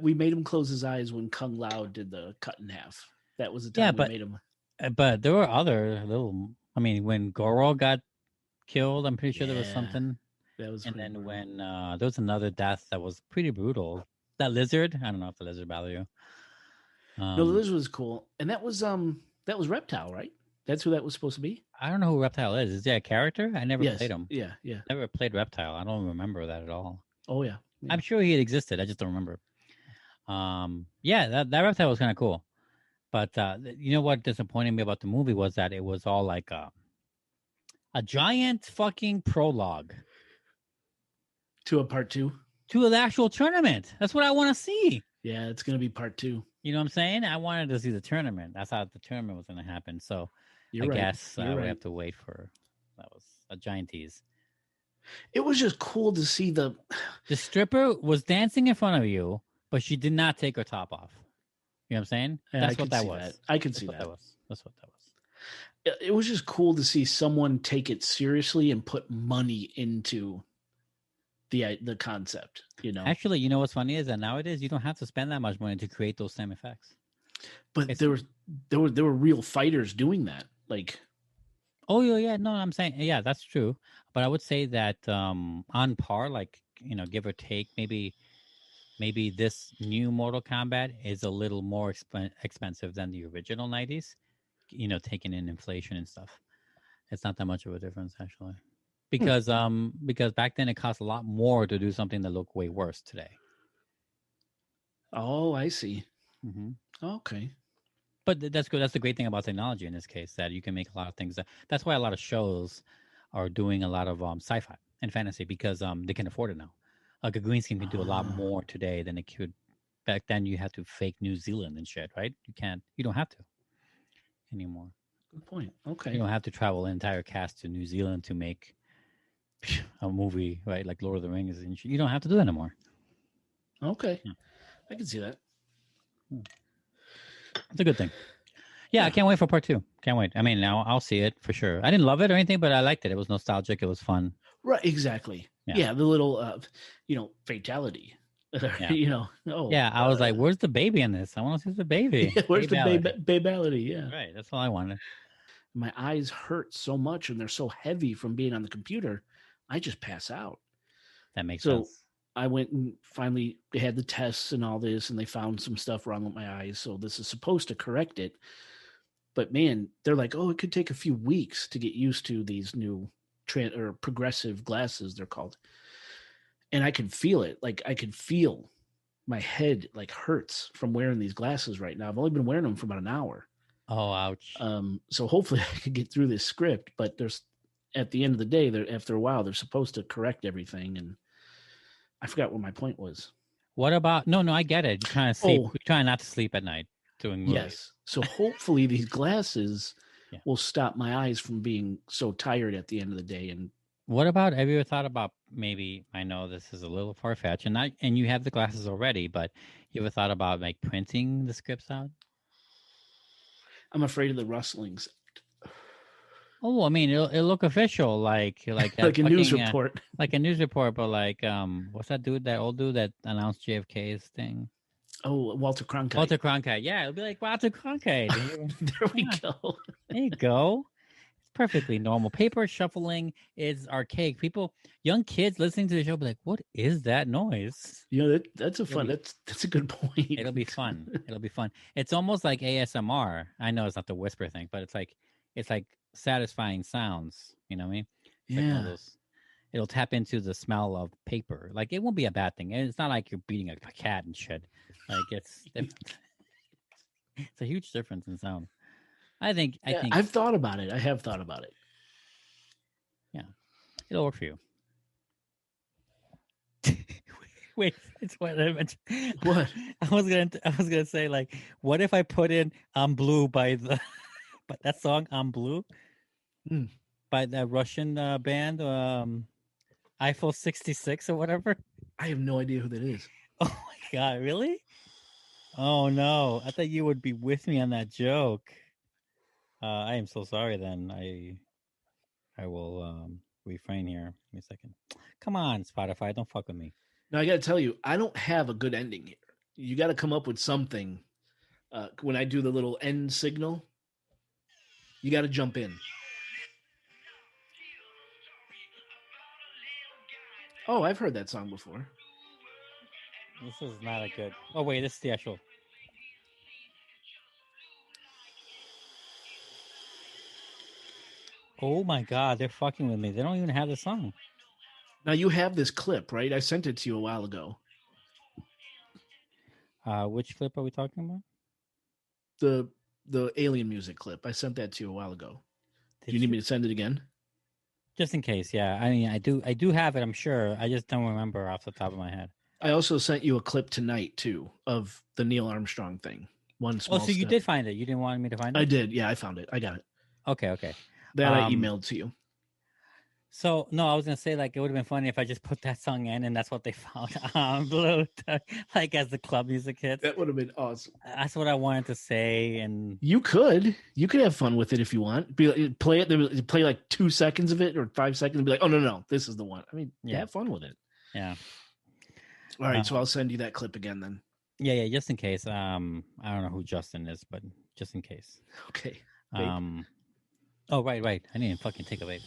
Speaker 1: We made him close his eyes when Kung Lao did the cut in half. That was the time we made him.
Speaker 2: But there were other little... I mean, when Goro got killed, I'm pretty sure there was something.
Speaker 1: That was.
Speaker 2: And then brutal. When there was another death that was pretty brutal. That lizard? I don't know if the lizard bothered you.
Speaker 1: No, the lizard was cool. And that was Reptile, right? That's who that was supposed to be?
Speaker 2: I don't know who Reptile is. Is that a character? I never played him.
Speaker 1: Yeah.
Speaker 2: Never played Reptile. I don't remember that at all.
Speaker 1: Oh, yeah.
Speaker 2: I'm sure he had existed. I just don't remember. Yeah, that Reptile was kind of cool. But you know what disappointed me about the movie was that it was all like a giant fucking prologue.
Speaker 1: To a part 2?
Speaker 2: To the actual tournament. That's what I want to see.
Speaker 1: Yeah, it's going to be part 2.
Speaker 2: You know what I'm saying? I wanted to see the tournament. I thought the tournament was going to happen. So I guess we have to wait for... That was a giant tease.
Speaker 1: It was just cool to see the
Speaker 2: stripper was dancing in front of you, but she did not take her top off. You know what I'm saying?
Speaker 1: Yeah,
Speaker 2: That's what that was.
Speaker 1: I could see that.
Speaker 2: That's what that was.
Speaker 1: It was just cool to see someone take it seriously and put money into the concept, you know.
Speaker 2: Actually, you know what's funny is that nowadays you don't have to spend that much money to create those same effects.
Speaker 1: But there were real fighters doing that. Like,
Speaker 2: Oh yeah, no, I'm saying yeah, that's true. But I would say that on par, like give or take, maybe this new Mortal Kombat is a little more expensive than the original 90s. Taking in inflation and stuff. It's not that much of a difference actually, because back then it cost a lot more to do something that looked way worse today.
Speaker 1: Oh, I see.
Speaker 2: Mm-hmm.
Speaker 1: Okay.
Speaker 2: But that's good. That's the great thing about technology in this case, that you can make a lot of things. That's why a lot of shows are doing a lot of sci-fi and fantasy, because they can afford it now. Like a green screen can do a lot more today than it could back then. You had to fake New Zealand and shit, right? You don't have to anymore.
Speaker 1: Good point. Okay.
Speaker 2: You don't have to travel an entire cast to New Zealand to make a movie, right? Like Lord of the Rings and shit. You don't have to do that anymore.
Speaker 1: Okay. Yeah. I can see that.
Speaker 2: It's a good thing. Yeah, I can't wait for part 2. Can't wait. I mean, now I'll see it for sure. I didn't love it or anything, but I liked it. It was nostalgic. It was fun.
Speaker 1: Right. Exactly. Yeah. The little, fatality.
Speaker 2: Yeah. I was like, where's the baby in this? I want to see the baby.
Speaker 1: Where's the babality? Yeah.
Speaker 2: Right. That's all I wanted.
Speaker 1: My eyes hurt so much and they're so heavy from being on the computer. I just pass out.
Speaker 2: That makes sense.
Speaker 1: I went and finally had the tests and all this, and they found some stuff wrong with my eyes. So this is supposed to correct it. But man, they're like, oh, it could take a few weeks to get used to these new progressive glasses, they're called. And I can feel it. Like I can feel my head like hurts from wearing these glasses right now. I've only been wearing them for about an hour.
Speaker 2: Oh, ouch.
Speaker 1: So hopefully I can get through this script, but at the end of the day, after a while, they're supposed to correct everything. And I forgot what my point was.
Speaker 2: What about, no, I get it. You're trying to sleep. You're trying not to sleep at night doing movies.
Speaker 1: Yes. So hopefully these glasses will stop my eyes from being so tired at the end of the day. And
Speaker 2: what about, have you ever thought about, maybe, I know this is a little far-fetched, and you have the glasses already, but you ever thought about like printing the scripts out?
Speaker 1: I'm afraid of the rustlings.
Speaker 2: Oh, I mean, it'll look official, like
Speaker 1: like a news report,
Speaker 2: like a news report. But like, what's that old dude that announced JFK's thing?
Speaker 1: Oh, Walter Cronkite.
Speaker 2: Walter Cronkite, yeah, it'll be like Walter Cronkite.
Speaker 1: There we go.
Speaker 2: There you go. It's perfectly normal. Paper shuffling is archaic. Young kids listening to the show, be like, "What is that noise?"
Speaker 1: That's a good point.
Speaker 2: It'll be fun. It'll be fun. It's almost like ASMR. I know it's not the whisper thing, but it's like satisfying sounds. You know what I mean?
Speaker 1: Yeah.
Speaker 2: It'll tap into the smell of paper. Like it won't be a bad thing. It's not like you're beating a cat and shit. Like it's a huge difference in sound. I think
Speaker 1: I've thought about it. I have thought about it.
Speaker 2: Yeah, it'll work for you. Wait, it's what I mentioned.
Speaker 1: What?
Speaker 2: I was gonna say, like, what if I put in "I'm Blue" by that song "I'm Blue" by that Russian band Eiffel 66 or whatever?
Speaker 1: I have no idea who that is.
Speaker 2: Oh my god, really? Oh no, I thought you would be with me on that joke. I am so sorry then. I will refrain here. Give me a second. Come on, Spotify, don't fuck with me.
Speaker 1: Now I got to tell you, I don't have a good ending here. You got to come up with something. When I do the little end signal, you got to jump in. Oh, I've heard that song before.
Speaker 2: This is not a good. Oh wait, this is the actual. Oh my god, they're fucking with me. They don't even have the song.
Speaker 1: Now you have this clip, right? I sent it to you a while ago.
Speaker 2: Which clip are we talking about?
Speaker 1: The alien music clip. I sent that to you a while ago. Do you need me to send it again?
Speaker 2: Just in case, yeah. I mean, I do have it, I'm sure. I just don't remember off the top of my head.
Speaker 1: I also sent you a clip tonight too of the Neil Armstrong thing. One small
Speaker 2: so you did find it. You didn't want me to find it?
Speaker 1: I did. Yeah, I found it. I got it.
Speaker 2: Okay.
Speaker 1: That I emailed to you.
Speaker 2: So, no, I was going to say, like, it would have been funny if I just put that song in and that's what they found Blue, like, as the club music hits.
Speaker 1: That would have been awesome.
Speaker 2: That's what I wanted to say. And
Speaker 1: you could have fun with it if you want. Play it, play like 2 seconds of it or 5 seconds and be like, oh, no, this is the one. I mean, have fun with it.
Speaker 2: Yeah.
Speaker 1: All right, so I'll send you that clip again then.
Speaker 2: Yeah, just in case. I don't know who Justin is, but just in case.
Speaker 1: Okay.
Speaker 2: Oh, right. I didn't fucking take a vape.